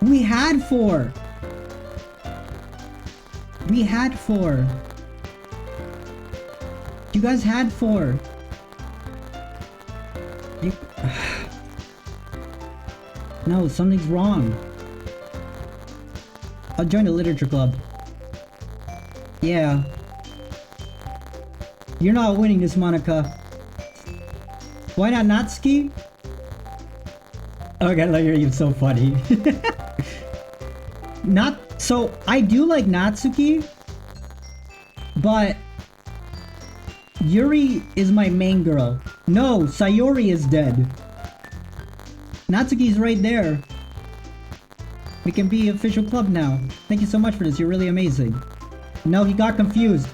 We had four. You guys had four. No, something's wrong. I'll join the literature club. Yeah. You're not winning this, Monica. Why not Natsuki? Okay, look, you're so funny. So I do like Natsuki, but Yuri is my main girl. No, Sayori is dead. Natsuki's right there. We can be official club now. Thank you so much for this. You're really amazing. No, he got confused.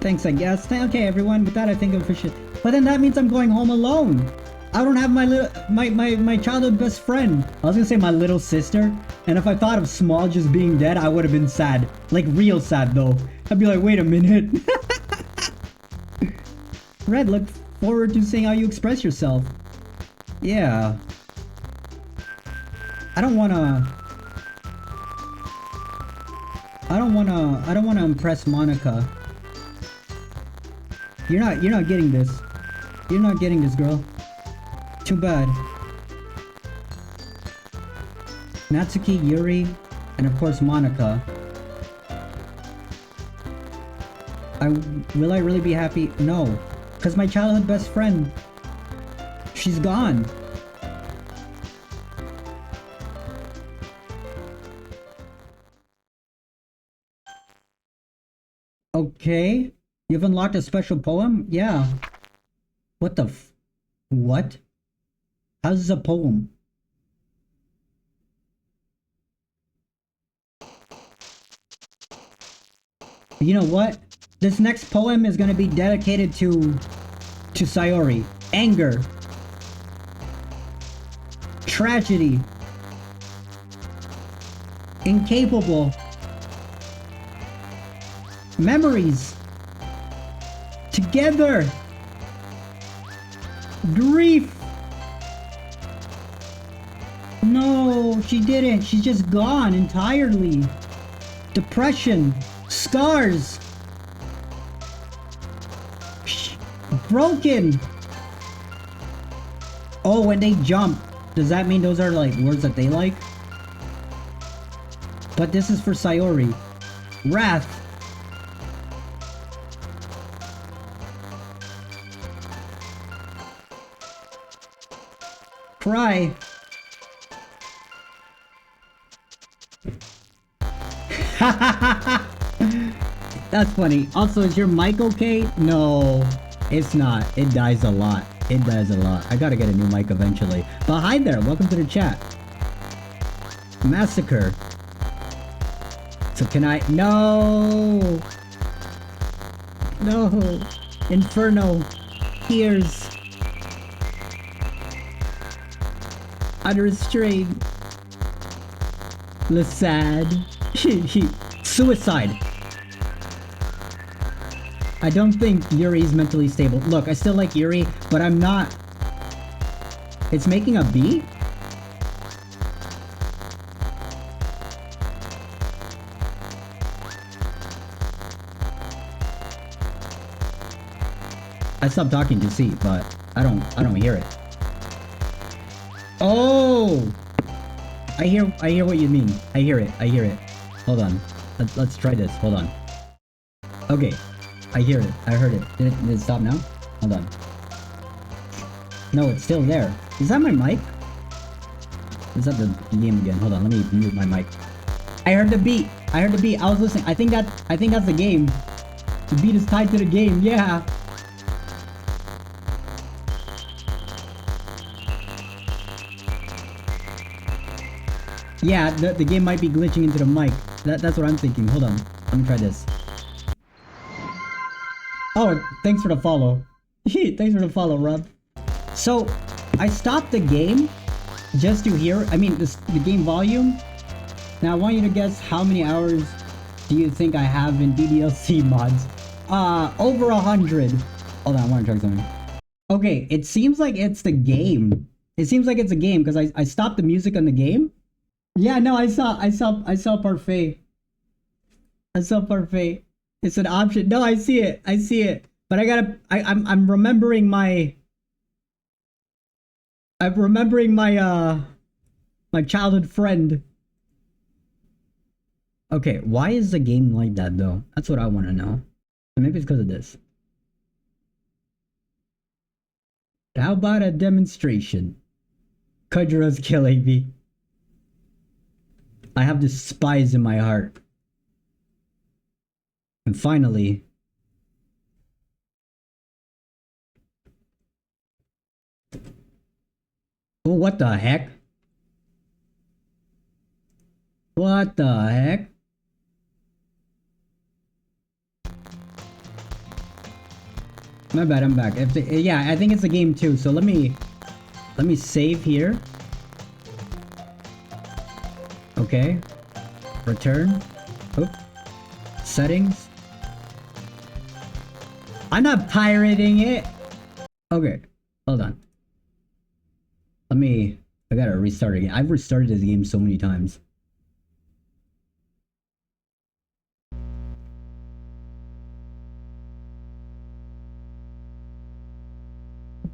Thanks, I guess. Okay, everyone. With that, I think I'm official. But then that means I'm going home alone. I don't have my childhood best friend. I was gonna say my little sister. And if I thought of Small just being dead, I would have been sad. Like, real sad, though. I'd be like, wait a minute. Red, look forward to seeing how you express yourself. Yeah. I don't wanna impress Monica. You're not getting this. You're not getting this, girl. Too bad. Natsuki, Yuri, and of course Monica. Will I really be happy? No. Because my childhood best friend, she's gone. Okay. You've unlocked a special poem? Yeah. What the what? How's this a poem? You know what? This next poem is gonna be dedicated to Sayori. Anger. Tragedy. Incapable. Memories. Together. Grief. No, she didn't. She's just gone entirely. Depression. Scars. Broken. Oh, when they jump. Does that mean those are like words that they like? But this is for Sayori. Wrath. Cry. That's funny. Also, is your mic okay? No, it's not. It dies a lot. I gotta get a new mic eventually. But hi there. Welcome to the chat. Massacre. So can I? No. No. Inferno. Tears. Unrestrained. Sad. Suicide. I don't think Yuri's mentally stable. Look, I still like Yuri, but I'm not. It's making a B? I stopped talking to see, but I don't hear it. Oh! I hear what you mean. I hear it. Hold on. Let's try this. Hold on. Okay. I hear it. I heard it. Did it stop now? Hold on. No, it's still there. Is that my mic? Is that the game again? Hold on, let me mute my mic. I heard the beat. I heard the beat. I was listening. I think that's the game. The beat is tied to the game. Yeah. Yeah, the game might be glitching into the mic. That's what I'm thinking. Hold on. Let me try this. Oh, thanks for the follow. Thanks for the follow, Rob. So, I stopped the game just to hear, the game volume. Now, I want you to guess how many hours do you think I have in DDLC mods? Over 100. Hold on, I want to check something. Okay, it seems like it's the game. It seems like it's a game because I stopped the music on the game. Yeah, no, I saw Parfait. I saw Parfait. It's an option. No, I see it. But I'm remembering my my childhood friend. Okay, why is the game like that though? That's what I want to know. Maybe it's because of this. How about a demonstration? Kojira's killing me. I have this spies in my heart. And finally... Oh, what the heck? What the heck? My bad, I'm back. Yeah, I think it's a game too. So let me save here. Okay. Return. Oh. Settings. I'm not pirating it. Okay. Hold on. I gotta restart again. I've restarted this game so many times.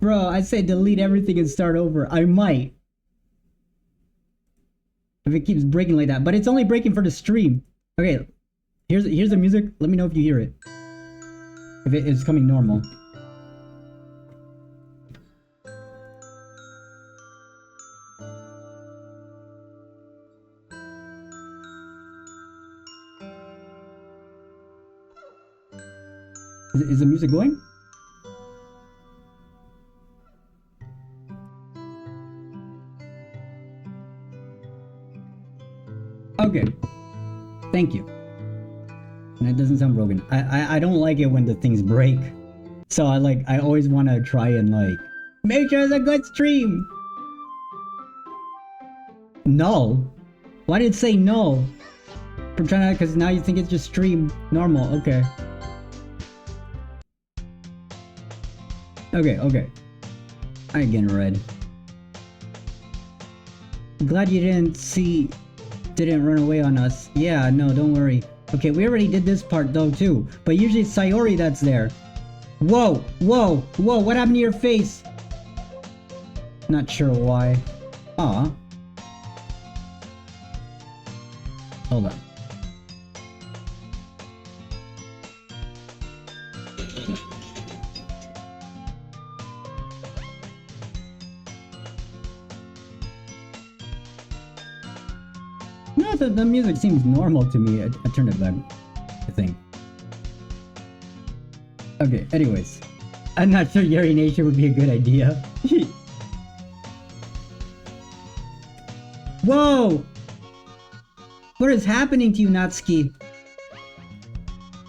Bro, I say delete everything and start over. I might. If it keeps breaking like that. But it's only breaking for the stream. Okay. Here's the music. Let me know if you hear it. If it is coming normal. Is the music going? Okay. Thank you. And it doesn't sound broken. I don't like it when the things break. So I always want to try and make sure it's a good stream. No. Why did it say no? I'm trying to, because now you think it's just stream normal. Okay. Okay. I ain't getting red. Glad you didn't run away on us. Yeah, no, don't worry. Okay, we already did this part though too. But usually it's Sayori that's there. Whoa, what happened to your face? Not sure why. Aw. Hold on. No, the music seems normal to me. I turned it back, I think. Okay, anyways. I'm not sure Yuri Nation would be a good idea. Whoa! What is happening to you, Natsuki?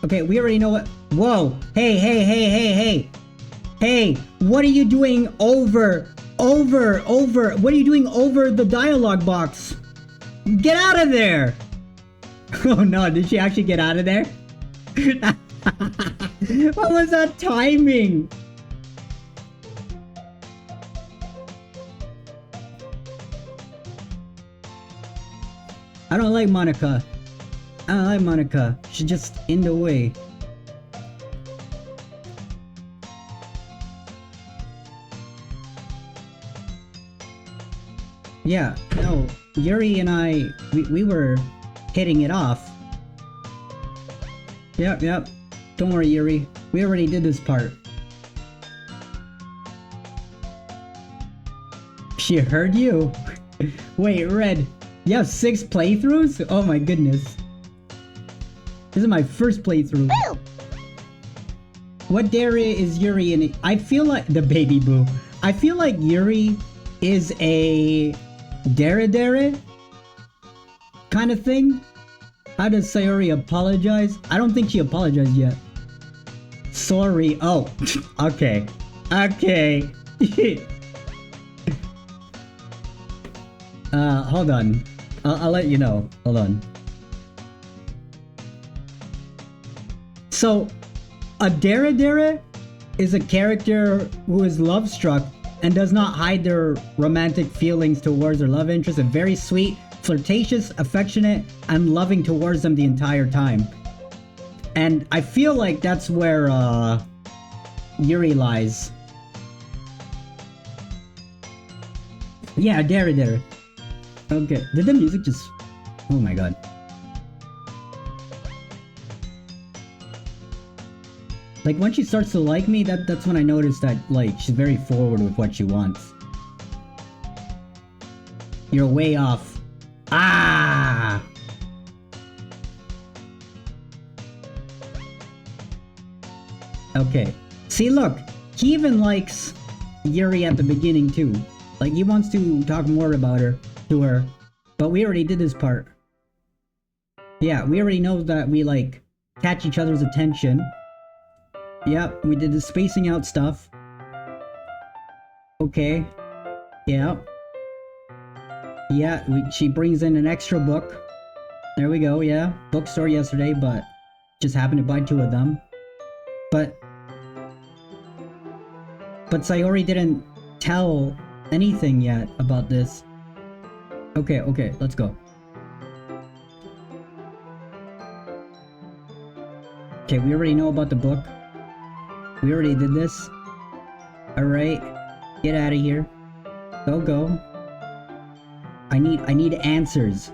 Okay, we already know what... Whoa! Hey! Hey! What are you doing over? What are you doing over the dialogue box? Get out of there! Oh no, did she actually get out of there? What was that timing? I don't like Monica. She's just in the way. Yeah, no. Yuri and I, we were hitting it off. Yep. Don't worry, Yuri. We already did this part. She heard you. Wait, Red, you have 6 playthroughs? Oh my goodness. This is my first playthrough. What dairy is Yuri in? I feel like the baby boo. I feel like Yuri is a dare kind of thing. How does Sayori apologize? I don't think she apologized yet. Sorry. Oh, okay. Okay. Hold on. I'll let you know. Hold on. So, a dare is a character who is love struck and does not hide their romantic feelings towards their love interest, and very sweet, flirtatious, affectionate, and loving towards them the entire time. And I feel like that's where Yuri lies. Yeah, dare. Okay, did the music just... Oh my god. Like, when she starts to like me, that's when I notice that, like, she's very forward with what she wants. You're way off. Ah! Okay. See, look. He even likes Yuri at the beginning, too. Like, he wants to talk more about her, to her. But we already did this part. Yeah, we already know that we, like, catch each other's attention. Yep, we did the spacing out stuff. Okay. Yeah. Yeah, she brings in an extra book. There we go, yeah. Bookstore yesterday, but just happened to buy 2 of them. But Sayori didn't tell anything yet about this. Okay, let's go. Okay, we already know about the book. We already did this. Alright. Get out of here. Go. I need answers.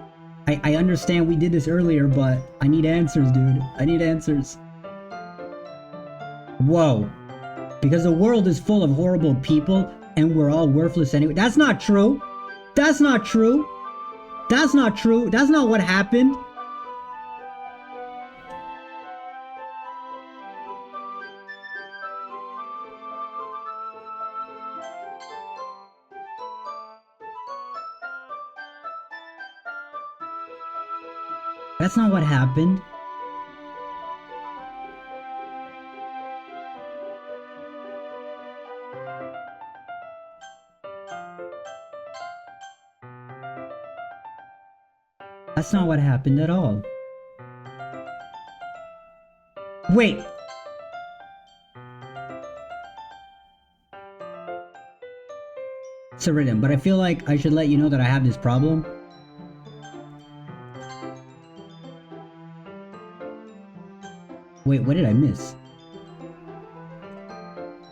I understand we did this earlier, but I need answers, dude. I need answers. Whoa. Because the world is full of horrible people and we're all worthless anyway. That's not true. That's not true. That's not true. That's not what happened. That's not what happened. That's not what happened at all. Wait. It's written, but I feel like I should let you know that I have this problem. Wait, what did I miss?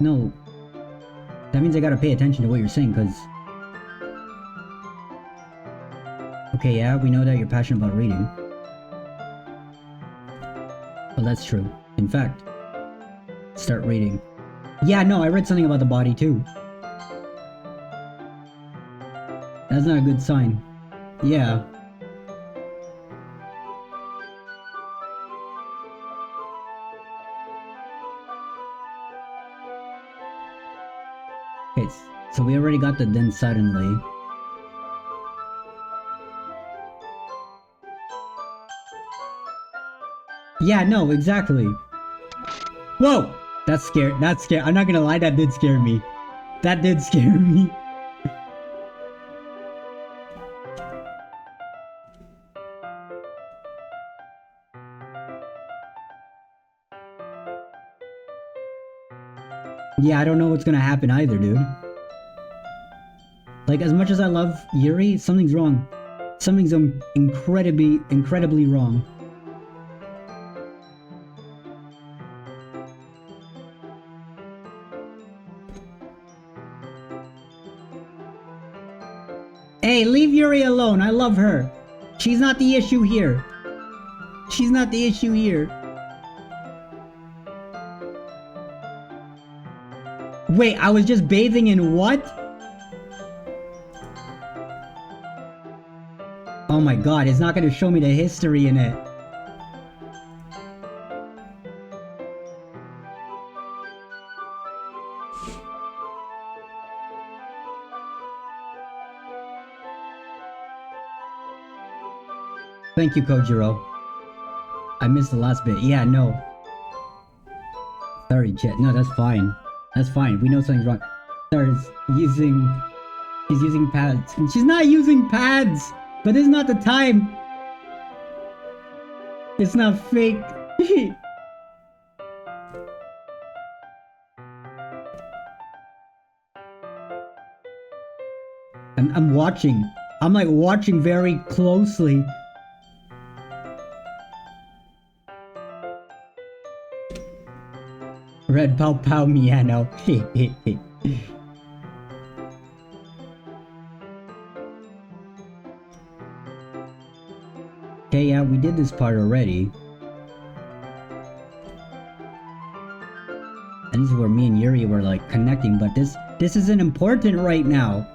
No. That means I gotta pay attention to what you're saying, cause... Okay, yeah, we know that you're passionate about reading. Well, that's true. In fact, start reading. Yeah, no, I read something about the body too. That's not a good sign. Yeah. Okay, so we already got the then suddenly. Yeah, no, exactly. Whoa! That's scary. I'm not gonna lie, that did scare me. That did scare me. Yeah, I don't know what's gonna happen either, dude. Like, as much as I love Yuri, something's wrong. Something's incredibly wrong. Hey, leave Yuri alone. I love her. She's not the issue here. She's not the issue here. Wait, I was just bathing in what? Oh my god, it's not gonna show me the history in it. Thank you, Kojiro. I missed the last bit. Yeah, no. Sorry, Jet. No, that's fine. That's fine. We know something's wrong. Star's using... She's using pads. She's not using pads! But this is not the time! It's not fake. I'm watching. I'm like watching very closely. Red Pow Pow Miano. Okay, yeah, we did this part already. And this is where me and Yuri were like connecting, but this isn't important right now.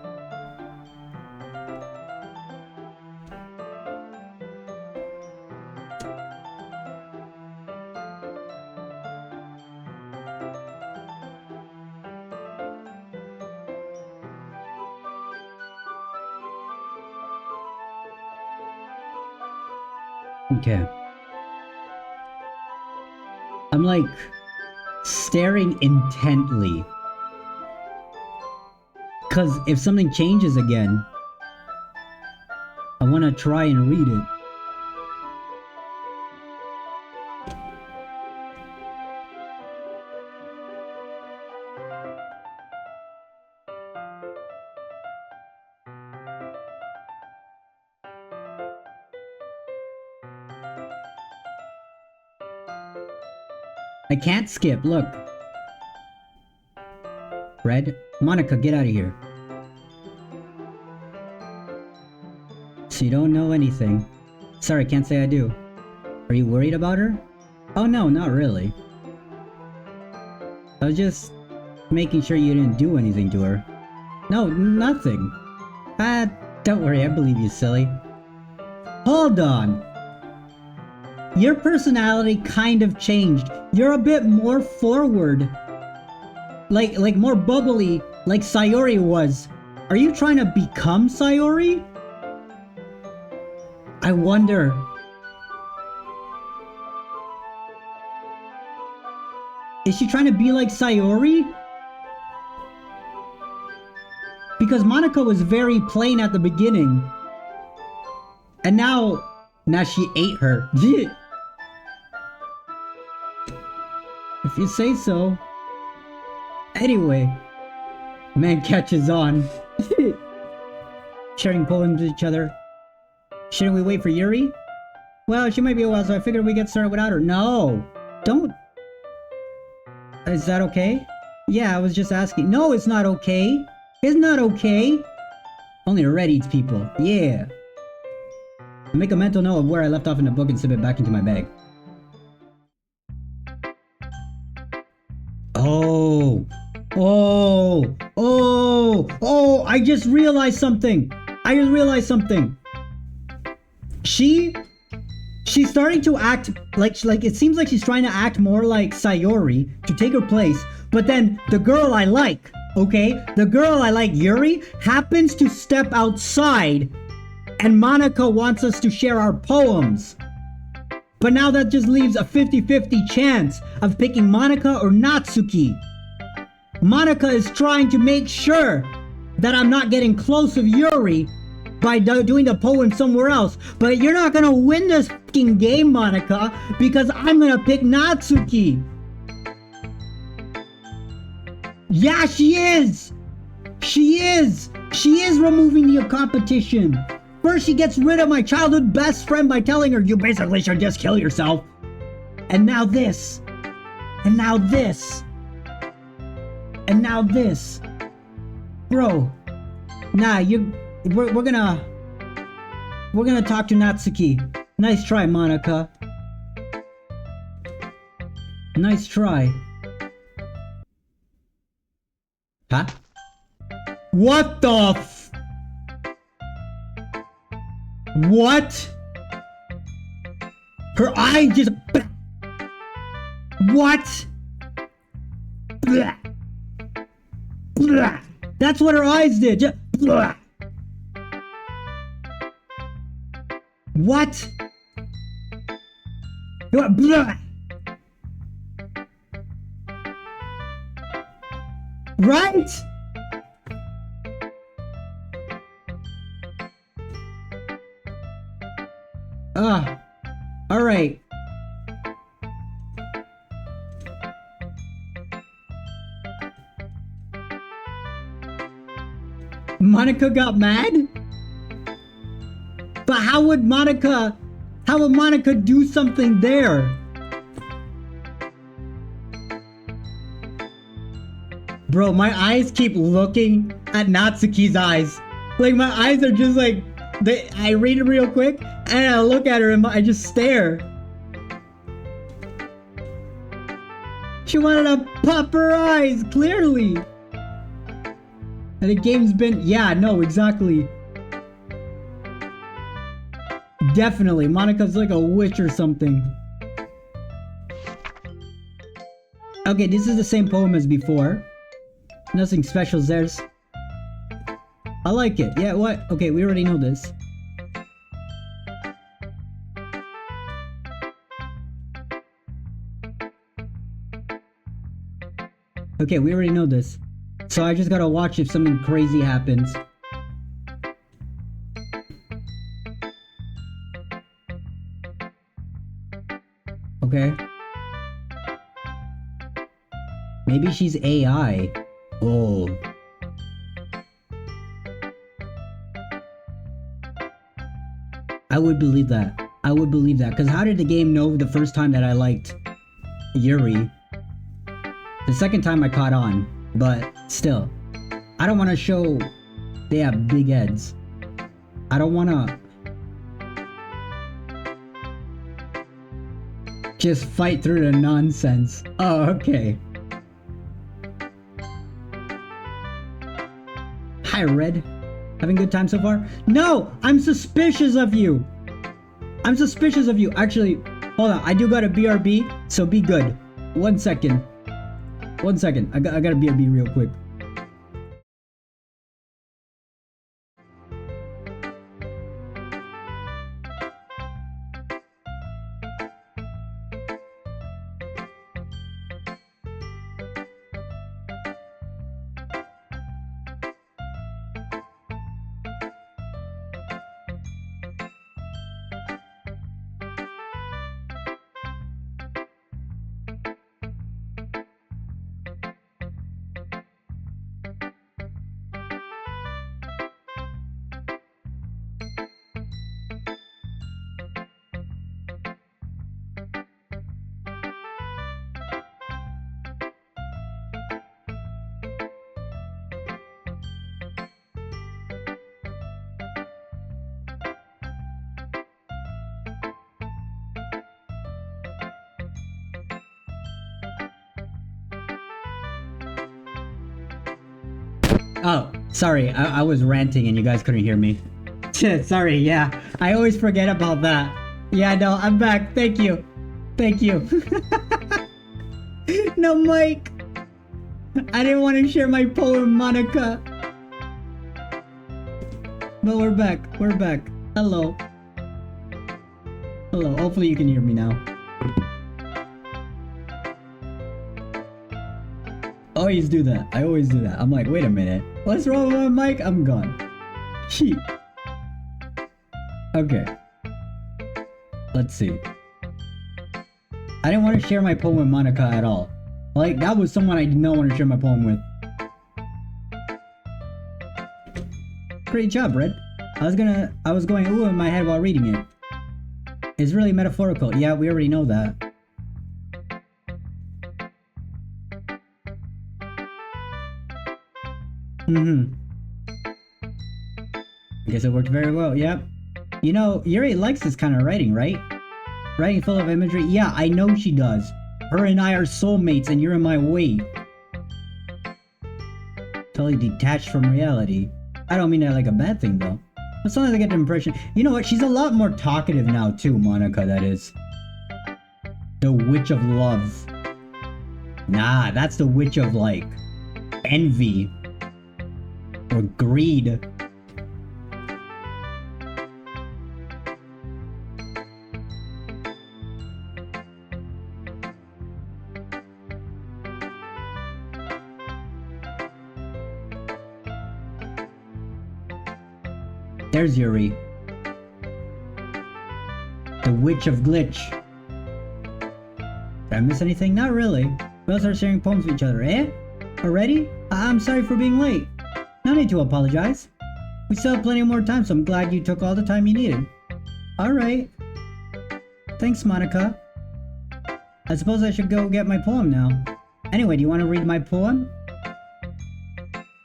Okay. I'm like staring intently. Cause if something changes again, I wanna try and read it. I can't skip, look. Red, Monica, get out of here. So you don't know anything. Sorry, can't say I do. Are you worried about her? Oh no, not really. I was just making sure you didn't do anything to her. No, nothing. Don't worry, I believe you, silly. Hold on. Your personality kind of changed. You're a bit more forward. Like more bubbly, like Sayori was. Are you trying to become Sayori? I wonder. Is she trying to be like Sayori? Because Monica was very plain at the beginning. And now she ate her. If you say so. Anyway, man catches on. Sharing poems with each other. Shouldn't we wait for Yuri? Well, she might be a while, so I figured we get started without her. No, don't. Is that okay? Yeah, I was just asking. No, it's not okay. It's not okay. Only a red eats people. Yeah. I make a mental note of where I left off in the book and slip it back into my bag. Oh, I just realized something. She's starting to act like it seems like she's trying to act more like Sayori to take her place, but then the girl I like, okay? The girl I like, Yuri, happens to step outside and Monica wants us to share our poems. But now that just leaves a 50-50 chance of picking Monica or Natsuki. Monica is trying to make sure that I'm not getting close of Yuri by doing the poem somewhere else. But you're not gonna win this fucking game, Monica, because I'm gonna pick Natsuki. Yeah, she is! She is removing the competition. First, she gets rid of my childhood best friend by telling her, you basically should just kill yourself. And now this. And now this. And now this. Bro. Nah, we're gonna talk to Natsuki. Nice try, Monica. Nice try. Huh? What the f... What? Her eye just... What? Blah. Blah. That's what her eyes did. Just... Blah. What? Blah. Right? All right. Monica got mad? But how would Monica do something there? Bro, my eyes keep looking at Natsuki's eyes. Like, my eyes are just like, I read it real quick, and I look at her and I just stare. She wanted to pop her eyes, clearly. And the game's been, yeah, no, exactly. Definitely, Monica's like a witch or something. Okay, this is the same poem as before. Nothing special there. I like it. Yeah, what? Okay, we already know this. Okay, we already know this. So I just gotta watch if something crazy happens. Okay. Maybe she's AI. Oh. I would believe that. I would believe that. Because how did the game know the first time that I liked Yuri? The second time I caught on. But still. I don't want to show they have big heads. I don't want to just fight through the nonsense. Oh, okay. Hi, Red. Having a good time so far? No! I'm suspicious of you! I'm suspicious of you. Actually, hold on. I do got a BRB, so be good. 1 second. 1 second. I got a BRB real quick. Oh, sorry, I was ranting and you guys couldn't hear me. Sorry, yeah, I always forget about that. Yeah, no, I'm back, thank you. Thank you. No, Mike. I didn't want to share my poem, Monica. But we're back, Hello. Hello, hopefully you can hear me now. Always do that. I always do that. I'm like, wait a minute. What's wrong with my mic? I'm gone. Sheep. Okay. Let's see. I didn't want to share my poem with Monica at all. Like, that was someone I did not want to share my poem with. Great job, Red. I was going ooh in my head while reading it. It's really metaphorical. Yeah, we already know that. I guess it worked very well, yep. You know, Yuri likes this kind of writing, right? Writing full of imagery? Yeah, I know she does. Her and I are soulmates and you're in my way. Totally detached from reality. I don't mean that like a bad thing though. But sometimes I get the impression, you know what, she's a lot more talkative now too, Monica, that is. The Witch of Love. Nah, that's the Witch of, like, envy. Or greed. There's Yuri. The Witch of Glitch. Did I miss anything? Not really. We all started sharing poems with each other, eh? Already? I'm sorry for being late. No need to apologize. We still have plenty more time, so I'm glad you took all the time you needed. Alright. Thanks, Monica. I suppose I should go get my poem now. Anyway, do you want to read my poem?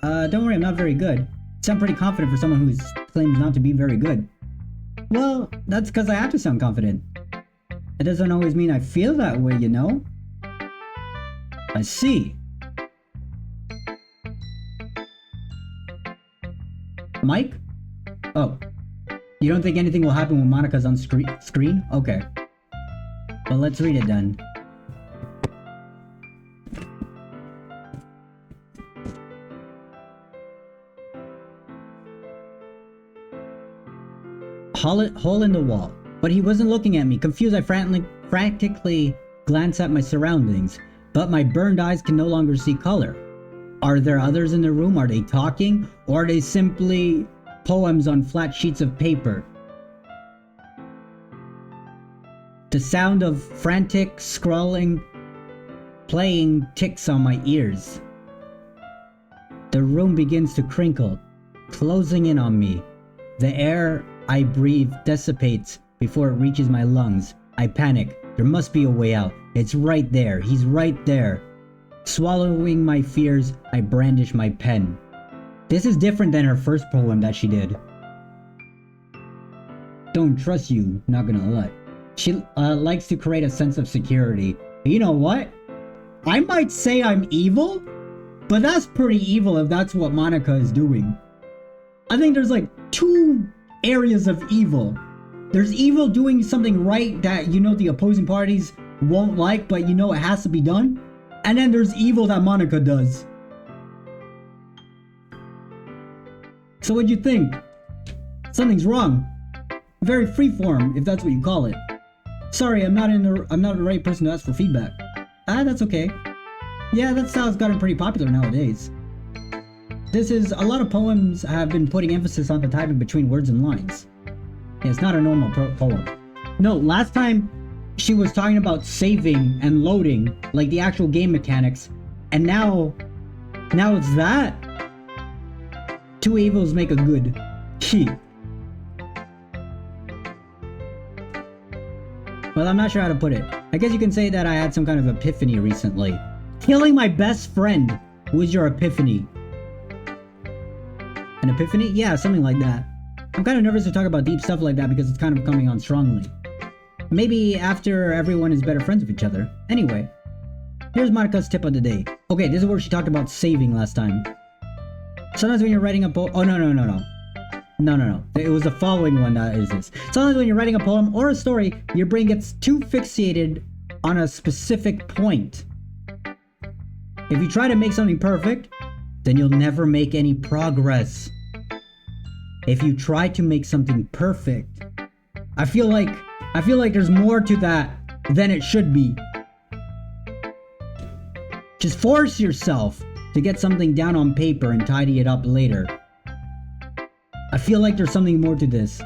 Don't worry, I'm not very good. You sound pretty confident for someone who claims not to be very good. Well, that's because I have to sound confident. It doesn't always mean I feel that way, you know? I see. Mike? Oh. You don't think anything will happen when Monica's on screen? Okay. Well, let's read it then. Hole in the wall. But he wasn't looking at me. Confused, I frantically glanced at my surroundings. But my burned eyes can no longer see color. Are there others in the room? Are they talking? Or are they simply poems on flat sheets of paper? The sound of frantic scrawling playing ticks on my ears. The room begins to crinkle, closing in on me. The air I breathe dissipates before it reaches my lungs. I panic. There must be a way out. It's right there. He's right there. Swallowing my fears, I brandish my pen. This is different than her first poem that she did. Don't trust you, not gonna lie. She likes to create a sense of security. You know what? I might say I'm evil, but that's pretty evil if that's what Monica is doing. I think there's like two areas of evil. There's evil doing something right that you know the opposing parties won't like, but you know it has to be done. And then there's evil that Monica does. So what'd you think? Something's wrong. Very freeform, if that's what you call it. Sorry, I'm not the right person to ask for feedback. That's okay. Yeah, that style's gotten pretty popular nowadays. A lot of poems have been putting emphasis on the typing between words and lines. Yeah, it's not a normal poem. No, last time she was talking about saving and loading, like the actual game mechanics, and now it's that? Two evils make a good. Gee. Well, I'm not sure how to put it. I guess you can say that I had some kind of epiphany recently. Killing my best friend was your epiphany. An epiphany? Yeah, something like that. I'm kind of nervous to talk about deep stuff like that because it's kind of coming on strongly. Maybe after everyone is better friends with each other. Anyway, here's Monica's tip of the day. Okay, this is where she talked about saving last time. Sometimes when you're writing a poem... Oh, no. No. It was the following one that is this. Sometimes when you're writing a poem or a story, your brain gets too fixated on a specific point. If you try to make something perfect, then you'll never make any progress. If you try to make something perfect, I feel like there's more to that than it should be. Just force yourself to get something down on paper and tidy it up later. I feel like there's something more to this.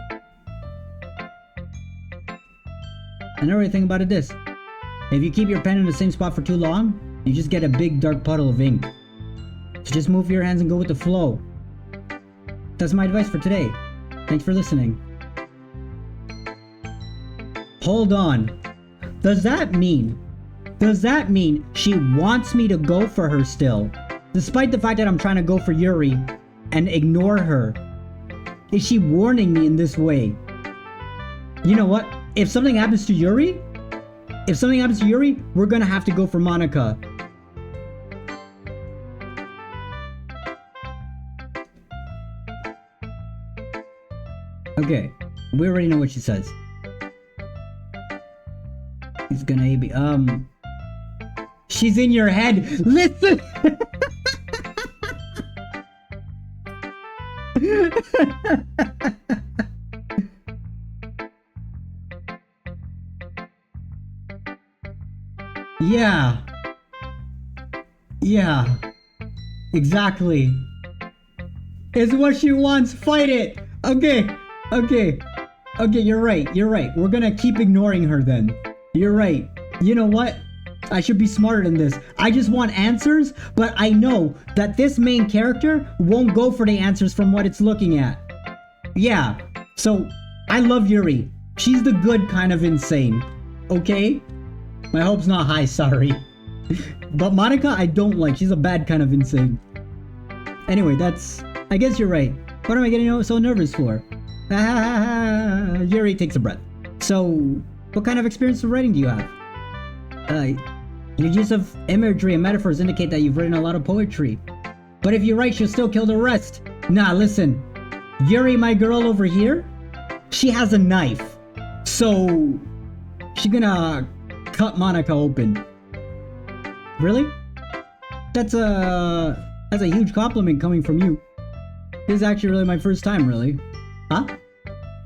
Another thing about it is, if you keep your pen in the same spot for too long, you just get a big dark puddle of ink. So just move your hands and go with the flow. That's my advice for today. Thanks for listening. Hold on. Does that mean she wants me to go for her still? Despite the fact that I'm trying to go for Yuri and ignore her. Is she warning me in this way? You know what? If something happens to Yuri, we're gonna have to go for Monica. Okay, we already know what she says. He's gonna be, she's in your head. Listen! Yeah. Yeah. Exactly. It's what she wants. Fight it. Okay. Okay. Okay, you're right. You're right. We're gonna keep ignoring her then. You're right. You know what? I should be smarter than this. I just want answers, but I know that this main character won't go for the answers from what it's looking at. Yeah. So, I love Yuri. She's the good kind of insane. Okay? My hope's not high, sorry. But Monica, I don't like. She's a bad kind of insane. Anyway, that's... I guess you're right. What am I getting so nervous for? Yuri takes a breath. So, what kind of experience of writing do you have? Your use of imagery and metaphors indicate that you've written a lot of poetry. But if you write, she'll still kill the rest. Nah, listen. Yuri, my girl over here, she has a knife. So, she's gonna cut Monica open. Really? That's a huge compliment coming from you. This is actually really my first time, really. Huh?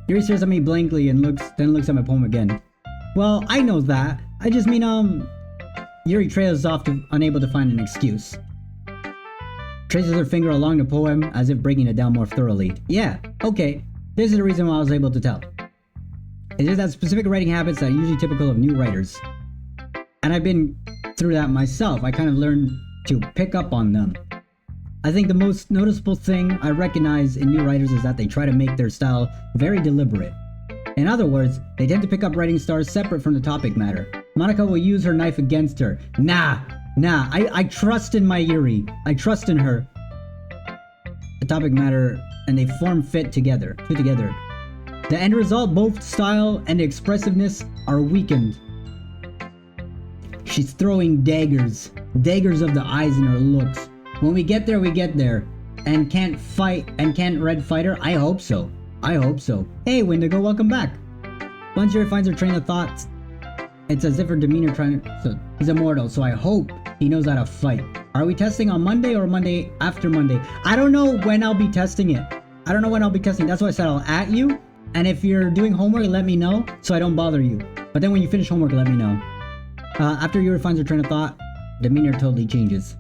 Yuri stares at me blankly and then looks at my poem again. Well, I know that. I just mean, Yuri trails off, unable to find an excuse. Traces her finger along the poem as if breaking it down more thoroughly. Yeah, okay. This is the reason why I was able to tell. It is that specific writing habits that are usually typical of new writers. And I've been through that myself. I kind of learned to pick up on them. I think the most noticeable thing I recognize in new writers is that they try to make their style very deliberate. In other words, they tend to pick up writing stars separate from the topic matter. Monica will use her knife against her. Nah, I trust in my Yuri. I trust in her. The topic matter, and they form two together. The end result, both style and expressiveness, are weakened. She's throwing daggers of the eyes in her looks. When we get there, we get there. And can't Red fight her? I hope so. Hey, Wendigo, welcome back. Once Yuri finds her train of thoughts, it's as if her demeanor so he's immortal, so I hope he knows how to fight. Are we testing on Monday or Monday after Monday? I don't know when I'll be testing it. That's why I said I'll at you. And if you're doing homework, let me know so I don't bother you. But then when you finish homework, let me know. After Yuri finds her train of thought, demeanor totally changes.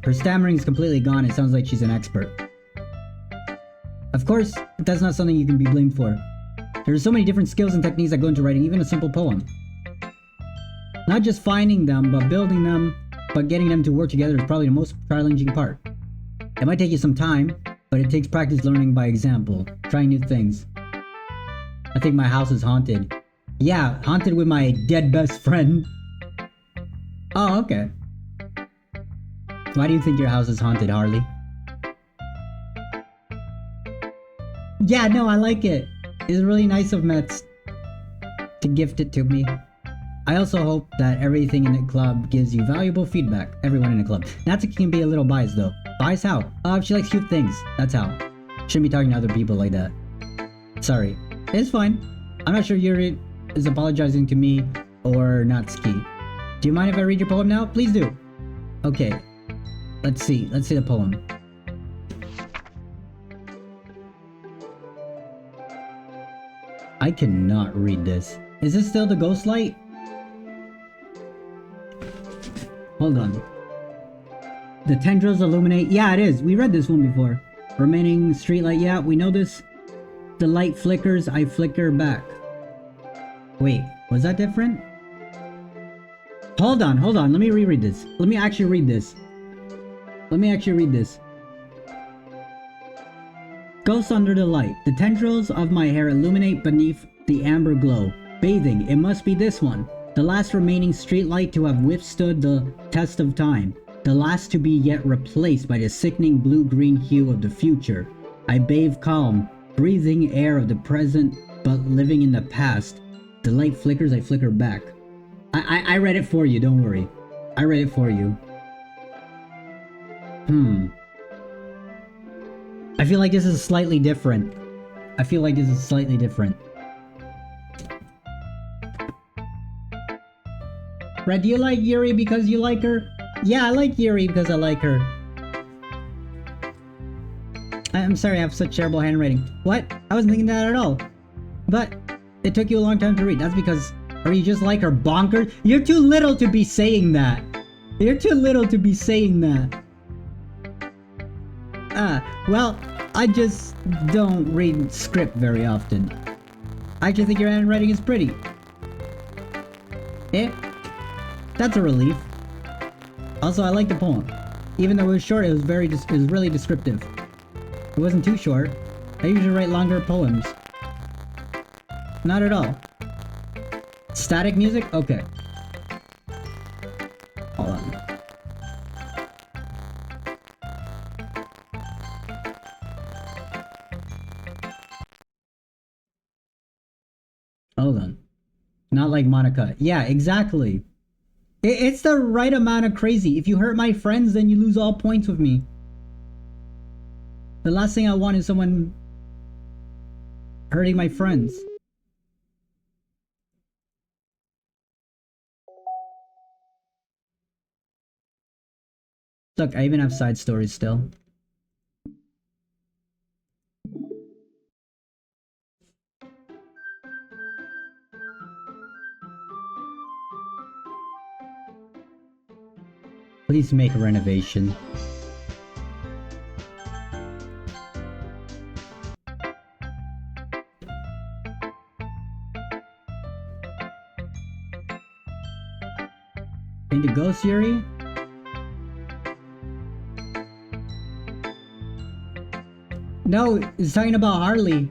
Her stammering is completely gone. It sounds like she's an expert. Of course, that's not something you can be blamed for. There are so many different skills and techniques that go into writing even a simple poem. Not just finding them, but building them, but getting them to work together is probably the most challenging part. It might take you some time, but it takes practice learning by example, trying new things. I think my house is haunted. Yeah, haunted with my dead best friend. Oh, okay. Why do you think your house is haunted, Harley? Yeah, no, I like it. It's really nice of Metz to gift it to me. I also hope that everything in the club gives you valuable feedback. Everyone in the club. Natsuki can be a little biased though. Biased how? She likes cute things. That's how. Shouldn't be talking to other people like that. Sorry. It's fine. I'm not sure Yuri is apologizing to me or Natsuki. Do you mind if I read your poem now? Please do. Okay. Let's see the poem. I cannot read this. Is this still the ghost light? Hold on. The tendrils illuminate. Yeah, it is. We read this one before. Remaining streetlight. Yeah, we know this. The light flickers. I flicker back. Wait, was that different? Hold on. Let me reread this. Let me actually read this. Ghosts under the light. The tendrils of my hair illuminate beneath the amber glow. Bathing. It must be this one. The last remaining streetlight to have withstood the test of time. The last to be yet replaced by the sickening blue-green hue of the future. I bathe calm, breathing air of the present, but living in the past. The light flickers, I flicker back. I read it for you, don't worry. I read it for you. I feel like this is slightly different. I feel like this is slightly different. Red, do you like Yuri because you like her? Yeah, I like Yuri because I like her. I'm sorry, I have such terrible handwriting. What? I wasn't thinking that at all. But it took you a long time to read. That's because... Are you just like her bonkers? You're too little to be saying that. You're too little to be saying that. Well, I just don't read script very often. I actually think your handwriting is pretty. Eh? That's a relief. Also, I like the poem. Even though it was short, it was really descriptive. It wasn't too short. I usually write longer poems. Not at all. Static music? Okay. Hold on. Hold on. Not like Monica. Yeah, exactly. It's the right amount of crazy. If you hurt my friends, then you lose all points with me. The last thing I want is someone hurting my friends. Look, I even have side stories still. Please make a renovation. Paint a ghost, Yuri? No, it's talking about Harley.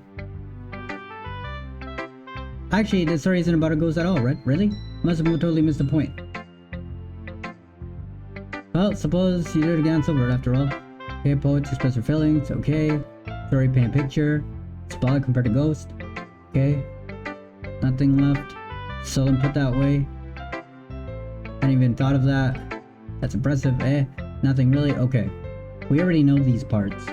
Actually, the story isn't about a ghost at all, right? Really? Must have totally missed the point. Well, suppose you do it again, silver after all. Okay, poets express their feelings, okay. Story, paint a picture. Symbolic compared to ghost. Okay. Nothing left. Seldom put that way. Hadn't even thought of that. That's impressive, eh? Nothing really? Okay. We already know these parts.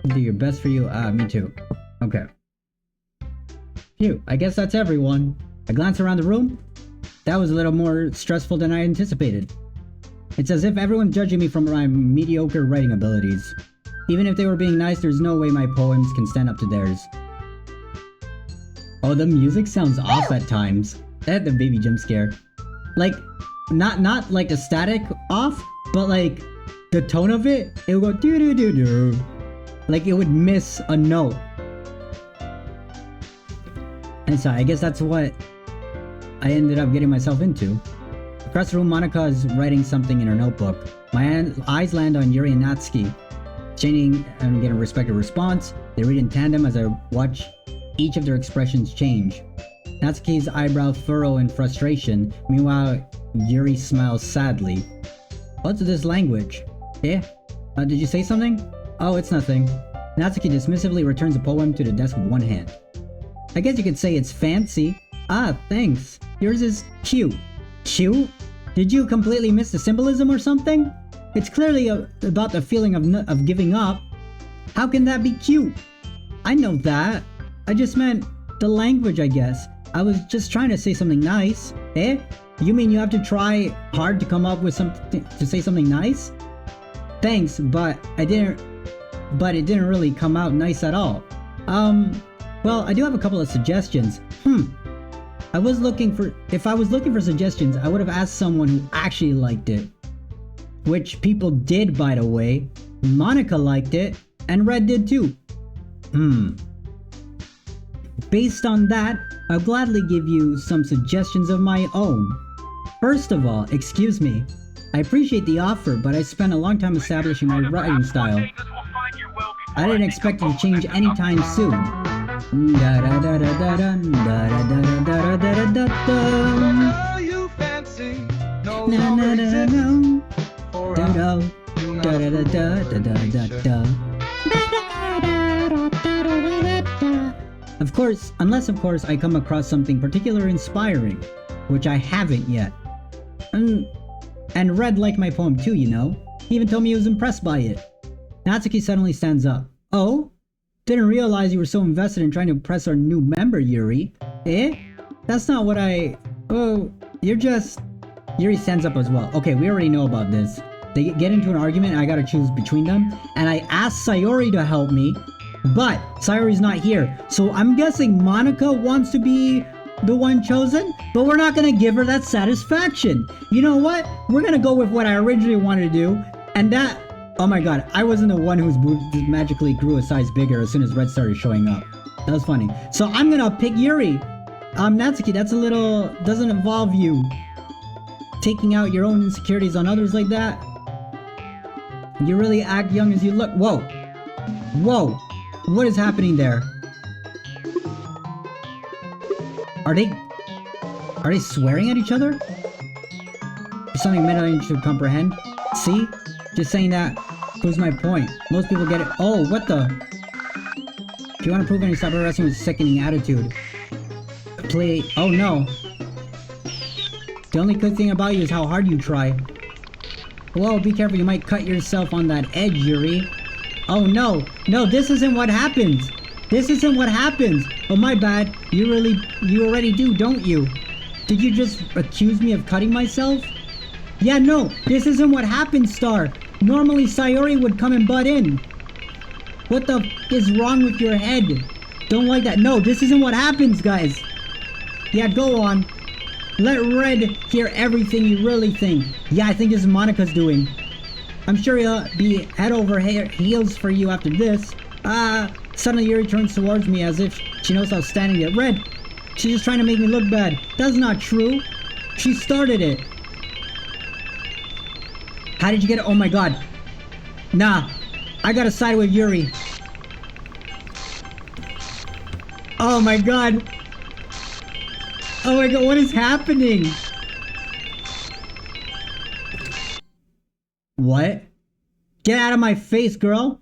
Do your best for you. Me too. Okay. Phew, I guess that's everyone. I glance around the room. That was a little more stressful than I anticipated. It's as if everyone's judging me from my mediocre writing abilities. Even if they were being nice, there's no way my poems can stand up to theirs. Oh, the music sounds off at times. That the baby jump scare. Like, not like the static off, but like the tone of it, it would go doo doo doo doo. Like it would miss a note. And so I guess that's what I ended up getting myself into. Across the room, Monica is writing something in her notebook. My eyes land on Yuri and Natsuki. Chaining and get a respective response. They read in tandem as I watch each of their expressions change. Natsuki's eyebrow furrow in frustration. Meanwhile, Yuri smiles sadly. What's this language? Eh? Did you say something? Oh, it's nothing. Natsuki dismissively returns the poem to the desk with one hand. I guess you could say it's fancy. Ah, thanks. Yours is cute. Cute? Did you completely miss the symbolism or something? It's clearly about the feeling of giving up. How can that be cute? I know that. I just meant the language, I guess. I was just trying to say something nice. Eh? You mean you have to try hard to come up with something to say something nice? Thanks, but it didn't really come out nice at all. Well, I do have a couple of suggestions. If I was looking for suggestions, I would have asked someone who actually liked it. Which people did, by the way. Monica liked it, and Red did too. Based on that, I'll gladly give you some suggestions of my own. First of all, excuse me. I appreciate the offer, but I spent a long time establishing my writing style. I didn't expect it to change anytime soon. Of course, unless of course I come across something particularly inspiring, which I haven't yet. And Red liked my poem too, you know. He even told me he was impressed by it. Natsuki suddenly stands up. Oh? Didn't realize you were so invested in trying to impress our new member, Yuri. Eh? That's not what I... Oh, you're just... Yuri stands up as well. Okay, we already know about this. They get into an argument and I gotta choose between them. And I asked Sayori to help me, but Sayori's not here. So I'm guessing Monica wants to be the one chosen, but we're not gonna give her that satisfaction. You know what? We're gonna go with what I originally wanted to do, and that... Oh my god, I wasn't the one whose boobs magically grew a size bigger as soon as Red started showing up. That was funny. So I'm gonna pick Yuri. Natsuki, that's a little... doesn't involve you taking out your own insecurities on others like that. You really act young as you look. Whoa. Whoa. What is happening there? Are they swearing at each other? There's something mentally should comprehend. See? Just saying that proves my point. Most people get it. Oh, what the? If you want to prove any, stop wrestling with a sickening attitude. Play. Oh no. The only good thing about you is how hard you try. Whoa, be careful, you might cut yourself on that edge, Yuri. Oh no, no, this isn't what happens. This isn't what happens. Oh my bad, you already do, don't you? Did you just accuse me of cutting myself? Yeah, no, this isn't what happens, Star. Normally Sayori would come and butt in. What the f is wrong with your head? Don't like that. No, this isn't what happens, guys. Yeah, go on. Let Red hear everything you really think. Yeah, I think this is Monica's doing. I'm sure he'll be head over heels for you after this. Suddenly Yuri turns towards me as if she knows how standing it. Red, she's just trying to make me look bad. That's not true. She started it. How did you get it? Oh my god. Nah, I gotta side with Yuri. Oh my god. Oh my god, what is happening? What? Get out of my face, girl.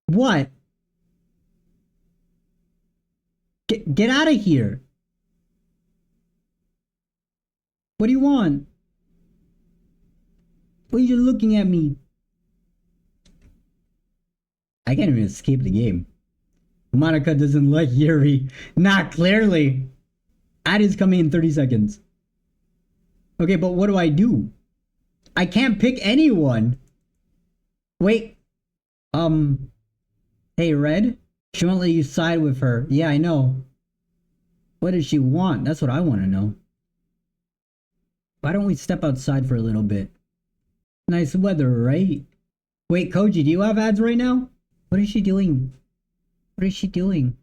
What? Get out of here. What do you want? Why are you looking at me? I can't even escape the game. Monica doesn't like Yuri. Not clearly. Ad is coming in 30 seconds. Okay, but what do I do? I can't pick anyone. Wait. Hey, Red? She won't let you side with her. Yeah, I know. What does she want? That's what I want to know. Why don't we step outside for a little bit? Nice weather, right? Wait, Koji, do you have ads right now? What is she doing? What is she doing?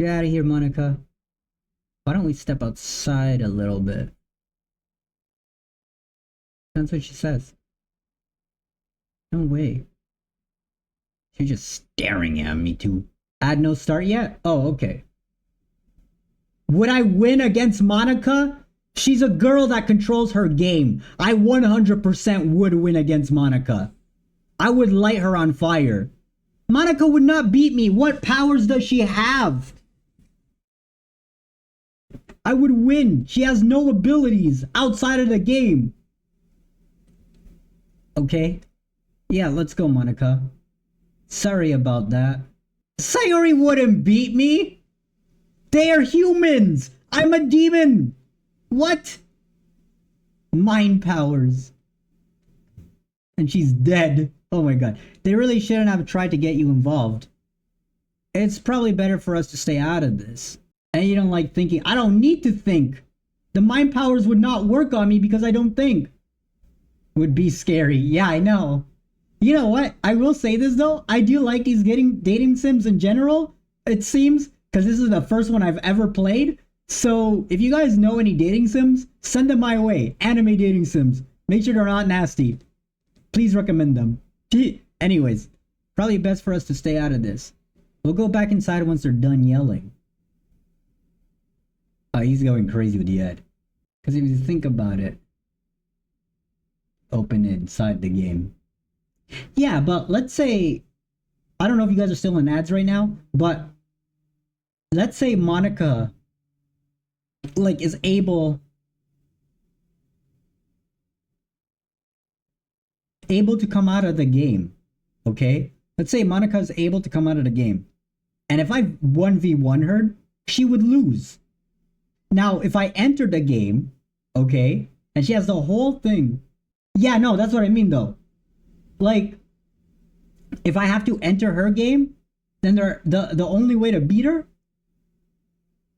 Get out of here, Monica. Why don't we step outside a little bit? That's what she says. No way. She's just staring at me too. Ad no start yet? Oh, okay. Would I win against Monica? She's a girl that controls her game. I 100% would win against Monica. I would light her on fire. Monica would not beat me. What powers does she have? I would win. She has no abilities outside of the game. Okay. Yeah, let's go, Monica. Sorry about that. Sayori wouldn't beat me. They are humans. I'm a demon. What? Mind powers. And she's dead. Oh my god. They really shouldn't have tried to get you involved. It's probably better for us to stay out of this. And you don't like thinking. I don't need to think. The mind powers would not work on me because I don't think. Would be scary. Yeah, I know. You know what? I will say this though. I do like these dating sims in general. It seems. Because this is the first one I've ever played. So if you guys know any dating sims, send them my way. Anime dating sims. Make sure they're not nasty. Please recommend them. Anyways, probably best for us to stay out of this. We'll go back inside once they're done yelling. Oh, he's going crazy with the ad. Because if you think about it, open inside the game. Yeah, but let's say, I don't know if you guys are still in ads right now, but let's say Monica like is able to come out of the game, okay? Let's say Monica is able to come out of the game. And if I 1v1 her, she would lose. Now, if I enter the game, okay, and she has the whole thing. Yeah, no, that's what I mean though. Like, if I have to enter her game, then the only way to beat her,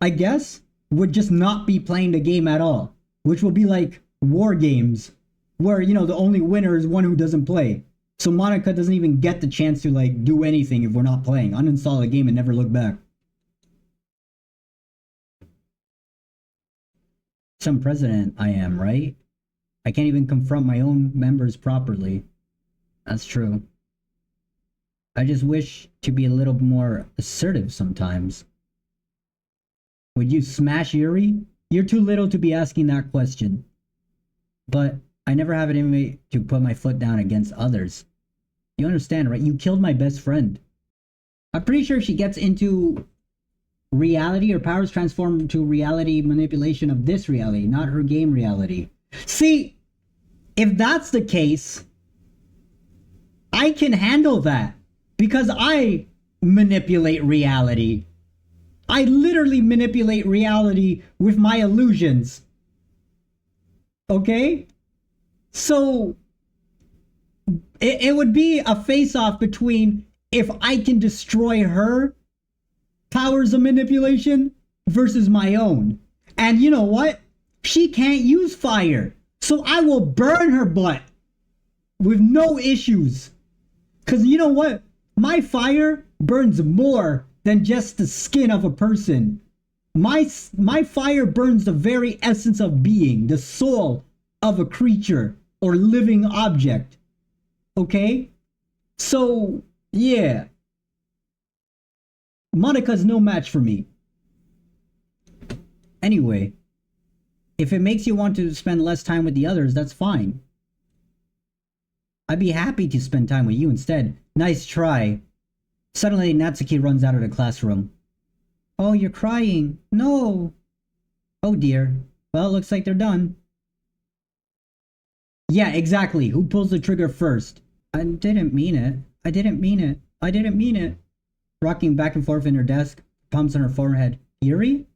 I guess, would just not be playing the game at all. Which will be like war games, where, you know, the only winner is one who doesn't play. So Monica doesn't even get the chance to like do anything if we're not playing. Uninstall the game and never look back. Some president I am, right? I can't even confront my own members properly. That's true. I just wish to be a little more assertive sometimes. Would you smash Yuri? You're too little to be asking that question. But I never have it in me to put my foot down against others. You understand, right? You killed my best friend. I'm pretty sure if she gets into reality, her powers transform to reality manipulation of this reality, not her game reality. See, if that's the case, I can handle that because I manipulate reality. I literally manipulate reality with my illusions. Okay? So it would be a face-off between if I can destroy her powers of manipulation versus my own. And you know what? She can't use fire. So I will burn her butt with no issues. Because you know what? My fire burns more than just the skin of a person. My fire burns the very essence of being, the soul of a creature or living object. Okay? So, yeah. Monica's no match for me. Anyway, if it makes you want to spend less time with the others, that's fine. I'd be happy to spend time with you instead. Nice try. Suddenly, Natsuki runs out of the classroom. Oh, you're crying. No. Oh dear. Well, it looks like they're done. Yeah, exactly. Who pulls the trigger first? I didn't mean it. I didn't mean it. I didn't mean it. Rocking back and forth in her desk, palms on her forehead. Yuri?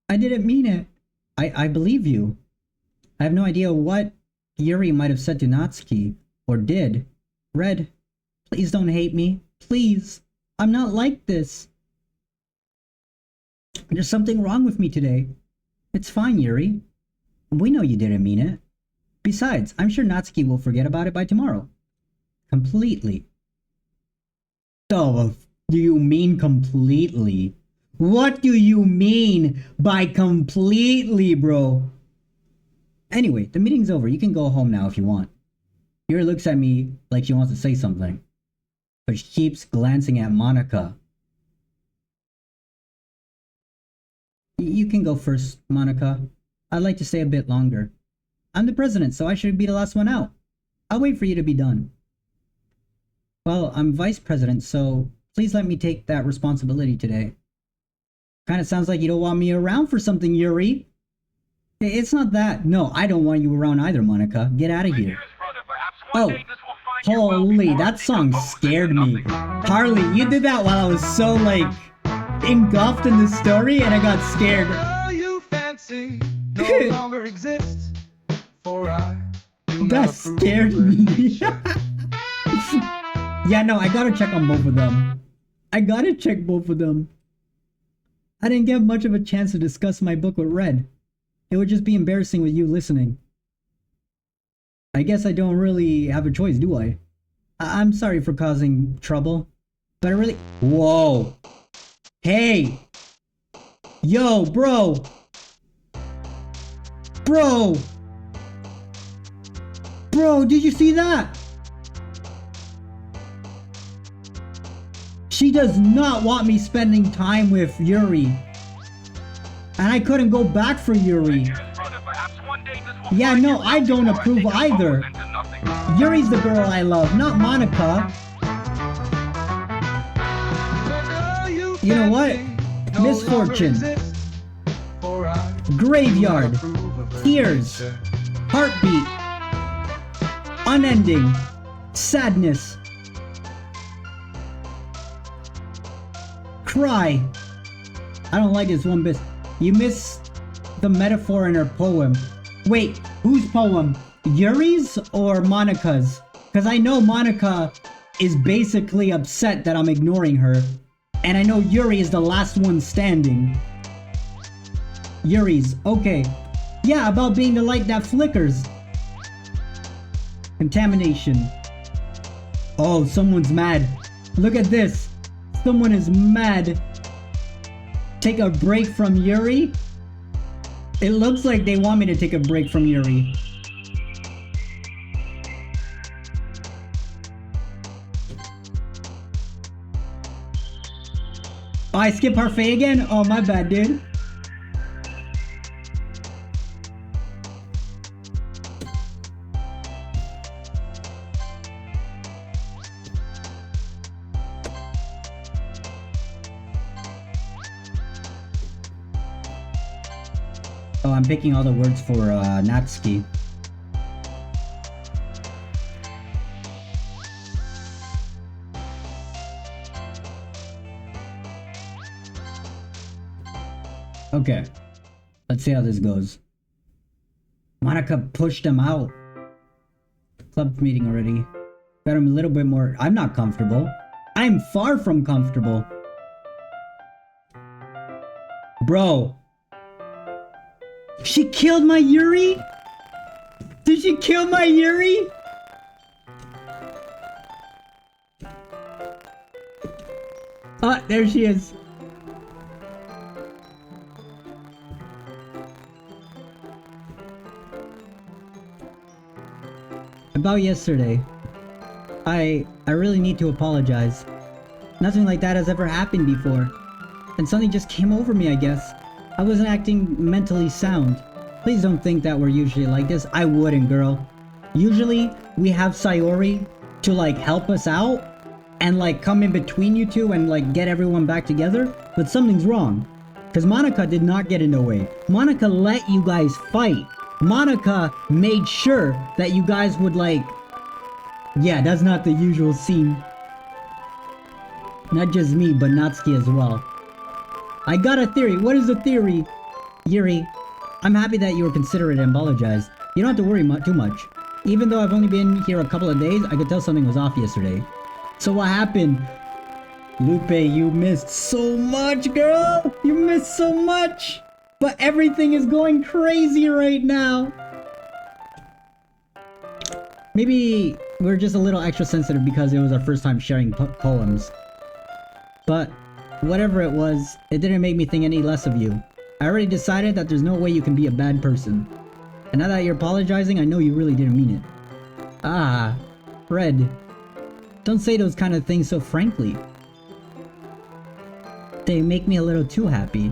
I didn't mean it. I believe you. I have no idea what Yuri might have said to Natsuki. Or did. Red, please don't hate me. Please. I'm not like this. There's something wrong with me today. It's fine, Yuri. We know you didn't mean it. Besides, I'm sure Natsuki will forget about it by tomorrow. Completely. Oh, do you mean completely? What do you mean by completely, bro? Anyway, the meeting's over. You can go home now if you want. Yuri looks at me like she wants to say something, but she keeps glancing at Monica. You can go first, Monica. I'd like to stay a bit longer. I'm the president, so I should be the last one out. I'll wait for you to be done. Well, I'm vice president, so please let me take that responsibility today. Kinda sounds like you don't want me around for something, Yuri. It's not that. No, I don't want you around either, Monica. Get out of here. Oh, holy, that song scared me. Harley, you did that while I was so, like, engulfed in the story, and I got scared. Girl you fancy no longer exists, for I do That not approve scared of me. nature. Yeah, no, I gotta check on both of them. I gotta check both of them. I didn't get much of a chance to discuss my book with Red. It would just be embarrassing with you listening. I guess I don't really have a choice, do I? I'm sorry for causing trouble, but I really... Whoa. Hey. Yo, bro. Bro. Bro, did you see that? She does not want me spending time with Yuri. And I couldn't go back for Yuri. Yeah, no, I don't approve either. Yuri's the girl I love, not Monica. You know what? Misfortune. Graveyard. Tears. Heartbeat. Unending. Sadness. Cry. I don't like this one bit. You missed the metaphor in her poem. Wait, whose poem? Yuri's or Monica's? Because I know Monica is basically upset that I'm ignoring her. And I know Yuri is the last one standing. Yuri's, okay. Yeah, about being the light that flickers. Contamination. Oh, someone's mad. Look at this. Someone is mad. Take a break from Yuri? It looks like they want me to take a break from Yuri. Oh, I skip parfait again? Oh, my bad, dude. Oh, I'm picking all the words for Natsuki. Okay, let's see how this goes. Monica pushed him out. Club meeting already. Got him a little bit more. I'm not comfortable. I'm far from comfortable. Bro. She killed my Yuri? Did she kill my Yuri? Ah, there she is. About yesterday. I really need to apologize. Nothing like that has ever happened before. And something just came over me, I guess. I wasn't acting mentally sound. Please don't think that we're usually like this. I wouldn't, girl. Usually, we have Sayori to like help us out and like come in between you two and like get everyone back together. But something's wrong. Because Monica did not get in the way. Monica let you guys fight. Monica made sure that you guys would like... Yeah, that's not the usual scene. Not just me, but Natsuki as well. I got a theory. What is the theory? Yuri, I'm happy that you were considerate and apologized. You don't have to worry too much. Even though I've only been here a couple of days, I could tell something was off yesterday. So what happened? Lupe, you missed so much, girl! You missed so much! But everything is going crazy right now! Maybe we're just a little extra sensitive because it was our first time sharing poems. But whatever it was, it didn't make me think any less of you. I already decided that there's no way you can be a bad person. And now that you're apologizing, I know you really didn't mean it. Ah, Red. Don't say those kind of things so frankly. They make me a little too happy.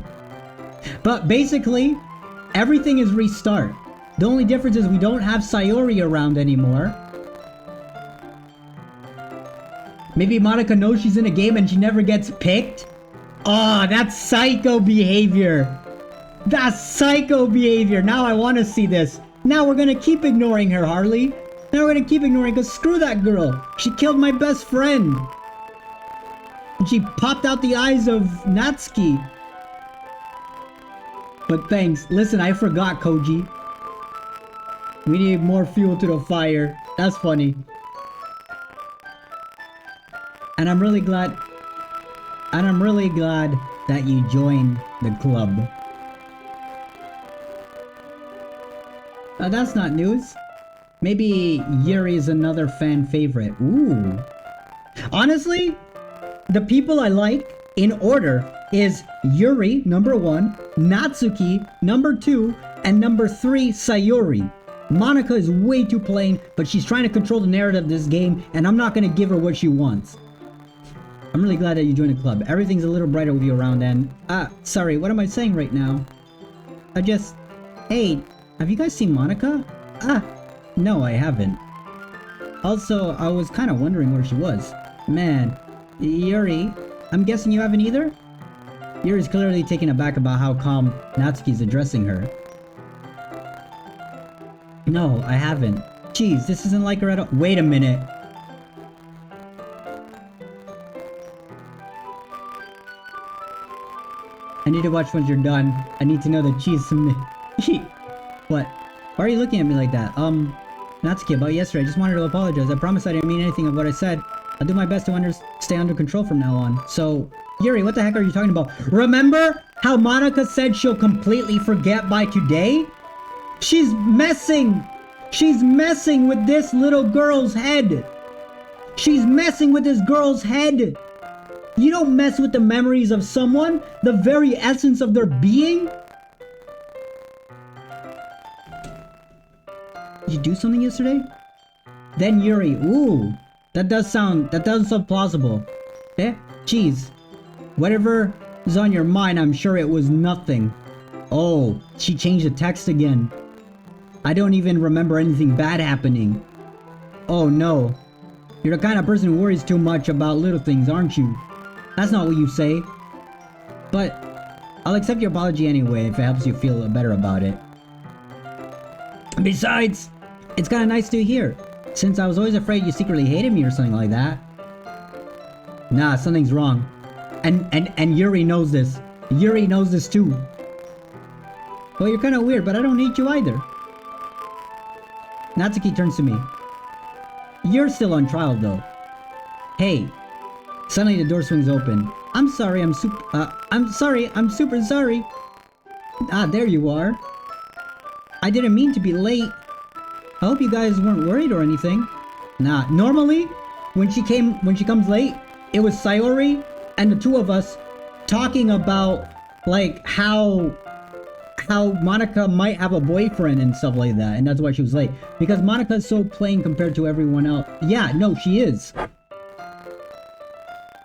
But basically, everything is restart. The only difference is we don't have Sayori around anymore. Maybe Monica knows she's in a game and she never gets picked? Oh, that's psycho behavior. That's psycho behavior. Now I want to see this. Now we're gonna keep ignoring her, Harley. Now we're gonna keep ignoring, because screw that girl. She killed my best friend. And she popped out the eyes of Natsuki. But thanks. Listen, I forgot, Koji. We need more fuel to the fire. That's funny. And I'm really glad that you joined the club. That's not news. Maybe Yuri is another fan favorite. Ooh. Honestly, the people I like in order is Yuri, number 1, Natsuki, number 2, and number 3, Sayori. Monica is way too plain, but she's trying to control the narrative of this game, and I'm not gonna give her what she wants. I'm really glad that you joined the club. Everything's a little brighter with you around, and... sorry, what am I saying right now? Hey, have you guys seen Monica? No, I haven't. Also, I was kind of wondering where she was. Man, Yuri, I'm guessing you haven't either? Yuri's clearly taken aback about how calm Natsuki's addressing her. No, I haven't. Jeez, this isn't like her at all. Wait a minute. I need to watch once you're done. I need to know that she's What? Why are you looking at me like that? Natsuki, about yesterday, I just wanted to apologize. I promise I didn't mean anything of what I said. I'll do my best to stay under control from now on. So, Yuri, what the heck are you talking about? Remember how Monica said she'll completely forget by today? She's messing! She's messing with this little girl's head! She's messing with this girl's head! You don't mess with the memories of someone, the very essence of their being? Did you do something yesterday? Then Yuri, ooh, that does sound plausible. Eh? Jeez. Whatever is on your mind, I'm sure it was nothing. Oh, she changed the text again. I don't even remember anything bad happening. Oh no. You're the kind of person who worries too much about little things, aren't you? That's not what you say. But I'll accept your apology anyway if it helps you feel better about it. Besides, it's kind of nice to hear, since I was always afraid you secretly hated me or something like that. Nah, something's wrong. And Yuri knows this. Yuri knows this too. Well, you're kind of weird, but I don't hate you either. Natsuki turns to me. You're still on trial though. Hey. Suddenly the door swings open. I'm sorry, I'm super sorry. Ah, there you are. I didn't mean to be late. I hope you guys weren't worried or anything. Nah, normally, when she comes late, it was Sayori and the two of us talking about, like, how Monica might have a boyfriend and stuff like that, and that's why she was late. Because Monica's so plain compared to everyone else. Yeah, no, she is.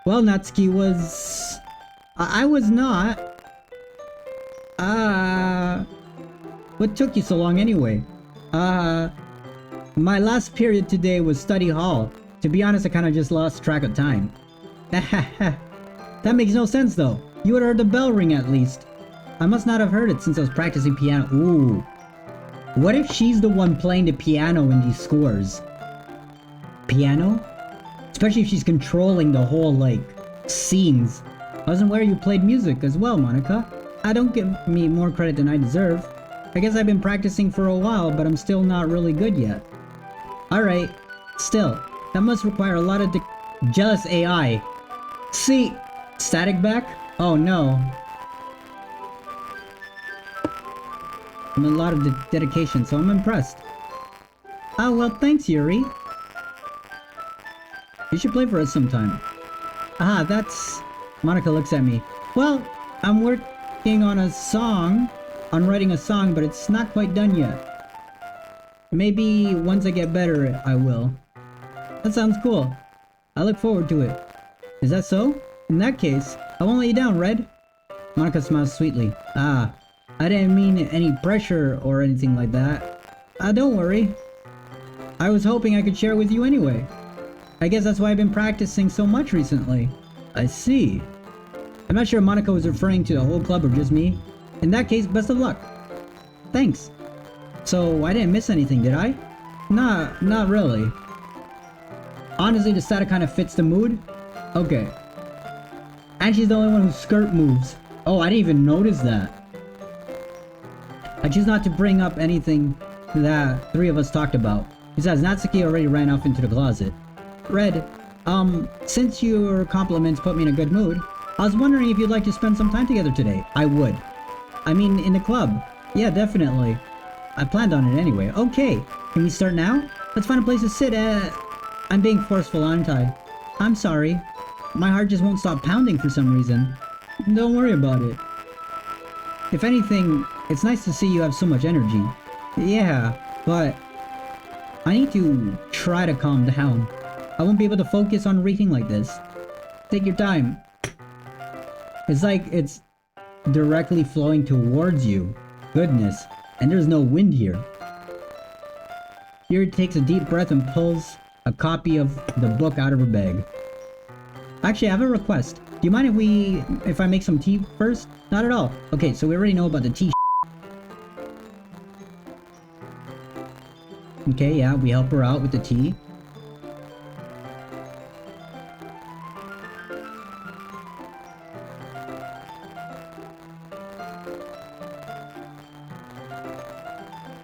Well, Natsuki was... I was not. What took you so long anyway? My last period today was study hall. To be honest, I kinda just lost track of time. That makes no sense though. You would have heard the bell ring at least. I must not have heard it since I was practicing piano. Ooh. What if she's the one playing the piano in these scores? Piano? Especially if she's controlling the whole, like, scenes. I wasn't aware you played music as well, Monica. Don't give me more credit than I deserve. I guess I've been practicing for a while, but I'm still not really good yet. Alright. Still, that must require a lot of jealous AI. See, static back? Oh no. And a lot of dedication, so I'm impressed. Oh well, thanks, Yuri. You should play for us sometime. Ah, that's... Monica looks at me. Well, I'm working on writing a song, but it's not quite done yet. Maybe once I get better, I will. That sounds cool. I look forward to it. Is that so? In that case, I won't let you down, Red. Monica smiles sweetly. Ah, I didn't mean any pressure or anything like that. Don't worry. I was hoping I could share with you anyway. I guess that's why I've been practicing so much recently. I see. I'm not sure if Monica was referring to the whole club or just me. In that case, best of luck. Thanks. So, I didn't miss anything, did I? Nah, not really. Honestly, the static kind of fits the mood. Okay. And she's the only one whose skirt moves. Oh, I didn't even notice that. I choose not to bring up anything that three of us talked about. Besides, Natsuki already ran off into the closet. Red, since your compliments put me in a good mood, I was wondering if you'd like to spend some time together today. I would. I mean, in the club. Yeah, definitely. I planned on it anyway. Okay, can we start now? Let's find a place to sit at... I'm being forceful, aren't I? I'm sorry. My heart just won't stop pounding for some reason. Don't worry about it. If anything, it's nice to see you have so much energy. Yeah, but... I need to try to calm down. I won't be able to focus on reading like this. Take your time. It's like it's directly flowing towards you. Goodness. And there's no wind here. Yuri takes a deep breath and pulls a copy of the book out of her bag. Actually, I have a request. you mind if I make some tea first? Not at all. Okay, so we already know about the tea. Okay, yeah, we help her out with the tea.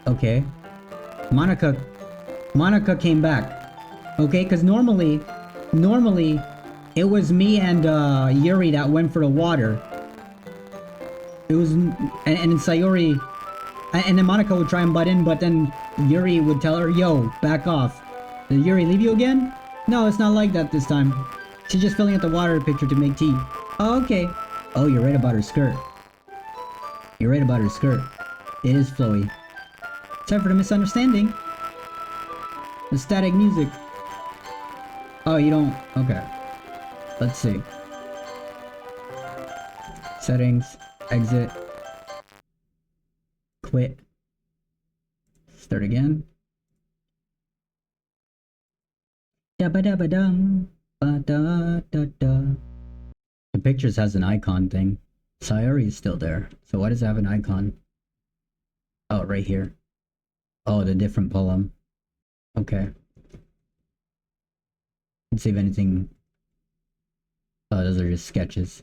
Okay. Monica came back. Okay, because normally, it was me and Yuri that went for the water. It was, and then Sayori, and then Monica would try and butt in, but then Yuri would tell her, yo, back off. Did Yuri leave you again? No, it's not like that this time. She's just filling out the water picture to make tea. Oh, okay. Oh, you're right about her skirt. You're right about her skirt. It is flowy. Time for the misunderstanding. The static music. Oh, you don't... Okay. Let's see. Settings. Exit. Quit. Start again. Da-ba-da-ba-dum. Ba-da-da-da. The pictures has an icon thing. Sayori is still there. So why does it have an icon? Oh, right here. Oh, the different poem. Okay. Let's see if anything... Oh, those are just sketches.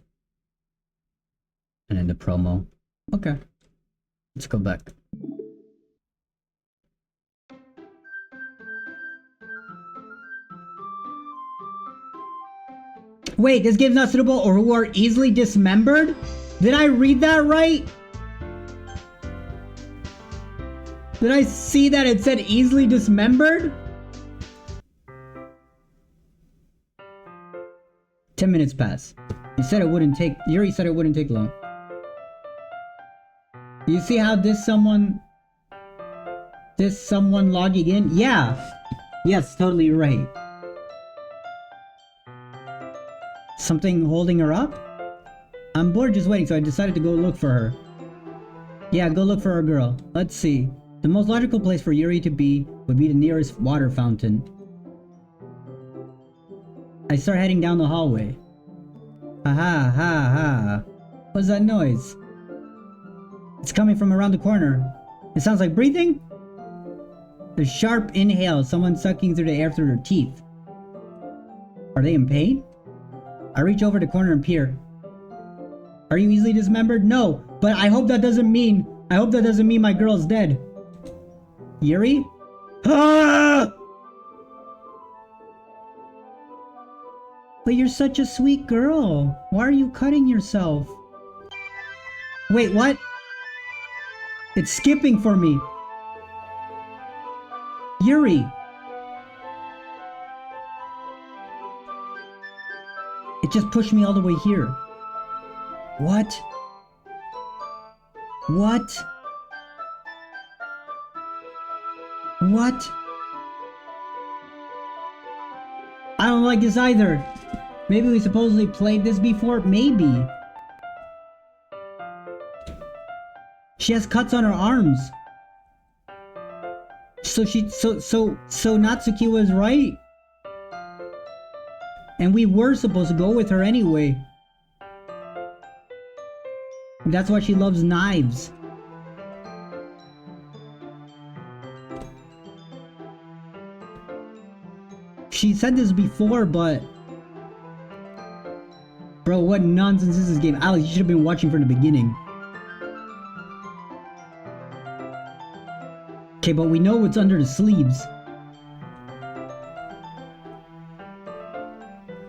And then the promo. Okay. Let's go back. Wait, this game's not suitable or who are easily dismembered? Did I read that right? Did I see that it said easily dismembered? 10 minutes pass. You said it wouldn't take... Yuri said it wouldn't take long. You see how this someone logging in? Yeah. Yes, totally right. Something holding her up? I'm bored just waiting, so I decided to go look for her. Yeah, go look for her, girl. Let's see. The most logical place for Yuri to be would be the nearest water fountain. I start heading down the hallway. Ha ha ha ha. What's that noise? It's coming from around the corner. It sounds like breathing? A sharp inhale, someone sucking through the air through their teeth. Are they in pain? I reach over the corner and peer. Are you easily dismembered? No, but I hope that doesn't mean my girl's dead. Yuri? Ah! But you're such a sweet girl. Why are you cutting yourself? Wait, what? It's skipping for me. Yuri. It just pushed me all the way here. What? What? What? I don't like this either. Maybe we supposedly played this before? Maybe. She has cuts on her arms. So Natsuki was right. And we were supposed to go with her anyway. That's why she loves knives. She said this before, but... Bro, what nonsense is this game? Alex, you should have been watching from the beginning. Okay, but we know what's under the sleeves.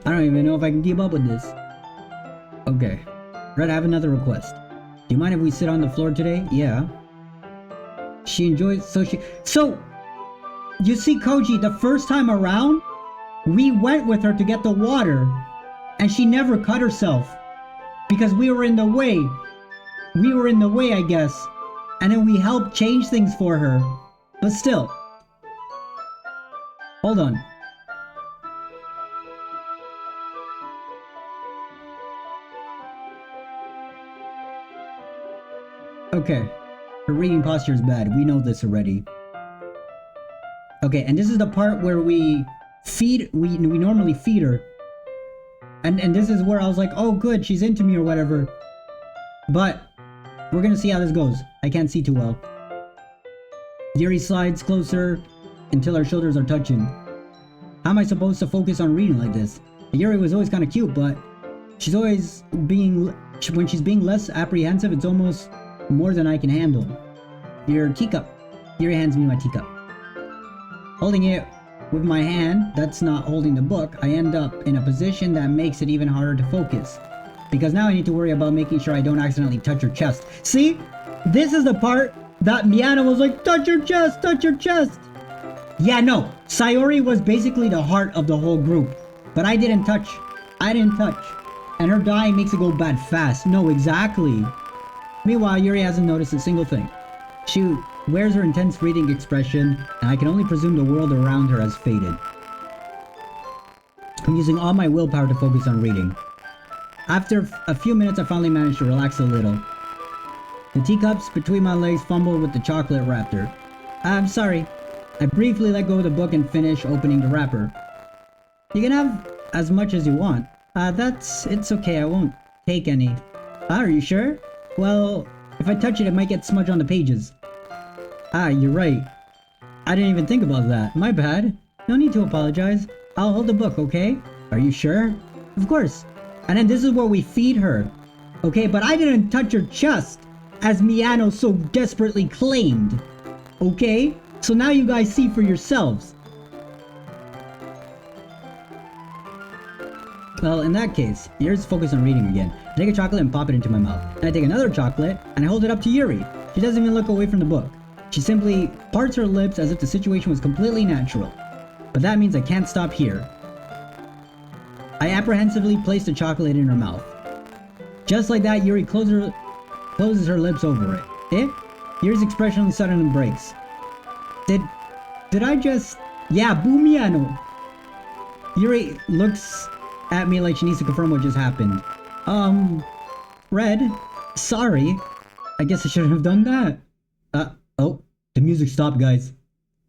I don't even know if I can keep up with this. Okay. Red, I have another request. Do you mind if we sit on the floor today? Yeah. She enjoys... So, you see, Koji, the first time around, we went with her to get the water. And she never cut herself. Because we were in the way. We were in the way, I guess. And then we helped change things for her. But still. Hold on. Okay. Her reading posture is bad. We know this already. Okay, and this is the part where we normally feed her. And this is where I was like, oh good, she's into me or whatever. But we're gonna see how this goes. I can't see too well. Yuri slides closer until our shoulders are touching. How am I supposed to focus on reading like this? Yuri was always kind of cute, but she's always being... When she's being less apprehensive, it's almost more than I can handle. Your teacup. Yuri hands me my teacup. Holding it with my hand that's not holding the book, I end up in a position that makes it even harder to focus. Because now I need to worry about making sure I don't accidentally touch her chest. See? This is the part that Miana was like, touch your chest, touch your chest. Yeah, no. Sayori was basically the heart of the whole group. But I didn't touch. I didn't touch. And her dying makes it go bad fast. No, exactly. Meanwhile, Yuri hasn't noticed a single thing. She wears her intense reading expression, and I can only presume the world around her has faded. I'm using all my willpower to focus on reading. After a few minutes, I finally managed to relax a little. The teacups between my legs fumble with the chocolate wrapper. I'm sorry. I briefly let go of the book and finish opening the wrapper. You can have as much as you want. It's okay, I won't take any. Are you sure? Well, if I touch it, it might get smudged on the pages. You're right. I didn't even think about that. My bad. No need to apologize. I'll hold the book, okay? Are you sure? Of course. And then this is where we feed her. Okay, but I didn't touch her chest, as Miano so desperately claimed. Okay? So now you guys see for yourselves. Well, in that case, Yuri's focused on reading again. I take a chocolate and pop it into my mouth. Then I take another chocolate and I hold it up to Yuri. She doesn't even look away from the book. She simply parts her lips as if the situation was completely natural. But that means I can't stop here. I apprehensively place the chocolate in her mouth. Just like that, Yuri closes her lips over it. Yuri's expression suddenly breaks. Did I just... Yeah, Bumiano! Yuri looks at me like she needs to confirm what just happened. Red? Sorry. I guess I shouldn't have done that. Oh, the music stopped, guys.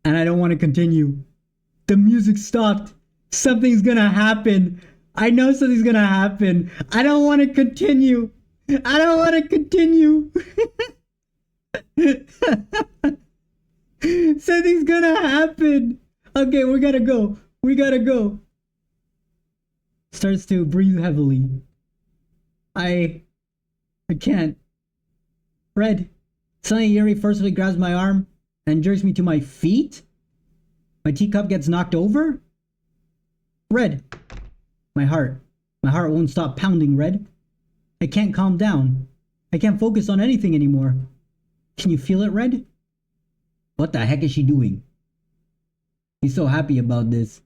And I don't want to continue. The music stopped. Something's gonna happen. I know something's gonna happen. I don't want to continue. I don't want to continue. Something's gonna happen. Okay, we gotta go. We gotta go. Starts to breathe heavily. I can't. Red. Suddenly Yuri forcibly grabs my arm and jerks me to my feet. My teacup gets knocked over. Red. My heart won't stop pounding, Red. I can't calm down. I can't focus on anything anymore. Can you feel it, Red? What the heck is she doing? He's so happy about this.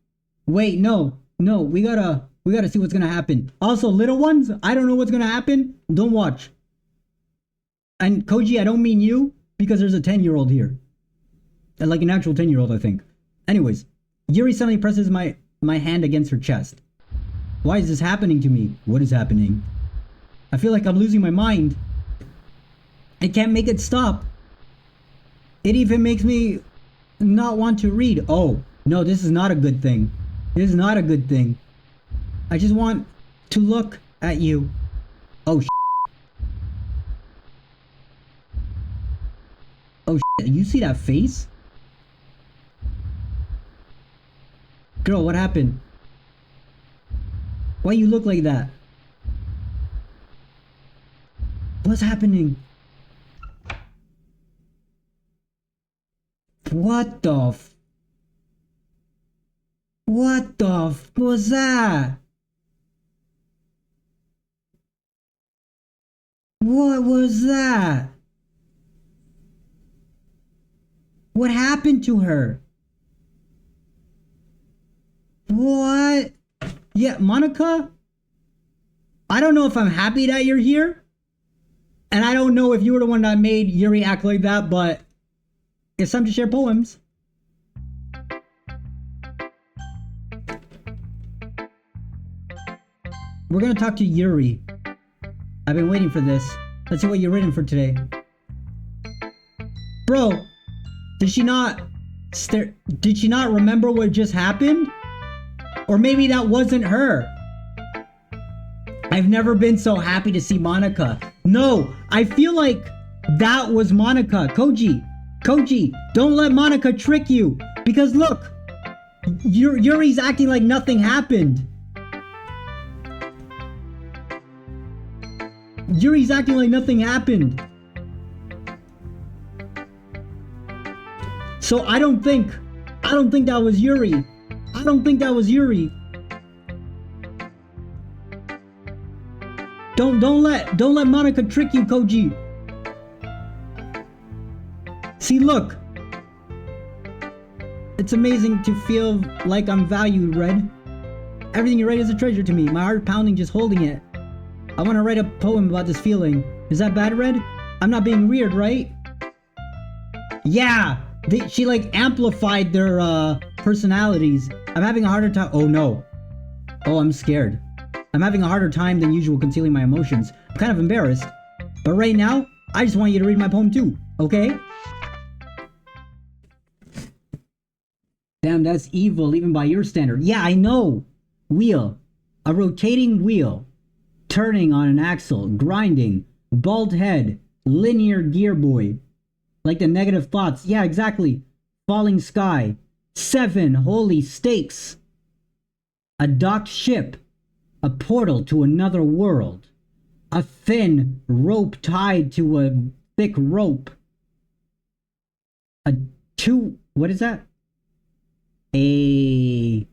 Wait, no, we gotta see what's gonna happen. Also, little ones, I don't know what's gonna happen. Don't watch. And Koji, I don't mean you, because there's a 10-year-old here. And like an actual 10-year-old, I think. Anyways, Yuri suddenly presses my hand against her chest. Why is this happening to me? What is happening? I feel like I'm losing my mind. I can't make it stop. It even makes me not want to read. Oh, no, this is not a good thing. This is not a good thing. I just want to look at you. Oh, oh, you see that face? Girl, what happened? Why you look like that? What's happening? What the what the was that? What was that? What happened to her? What? Yeah, Monica? I don't know if I'm happy that you're here. And I don't know if you were the one that made Yuri act like that, but it's time to share poems. We're gonna talk to Yuri. I've been waiting for this. Let's see what you're written for today. Bro, did she not remember what just happened? Or maybe that wasn't her. I've never been so happy to see Monica. No, I feel like that was Monica. Koji, don't let Monica trick you. Because look, Yuri's acting like nothing happened. Yuri's acting like nothing happened. So I don't think that was Yuri. I don't think that was Yuri. Don't let Monica trick you, Koji. See, look. It's amazing to feel like I'm valued, Red. Everything you write is a treasure to me. My heart pounding just holding it. I want to write a poem about this feeling. Is that bad, Red? I'm not being weird, right? Yeah! She like amplified their personalities. I'm having a harder time. Oh no. Oh, I'm scared. I'm having a harder time than usual concealing my emotions. I'm kind of embarrassed. But right now, I just want you to read my poem too, okay? Damn, that's evil even by your standard. Yeah, I know. Wheel. A rotating wheel. Turning on an axle. Grinding. Bald head. Linear gear boy. Like the negative thoughts. Yeah, exactly. Falling sky. 7 holy stakes. A docked ship. A portal to another world. A thin rope tied to a thick rope. What is that? A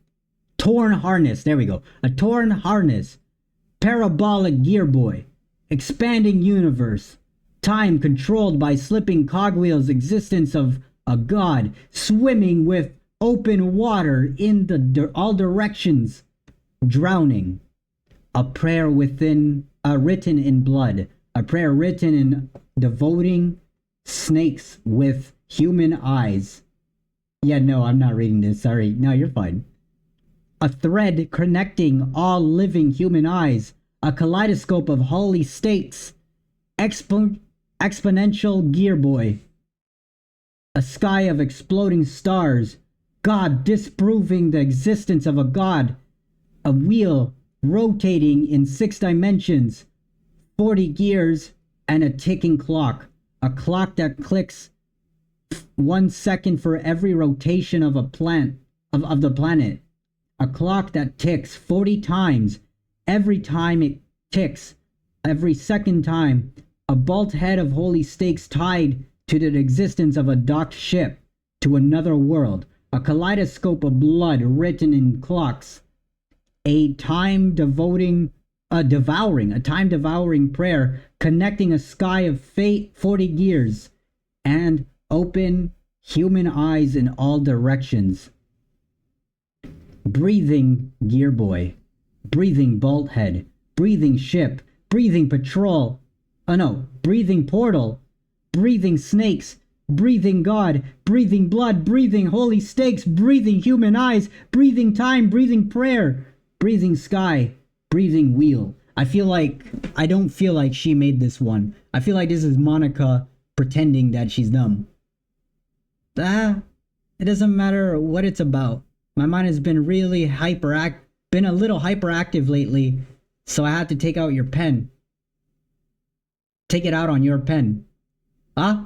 torn harness. There we go. A torn harness. Parabolic gear boy. Expanding universe. Time controlled by slipping cogwheels. Existence of a god. Swimming with open water in all directions. Drowning. A prayer written in blood. A prayer written in devoting snakes with human eyes. Yeah, no, I'm not reading this. Sorry. No, you're fine. A thread connecting all living human eyes. A kaleidoscope of holy stakes. Exponential gear boy. A sky of exploding stars. God disproving the existence of a god. A wheel rotating in 6 dimensions. 40 gears and a ticking clock. A clock that clicks 1 second for every rotation of the planet. A clock that ticks 40 times. Every time it ticks. Every second time. A bolt head of holy stakes tied to the existence of a docked ship to another world. A kaleidoscope of blood written in clocks. A time-devouring prayer connecting a sky of fate 40 gears. And open human eyes in all directions. Breathing gear boy. Breathing bolt head. Breathing ship. Breathing patrol. Breathing portal. Breathing snakes. Breathing God. Breathing blood. Breathing holy stakes. Breathing human eyes. Breathing time. Breathing prayer. Breathing sky. Breathing wheel. I don't feel like she made this one. I feel like this is Monica pretending that she's dumb. It doesn't matter what it's about. My mind has been really been a little hyperactive lately, so I had to take out your pen. Take it out on your pen. That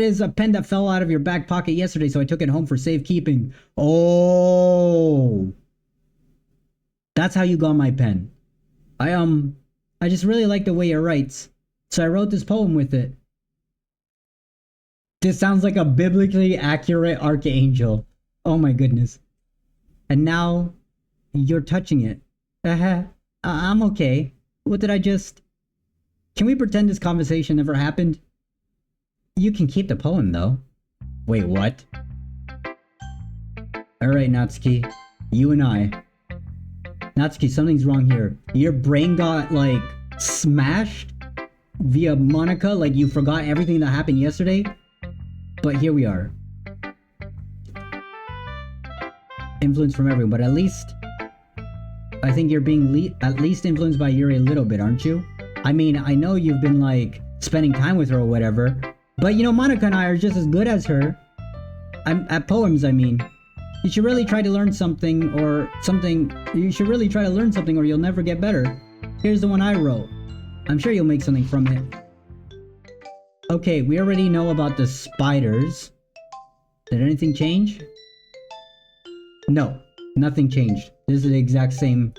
is a pen that fell out of your back pocket yesterday, so I took it home for safekeeping. Oh. That's how you got my pen. I just really like the way it writes, so I wrote this poem with it. This sounds like a biblically accurate archangel. Oh my goodness. And now you're touching it. I'm okay. What did I just... Can we pretend this conversation never happened? You can keep the poem though. Wait, what? Alright, Natsuki. You and I. Natsuki, something's wrong here. Your brain got, like, smashed via Monica, like you forgot everything that happened yesterday? But here we are. Influence from everyone, but at least... I think you're being at least influenced by Yuri a little bit, aren't you? I mean, I know you've been, like, spending time with her or whatever, but, you know, Monica and I are just as good as her. At poems, I mean. You should really try to learn something or you'll never get better. Here's the one I wrote. I'm sure you'll make something from it. Okay, we already know about the spiders. Did anything change? No, nothing changed. This is the exact same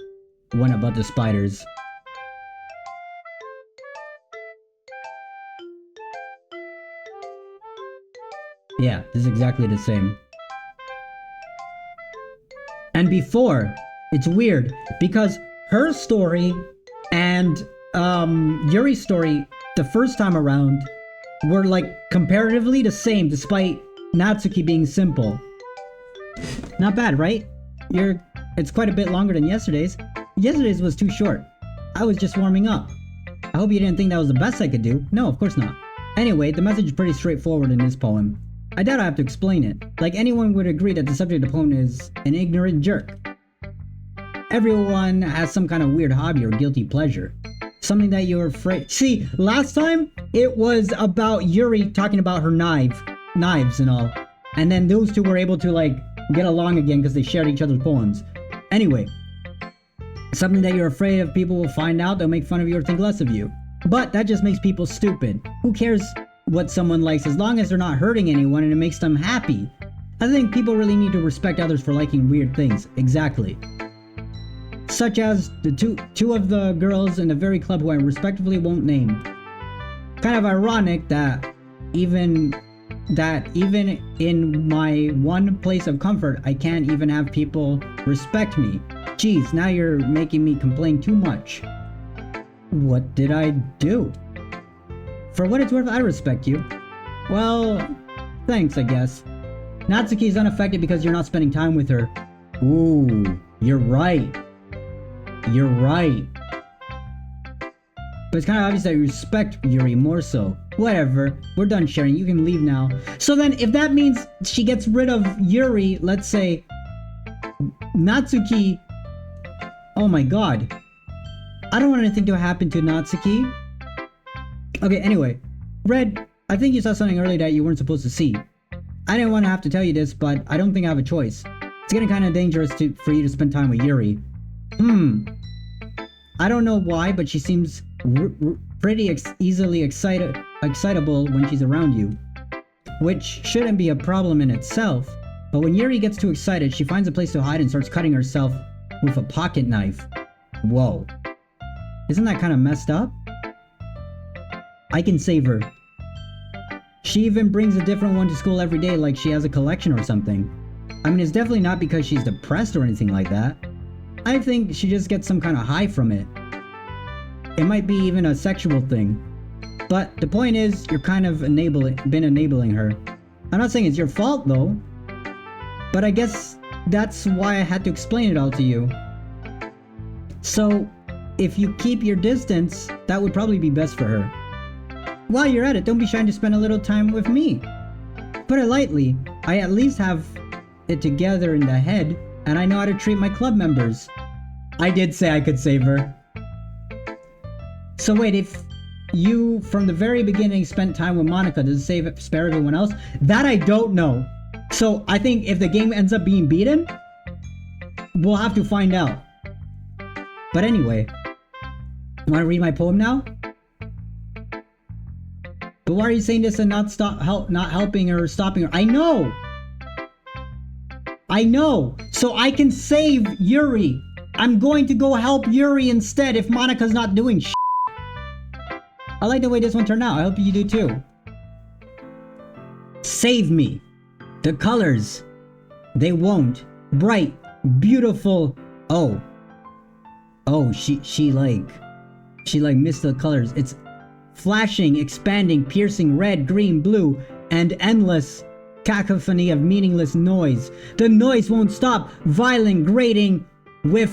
one about the spiders. Yeah, this is exactly the same. And before, it's weird because her story and Yuri's story the first time around were like comparatively the same despite Natsuki being simple. Not bad, right? It's quite a bit longer than yesterday's. Yesterday's was too short. I was just warming up. I hope you didn't think that was the best I could do. No, of course not. Anyway, the message is pretty straightforward in this poem. I doubt I have to explain it. Like anyone would agree that the subject of the poem is an ignorant jerk. Everyone has some kind of weird hobby or guilty pleasure. Something that you're afraid... See, last time, it was about Yuri talking about her knives and all. And then those two were able to, like, get along again because they shared each other's poems. Anyway, something that you're afraid of people will find out, they'll make fun of you or think less of you. But that just makes people stupid. Who cares what someone likes as long as they're not hurting anyone and it makes them happy? I think people really need to respect others for liking weird things. Exactly. Such as the two of the girls in the very club who I respectively won't name. Kind of ironic that even in my one place of comfort, I can't even have people respect me. Geez, now you're making me complain too much. What did I do? For what it's worth, I respect you. Well, thanks, I guess. Natsuki's unaffected because you're not spending time with her. Ooh, you're right. You're right. But it's kind of obvious that you respect Yuri more so. Whatever, we're done sharing, you can leave now. So then, if that means she gets rid of Yuri, let's say... Natsuki... Oh my god. I don't want anything to happen to Natsuki. Okay, anyway. Red, I think you saw something earlier that you weren't supposed to see. I didn't want to have to tell you this, but I don't think I have a choice. It's getting kind of dangerous for you to spend time with Yuri. I don't know why, but she seems pretty easily excitable when she's around you. Which shouldn't be a problem in itself, but when Yuri gets too excited, she finds a place to hide and starts cutting herself with a pocket knife. Whoa. Isn't that kind of messed up? I can save her. She even brings a different one to school every day like she has a collection or something. I mean, it's definitely not because she's depressed or anything like that. I think she just gets some kind of high from it. It might be even a sexual thing. But the point is, you're kind of been enabling her. I'm not saying it's your fault though. But I guess that's why I had to explain it all to you. So, if you keep your distance, that would probably be best for her. While you're at it, don't be shy to spend a little time with me. Put it lightly, I at least have it together in the head, and I know how to treat my club members. I did say I could save her. So wait, if you, from the very beginning, spent time with Monica, does it spare everyone else? That I don't know. So I think if the game ends up being beaten, we'll have to find out. But anyway, want to read my poem now? But why are you saying this and not helping her or stopping her? I know! So I can save Yuri. I'm going to go help Yuri instead if Monica's not doing shit. I like the way this one turned out. I hope you do too. Save me. The colors. They won't. Bright. Beautiful. Oh, she missed the colors. It's flashing, expanding, piercing, red, green, blue, and endless cacophony of meaningless noise. The noise won't stop. Violent, grating wave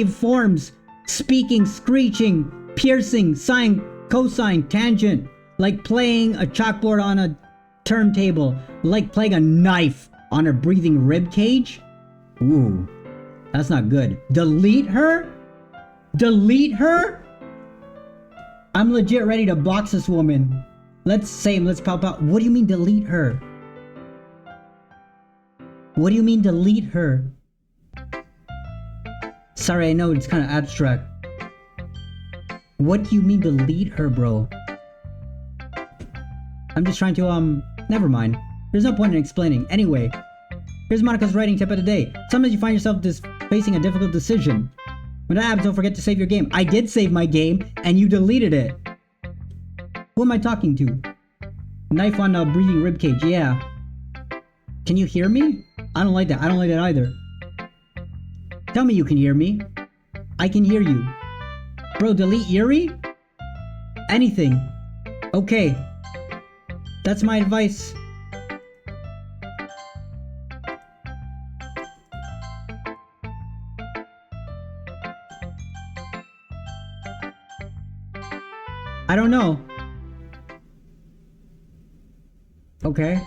forms. Speaking, screeching, piercing, sine, cosine, tangent. Like playing a chalkboard on a turntable. Like playing a knife on a breathing rib cage. Ooh, that's not good. Delete her? Delete her? I'm legit ready to box this woman. Let's pop out. What do you mean delete her? What do you mean delete her? Sorry, I know it's kind of abstract. What do you mean delete her, bro? I'm just trying to, never mind. There's no point in explaining. Anyway, here's Monica's writing tip of the day. Sometimes you find yourself facing a difficult decision. When that happens, don't forget to save your game. I did save my game, and you deleted it. Who am I talking to? Knife on a breathing ribcage, yeah. Can you hear me? I don't like that. I don't like that either. Tell me you can hear me. I can hear you. Bro, delete Yuri? Anything. Okay. That's my advice. I don't know. Okay.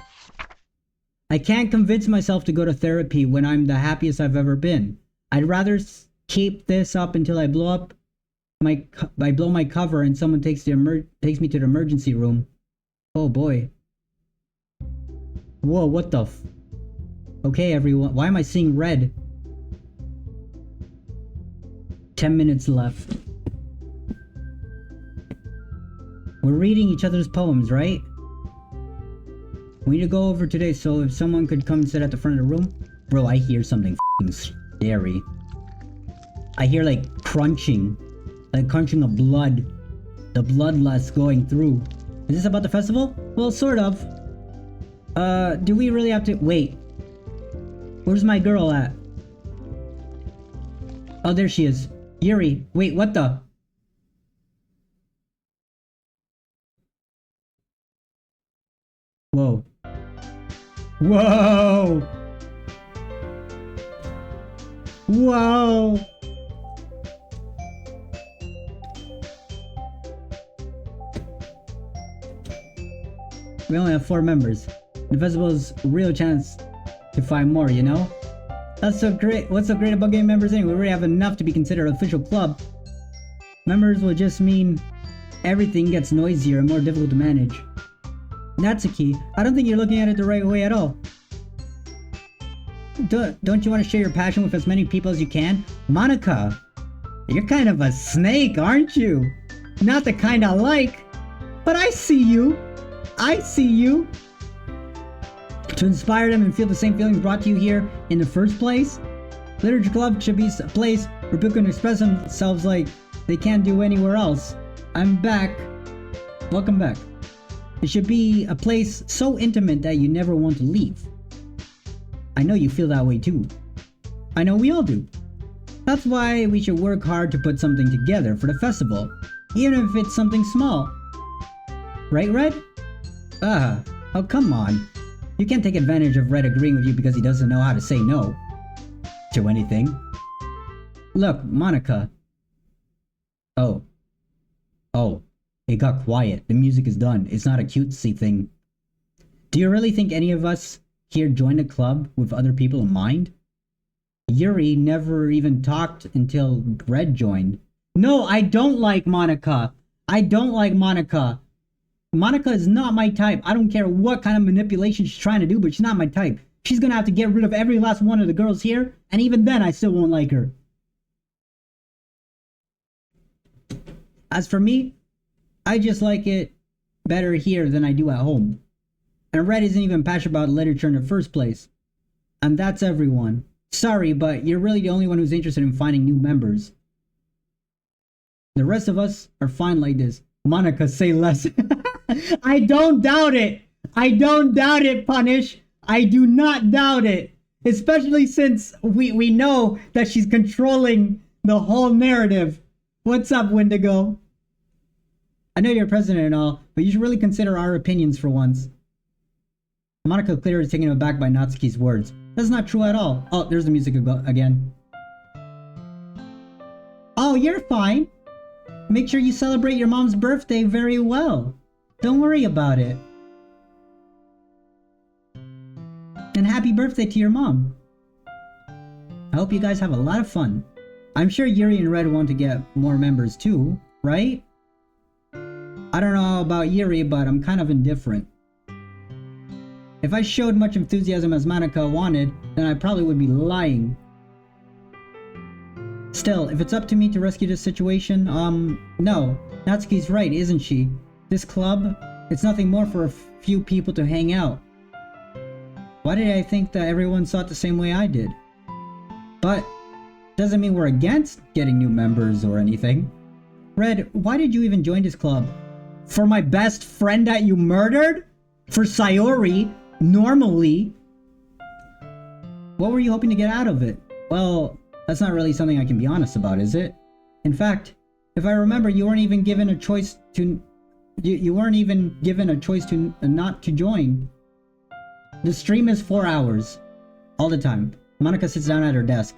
I can't convince myself to go to therapy when I'm the happiest I've ever been. I'd rather keep this up until I blow my cover and someone takes me to the emergency room. Oh boy. Whoa, what the Okay, everyone. Why am I seeing red? 10 minutes left. We're reading each other's poems, right? We need to go over today, so if someone could come and sit at the front of the room. Bro, I hear something f***ing scary. I hear like crunching of blood. The bloodlust going through. Is this about the festival? Well, sort of. Do we really have to... Wait. Where's my girl at? Oh, there she is. Yuri. Wait, what the... Whoa. Whoa! Whoa! We only have 4 members. The festival's a real chance to find more, you know? That's so great. What's so great about getting members anyway? We already have enough to be considered an official club. Members will just mean everything gets noisier and more difficult to manage. That's a key. I don't think you're looking at it the right way at all. Don't you want to share your passion with as many people as you can? Monica, you're kind of a snake, aren't you? Not the kind I like, but I see you. I see you. To inspire them and feel the same feelings brought to you here in the first place, Literature Club should be a place where people can express themselves like they can't do anywhere else. I'm back. Welcome back. It should be a place so intimate that you never want to leave. I know you feel that way too. I know we all do. That's why we should work hard to put something together for the festival, even if it's something small. Right, Red? Oh come on. You can't take advantage of Red agreeing with you because he doesn't know how to say no to anything. Look, Monica. Oh. It got quiet. The music is done. It's not a cutesy thing. Do you really think any of us here joined a club with other people in mind? Yuri never even talked until Red joined. No, I don't like Monica. I don't like Monica. Monica is not my type. I don't care what kind of manipulation she's trying to do, but she's not my type. She's gonna have to get rid of every last one of the girls here, and even then I still won't like her. As for me, I just like it better here than I do at home. And Red isn't even passionate about literature in the first place. And that's everyone. Sorry, but you're really the only one who's interested in finding new members. The rest of us are fine like this. Monica, say less. I don't doubt it. I don't doubt it, Punish. I do not doubt it. Especially since we know that she's controlling the whole narrative. What's up, Wendigo? I know you're president and all, but you should really consider our opinions for once. Monica clearly is taken aback by Natsuki's words. That's not true at all. Oh, there's the music again. Oh, you're fine. Make sure you celebrate your mom's birthday very well. Don't worry about it. And happy birthday to your mom. I hope you guys have a lot of fun. I'm sure Yuri and Red want to get more members too, right? I don't know about Yuri, but I'm kind of indifferent. If I showed much enthusiasm as Monica wanted, then I probably would be lying. Still, if it's up to me to rescue this situation, no. Natsuki's right, isn't she? This club, it's nothing more for a few people to hang out. Why did I think that everyone saw it the same way I did? But, doesn't mean we're against getting new members or anything. Red, why did you even join this club? For my best friend that you murdered? For Sayori? Normally? What were you hoping to get out of it? Well, that's not really something I can be honest about, is it? In fact, if I remember, you weren't even given a choice to... You weren't even given a choice to not to join. The stream is 4 hours. All the time. Monica sits down at her desk.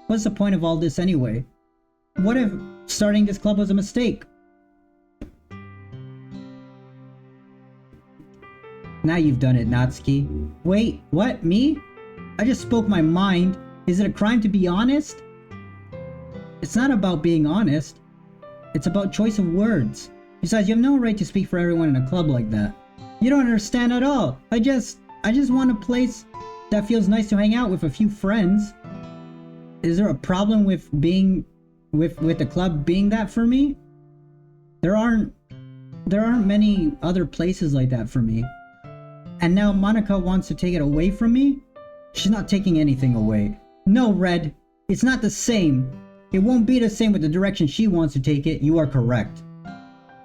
What's the point of all this anyway? What if starting this club was a mistake? Now you've done it, Natsuki. Wait, what? Me? I just spoke my mind. Is it a crime to be honest? It's not about being honest. It's about choice of words. Besides, you have no right to speak for everyone in a club like that. You don't understand at all. I just want a place that feels nice to hang out with a few friends. Is there a problem with being with the club being that for me? There aren't many other places like that for me. And now Monica wants to take it away from me? She's not taking anything away. No, Red, it's not the same. It won't be the same with the direction she wants to take it. You are correct.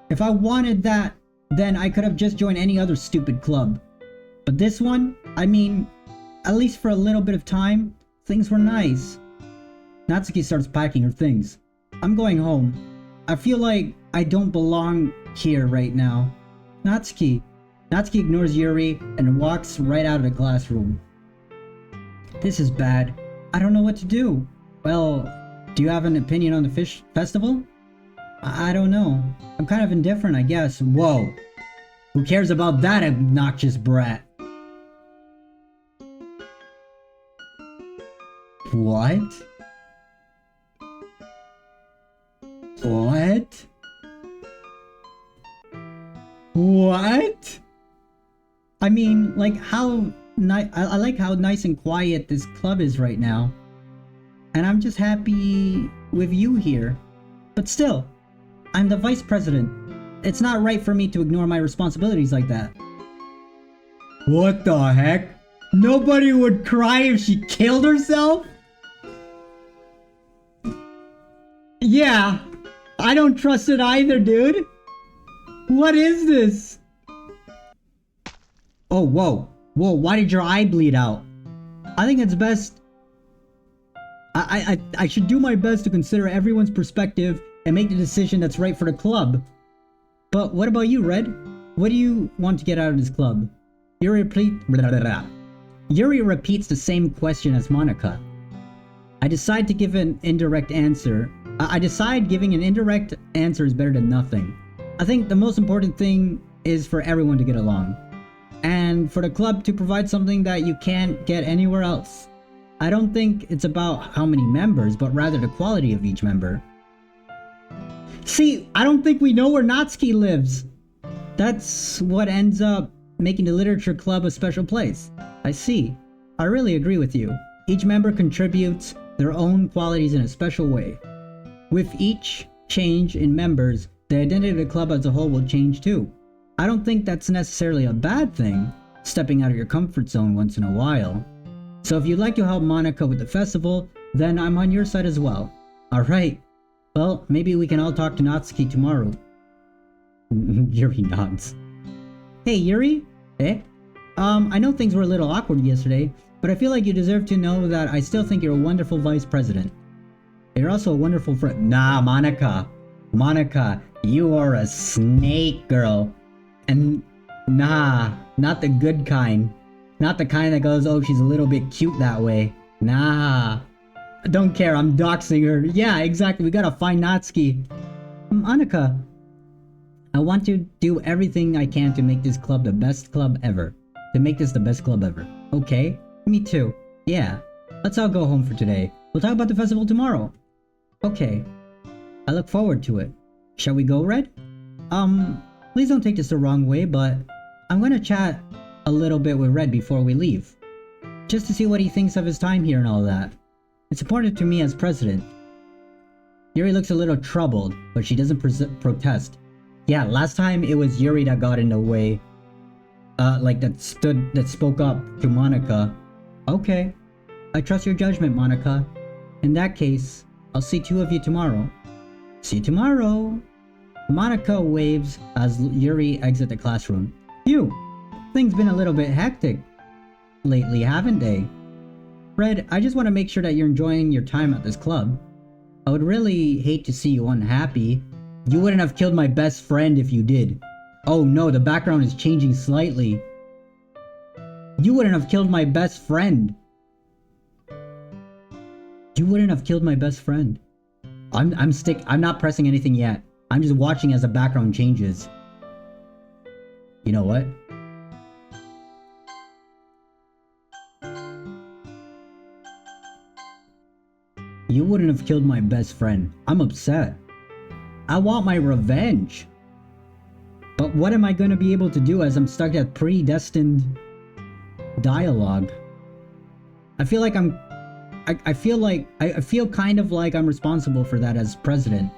If I wanted that, then I could have just joined any other stupid club. But this one, I mean, at least for a little bit of time, things were nice. Natsuki starts packing her things. I'm going home. I feel like I don't belong here right now. Natsuki ignores Yuri and walks right out of the classroom. This is bad. I don't know what to do. Well, do you have an opinion on the fish festival? I don't know. I'm kind of indifferent, I guess. Whoa. Who cares about that obnoxious brat? What? What? What? I mean, like how I like how nice and quiet this club is right now. And I'm just happy with you here. But still, I'm the vice president. It's not right for me to ignore my responsibilities like that. What the heck? Nobody would cry if she killed herself? Yeah, I don't trust it either, dude. What is this? Oh, whoa. Whoa, why did your eye bleed out? I think it's best... I should do my best to consider everyone's perspective and make the decision that's right for the club. But what about you, Red? What do you want to get out of this club? Yuri repeats the same question as Monica. I decide to give an indirect answer. I decide giving an indirect answer is better than nothing. I think the most important thing is for everyone to get along. And for the club to provide something that you can't get anywhere else. I don't think it's about how many members, but rather the quality of each member. See, I don't think we know where Natsuki lives. That's what ends up making the literature club a special place. I see. I really agree with you. Each member contributes their own qualities in a special way. With each change in members, the identity of the club as a whole will change too. I don't think that's necessarily a bad thing, stepping out of your comfort zone once in a while. So if you'd like to help Monica with the festival, then I'm on your side as well. Alright. Well, maybe we can all talk to Natsuki tomorrow. Yuri nods. Hey, Yuri? Eh? I know things were a little awkward yesterday, but I feel like you deserve to know that I still think you're a wonderful vice president. You're also a wonderful friend. Nah, Monica. Monica, you are a snake girl. And nah, not the good kind. Not the kind that goes, oh, she's a little bit cute that way. Nah. I don't care, I'm doxing her. Yeah, exactly, we gotta find Natsuki. Monica, I want to do everything I can to make this club the best club ever. To make this the best club ever. Okay? Me too. Yeah. Let's all go home for today. We'll talk about the festival tomorrow. Okay. I look forward to it. Shall we go, Red? Please don't take this the wrong way, but I'm gonna chat a little bit with Red before we leave. Just to see what he thinks of his time here and all that. It's important to me as president. Yuri looks a little troubled, but she doesn't protest. Yeah, last time it was Yuri that got in the way. That spoke up to Monica. Okay. I trust your judgment, Monica. In that case, I'll see two of you tomorrow. See you tomorrow. Monica waves as Yuri exits the classroom. Phew. Things been a little bit hectic lately, haven't they? Red, I just want to make sure that you're enjoying your time at this club. I would really hate to see you unhappy. You wouldn't have killed my best friend if you did. Oh no, the background is changing slightly. You wouldn't have killed my best friend. You wouldn't have killed my best friend. I'm not pressing anything yet. I'm just watching as the background changes. You know what? You wouldn't have killed my best friend. I'm upset. I want my revenge. But what am I going to be able to do as I'm stuck at predestined dialogue? I feel kind of like I'm responsible for that as president.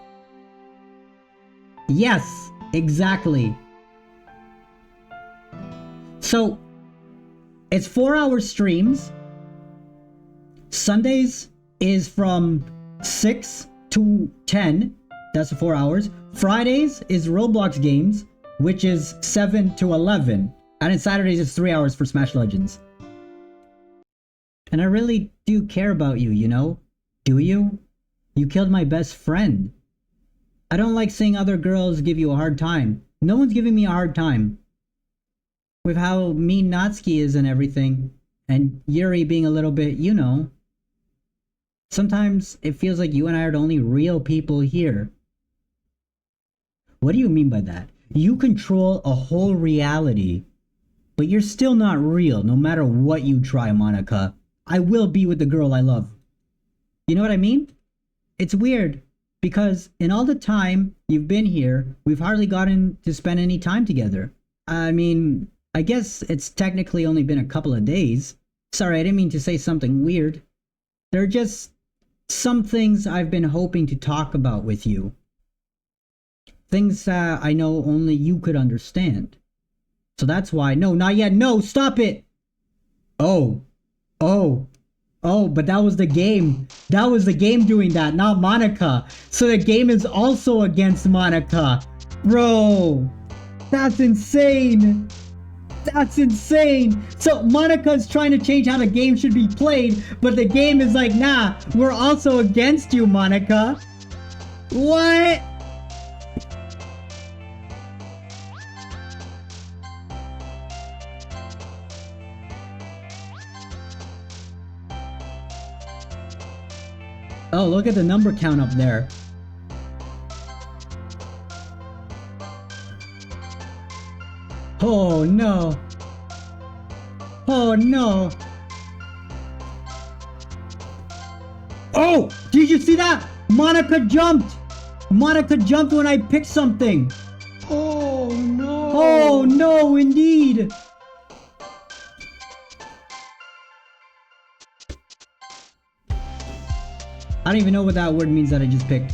Yes, exactly. So, it's 4-hour streams. Sundays is from 6 to 10. That's 4 hours. Fridays is Roblox games, which is 7 to 11. And then Saturdays is 3 hours for Smash Legends. And I really do care about you, you know? Do you? You killed my best friend. I don't like seeing other girls give you a hard time. No one's giving me a hard time. With how mean Natsuki is and everything. And Yuri being a little bit, you know. Sometimes it feels like you and I are the only real people here. What do you mean by that? You control a whole reality. But you're still not real, no matter what you try, Monica. I will be with the girl I love. You know what I mean? It's weird, because in all the time you've been here, we've hardly gotten to spend any time together. I mean, I guess it's technically only been a couple of days. Sorry, I didn't mean to say something weird. There are just some things I've been hoping to talk about with you. Things I know only you could understand. So that's why... No, not yet. No, stop it! Oh, but that was the game. That was the game doing that, not Monica. So the game is also against Monica. Bro, that's insane. That's insane. So Monica's trying to change how the game should be played, but the game is like, nah, we're also against you, Monica. What? Oh, look at the number count up there. Oh no. Oh no. Oh, did you see that? Monica jumped. Monica jumped when I picked something. Oh no. Oh no, indeed. I don't even know what that word means that I just picked.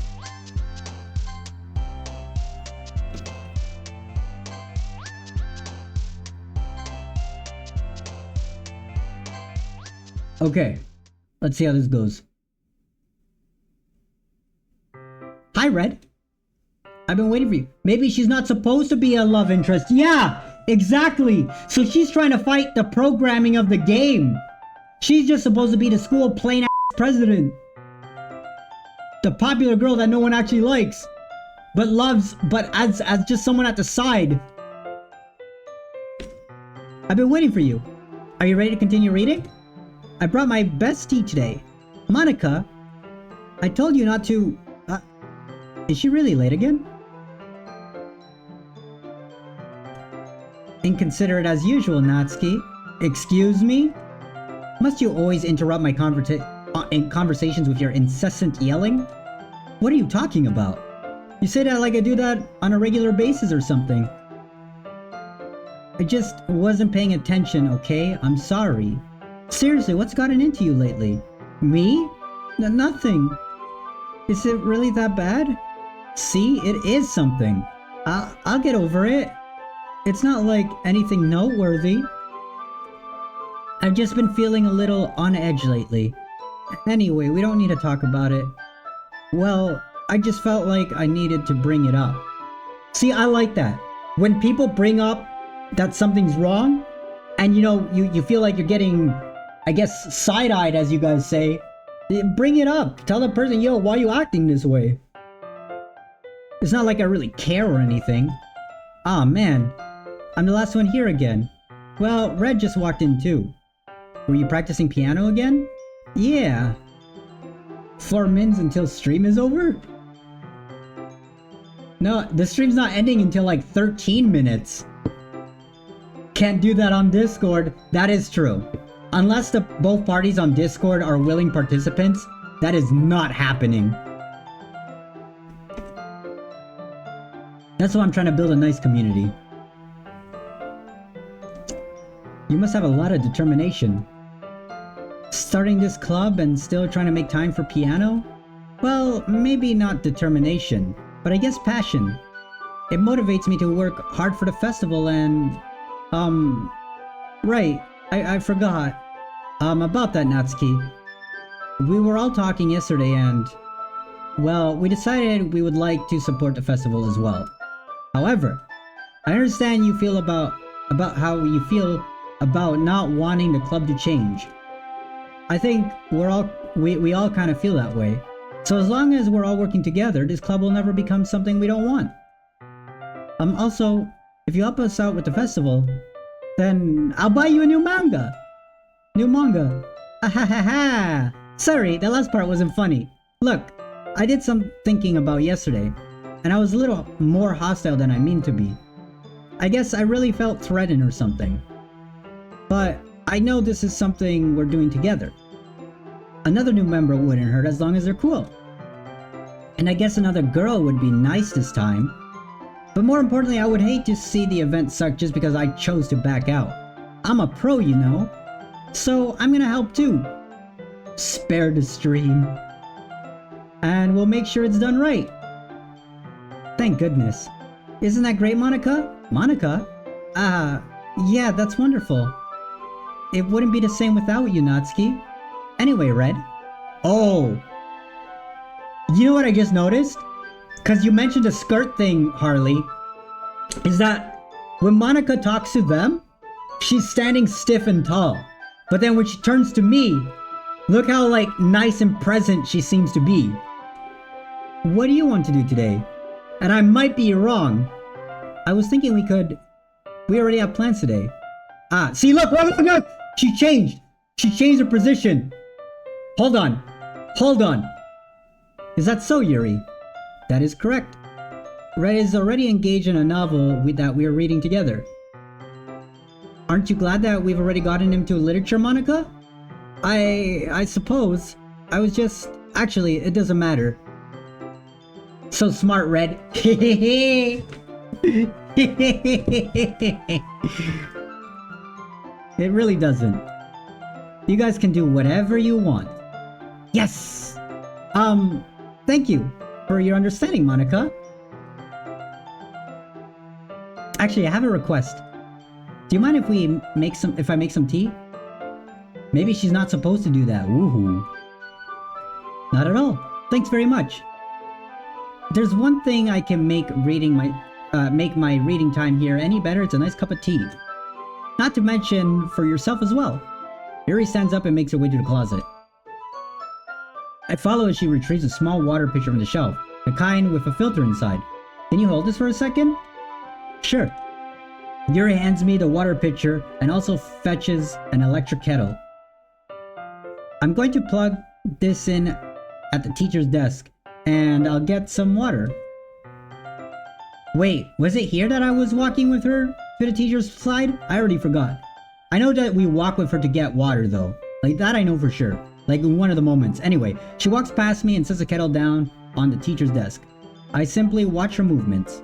Okay, let's see how this goes. Hi, Red. I've been waiting for you. Maybe she's not supposed to be a love interest. Yeah, exactly. So she's trying to fight the programming of the game. She's just supposed to be the school plain ass president. The popular girl that no one actually likes, but loves, but as just someone at the side. I've been waiting for you. Are you ready to continue reading? I brought my bestie today. Monica, I told you not to... is she really late again? Inconsiderate as usual, Natsuki. Excuse me? Must you always interrupt my in conversations with your incessant yelling? What are you talking about? You say that like I do that on a regular basis or something. I just wasn't paying attention, okay? I'm sorry. Seriously, what's gotten into you lately? Me? Nothing. Is it really that bad? See, it is something. I'll get over it. It's not like anything noteworthy. I've just been feeling a little on edge lately. Anyway, we don't need to talk about it. Well, I just felt like I needed to bring it up. See, I like that. When people bring up that something's wrong, and you feel like you're getting, I guess, side-eyed, as you guys say, bring it up. Tell the person, yo, why are you acting this way? It's not like I really care or anything. Ah, man. I'm the last one here again. Well, Red just walked in too. Were you practicing piano again? Yeah. 4 mins until stream is over? No, the stream's not ending until like 13 minutes. Can't do that on Discord. That is true. Unless both parties on Discord are willing participants, that is not happening. That's why I'm trying to build a nice community. You must have a lot of determination. Starting this club and still trying to make time for piano? Well, maybe not determination, but I guess passion. It motivates me to work hard for the festival and... Right, I forgot. About that, Natsuki. We were all talking yesterday and... Well, we decided we would like to support the festival as well. However, I understand you feel about how you feel about not wanting the club to change. I think we all kind of feel that way. So as long as we're all working together, this club will never become something we don't want. Also, if you help us out with the festival, then I'll buy you a new manga. New manga. Ahahaha. Sorry, that last part wasn't funny. Look, I did some thinking about yesterday, and I was a little more hostile than I mean to be. I guess I really felt threatened or something. But I know this is something we're doing together. Another new member wouldn't hurt as long as they're cool. And I guess another girl would be nice this time. But more importantly, I would hate to see the event suck just because I chose to back out. I'm a pro, you know. So I'm gonna help too. Spare the stream. And we'll make sure it's done right. Thank goodness. Isn't that great, Monica? Monica? Yeah, that's wonderful. It wouldn't be the same without you, Natsuki. Anyway, Red. Oh. You know what I just noticed? Because you mentioned the skirt thing, Harley. Is that when Monica talks to them, she's standing stiff and tall. But then when she turns to me, look how like nice and present she seems to be. What do you want to do today? And I might be wrong. I was thinking we already have plans today. See, look, look. She changed her position. Hold on. Is that so, Yuri? That is correct. Red is already engaged in a novel that we are reading together. Aren't you glad that we've already gotten into literature, Monica? I suppose. I was just... Actually, it doesn't matter. So smart, Red. It really doesn't. You guys can do whatever you want. Yes! Thank you for your understanding, Monica. Actually, I have a request. Do you mind if I make some tea? Maybe she's not supposed to do that. Woohoo. Not at all. Thanks very much. There's one thing I can make my reading time here any better. It's a nice cup of tea. Not to mention for yourself as well. Yuri stands up and makes her way to the closet. I follow as she retrieves a small water pitcher from the shelf, the kind with a filter inside. Can you hold this for a second? Sure. Yuri hands me the water pitcher and also fetches an electric kettle. I'm going to plug this in at the teacher's desk, and I'll get some water. Wait, was it here that I was walking with her to the teacher's side? I already forgot. I know that we walk with her to get water though. Like that I know for sure. Like in one of the moments. Anyway, she walks past me and sets the kettle down on the teacher's desk. I simply watch her movements.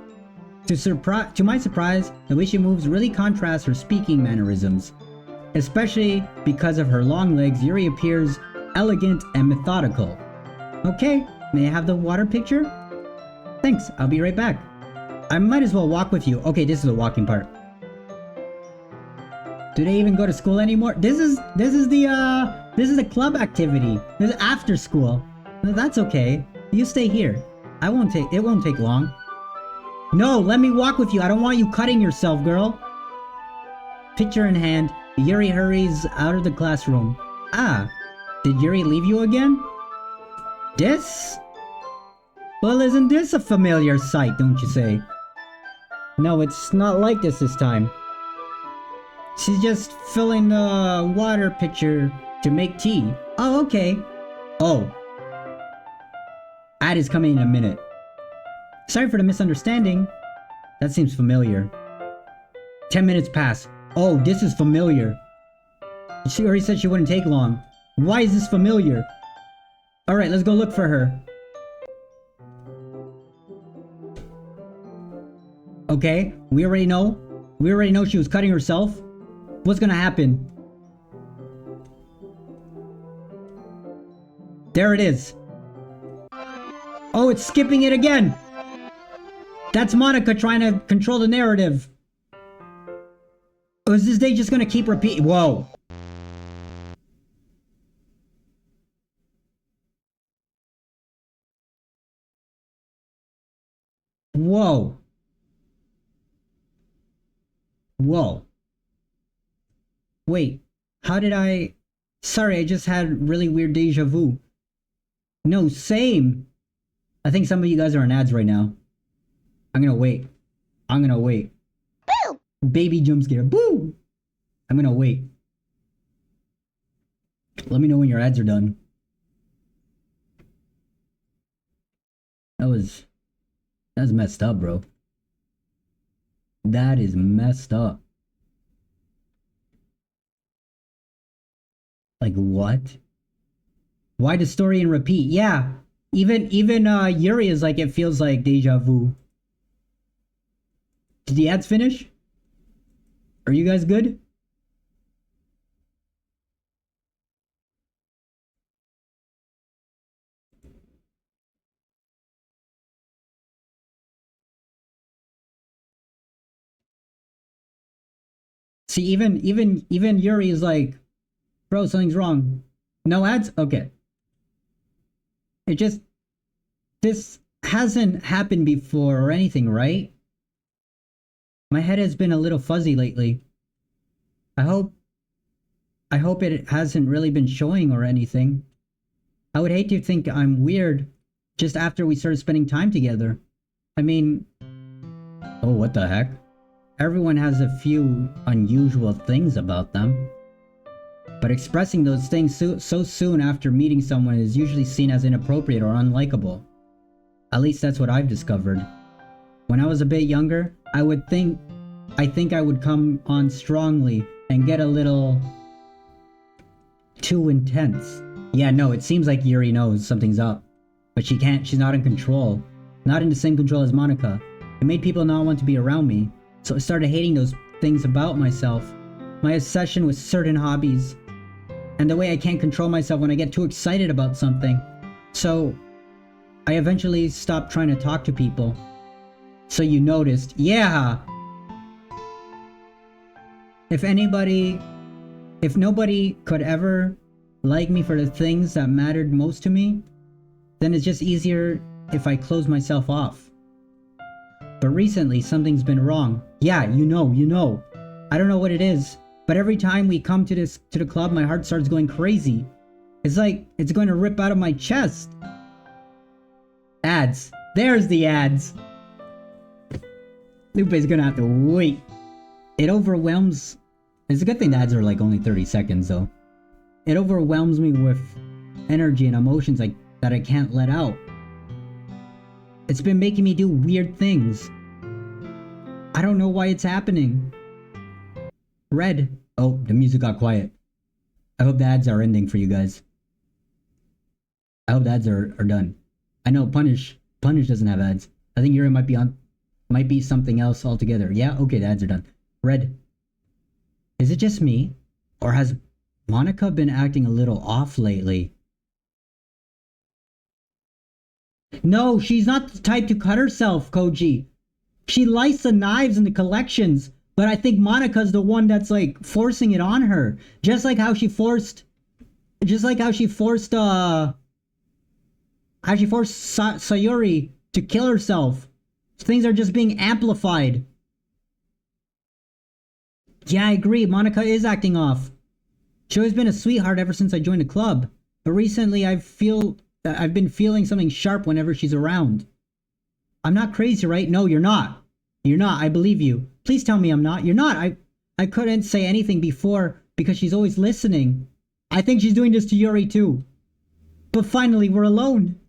To my surprise, the way she moves really contrasts her speaking mannerisms. Especially because of her long legs, Yuri appears elegant and methodical. Okay, may I have the water picture? Thanks, I'll be right back. I might as well walk with you. Okay, this is the walking part. Do they even go to school anymore? This is the club activity. This is after school. That's okay. You stay here. It won't take long. No, let me walk with you. I don't want you cutting yourself, girl. Picture in hand, Yuri hurries out of the classroom. Ah, did Yuri leave you again? This? Well, isn't this a familiar sight, don't you say? No, it's not like this time. She's just filling the water pitcher to make tea. Oh, okay. Oh. Ad is coming in a minute. Sorry for the misunderstanding. That seems familiar. 10 minutes pass. Oh, this is familiar. She already said she wouldn't take long. Why is this familiar? Alright, let's go look for her. Okay, we already know. We already know she was cutting herself. What's gonna happen? There it is. Oh, it's skipping it again. That's Monica trying to control the narrative. Or is this day just gonna keep repeating? Whoa. Whoa. Whoa. Wait, how did I... Sorry, I just had really weird deja vu. No, same. I think some of you guys are on ads right now. I'm gonna wait. I'm gonna wait. Boo! Baby jump scare. Boo! I'm gonna wait. Let me know when your ads are done. That's messed up, bro. That is messed up. Like what? Why the story and repeat? Yeah. Even Yuri is like, it feels like deja vu. Did the ads finish? Are you guys good? See, even Yuri is like, bro, something's wrong. No ads? Okay. This hasn't happened before or anything, right? My head has been a little fuzzy lately. I hope it hasn't really been showing or anything. I would hate to think I'm weird just after we started spending time together. I mean... Oh, what the heck? Everyone has a few unusual things about them. But expressing those things so soon after meeting someone is usually seen as inappropriate or unlikable. At least that's what I've discovered. When I was a bit younger, I think I would come on strongly and get a little too intense. Yeah, no, it seems like Yuri knows something's up. But she's not in control. Not in the same control as Monica. It made people not want to be around me. So I started hating those things about myself. My obsession with certain hobbies. And the way I can't control myself when I get too excited about something. So I eventually stopped trying to talk to people. So you noticed. Yeah! If nobody could ever like me for the things that mattered most to me, then it's just easier if I close myself off. But recently, something's been wrong. Yeah, you know. I don't know what it is, but every time we come to the club, my heart starts going crazy. It's like it's going to rip out of my chest. Ads. There's the ads. Lupe's gonna have to wait. It overwhelms... It's a good thing the ads are like only 30 seconds though. It overwhelms me with energy and emotions that I can't let out. It's been making me do weird things. I don't know why it's happening. Red. Oh, the music got quiet. I hope the ads are ending for you guys. I hope the ads are done. I know Punish doesn't have ads. I think Yuri might be on... Might be something else altogether. Yeah, okay, the ads are done. Red. Is it just me? Or has Monica been acting a little off lately? No, she's not the type to cut herself, Koji. She likes the knives and the collections, but I think Monica's the one that's like forcing it on her. Just like how she forced Sayuri to kill herself. Things are just being amplified. Yeah, I agree. Monica is acting off. She's always been a sweetheart ever since I joined the club. But recently I've been feeling something sharp whenever she's around. I'm not crazy, right? No, you're not. You're not. I believe you. Please tell me I'm not. You're not. I couldn't say anything before because she's always listening. I think she's doing this to Yuri too. But finally, we're alone.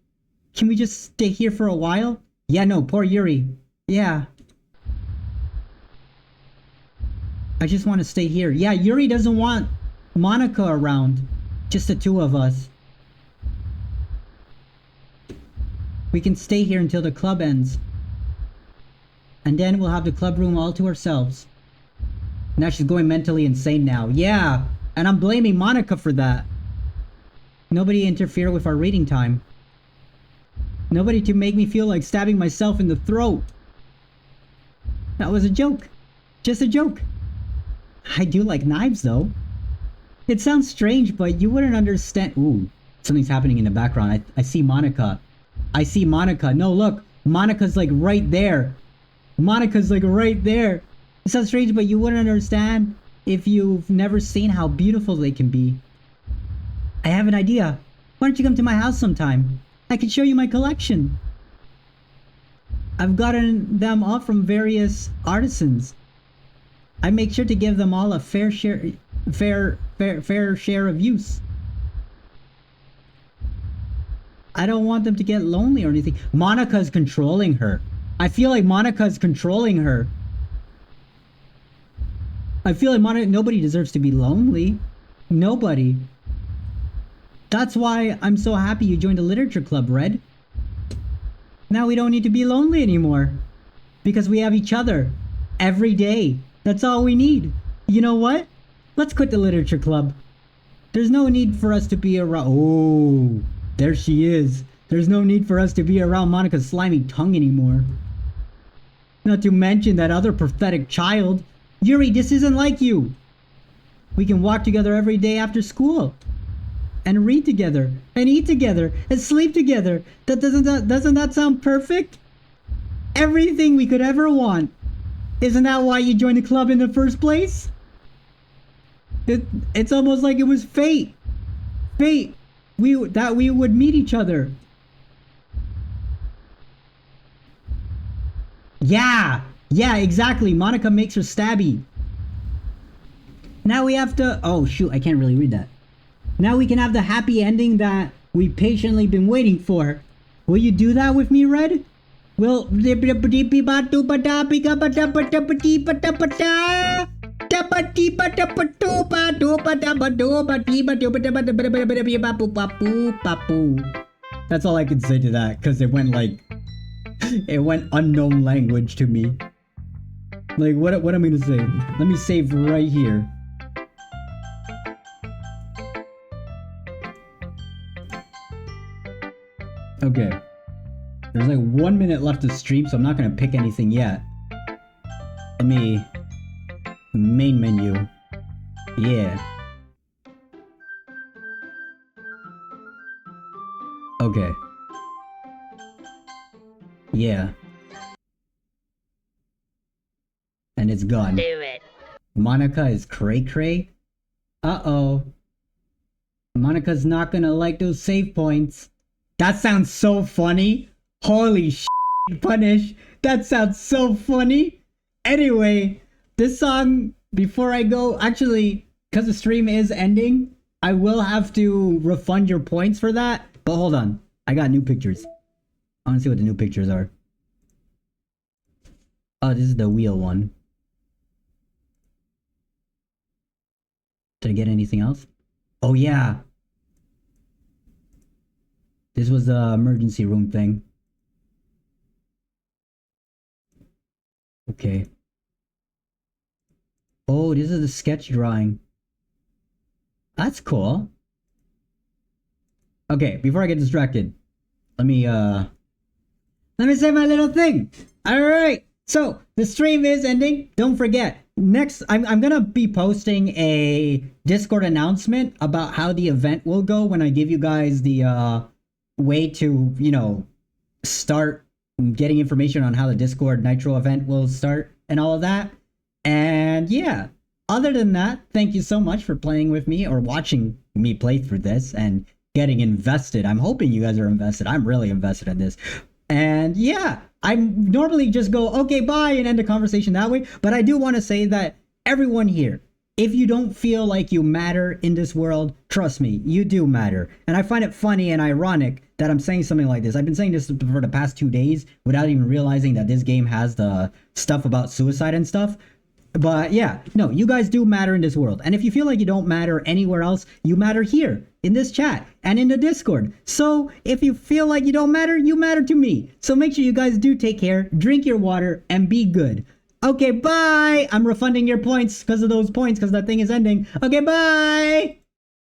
Can we just stay here for a while? Yeah, no, poor Yuri. Yeah. I just want to stay here. Yeah, Yuri doesn't want Monica around. Just the two of us. We can stay here until the club ends. And then we'll have the club room all to ourselves. Now she's going mentally insane now. Yeah, and I'm blaming Monica for that. Nobody interfere with our reading time. Nobody to make me feel like stabbing myself in the throat. That was a joke. Just a joke. I do like knives though. It sounds strange, but you wouldn't understand. Ooh, something's happening in the background. I see Monica. I see Monica. No, look. Monica's like right there. Monica's like right there. It sounds strange, but you wouldn't understand if you've never seen how beautiful they can be. I have an idea. Why don't you come to my house sometime? I can show you my collection. I've gotten them all from various artisans. I make sure to give them all a fair share of use. I don't want them to get lonely or anything. Monica's controlling her. I feel like Monica's controlling her. I feel like nobody deserves to be lonely. Nobody. That's why I'm so happy you joined the literature club, Red. Now we don't need to be lonely anymore. Because we have each other. Every day. That's all we need. You know what? Let's quit the literature club. There's no need for us to be around. Oh, there she is. There's no need for us to be around Monica's slimy tongue anymore. Not to mention that other pathetic child. Yuri, this isn't like you. We can walk together every day after school. And read together. And eat together. And sleep together. Doesn't that sound perfect? Everything we could ever want. Isn't that why you joined the club in the first place? It's almost like it was fate. Fate. That we would meet each other. Yeah, exactly. Monica makes her stabby. Now we have to... Oh, shoot, I can't really read that. Now we can have the happy ending that we patiently been waiting for. Will you do that with me, Red? Will... That's all I can say to that, because it went like... It went unknown language to me. Like, what am I gonna say? Let me save right here. Okay. There's like 1 minute left to stream, so I'm not gonna pick anything yet. Let me... Main menu. Yeah. Okay. Yeah. And it's gone. Do it. Monica is cray-cray? Uh-oh. Monica's not gonna like those save points. That sounds so funny. Holy shit, Punish. That sounds so funny. Anyway, this song, before I go, actually, because the stream is ending, I will have to refund your points for that. But hold on. I got new pictures. I want to see what the new pictures are. Oh, this is the wheel one. Did I get anything else? Oh, yeah. This was the emergency room thing. Okay. Oh, this is the sketch drawing. That's cool. Okay, before I get distracted, let me say my little thing. All right. So the stream is ending. Don't forget. Next, I'm gonna be posting a Discord announcement about how the event will go when I give you guys the way to start getting information on how the Discord Nitro event will start and all of that. And yeah, other than that, thank you so much for playing with me or watching me play through this and getting invested. I'm hoping you guys are invested. I'm really invested in this. And yeah, I normally just go, okay, bye, and end the conversation that way. But I do want to say that everyone here, if you don't feel like you matter in this world, trust me, you do matter. And I find it funny and ironic that I'm saying something like this. I've been saying this for the past 2 days without even realizing that this game has the stuff about suicide and stuff. But yeah, no, you guys do matter in this world. And if you feel like you don't matter anywhere else, you matter here in this chat and in the Discord. So if you feel like you don't matter, you matter to me. So make sure you guys do take care, drink your water, and be good. Okay, bye. I'm refunding your points because of those points because that thing is ending. Okay, bye.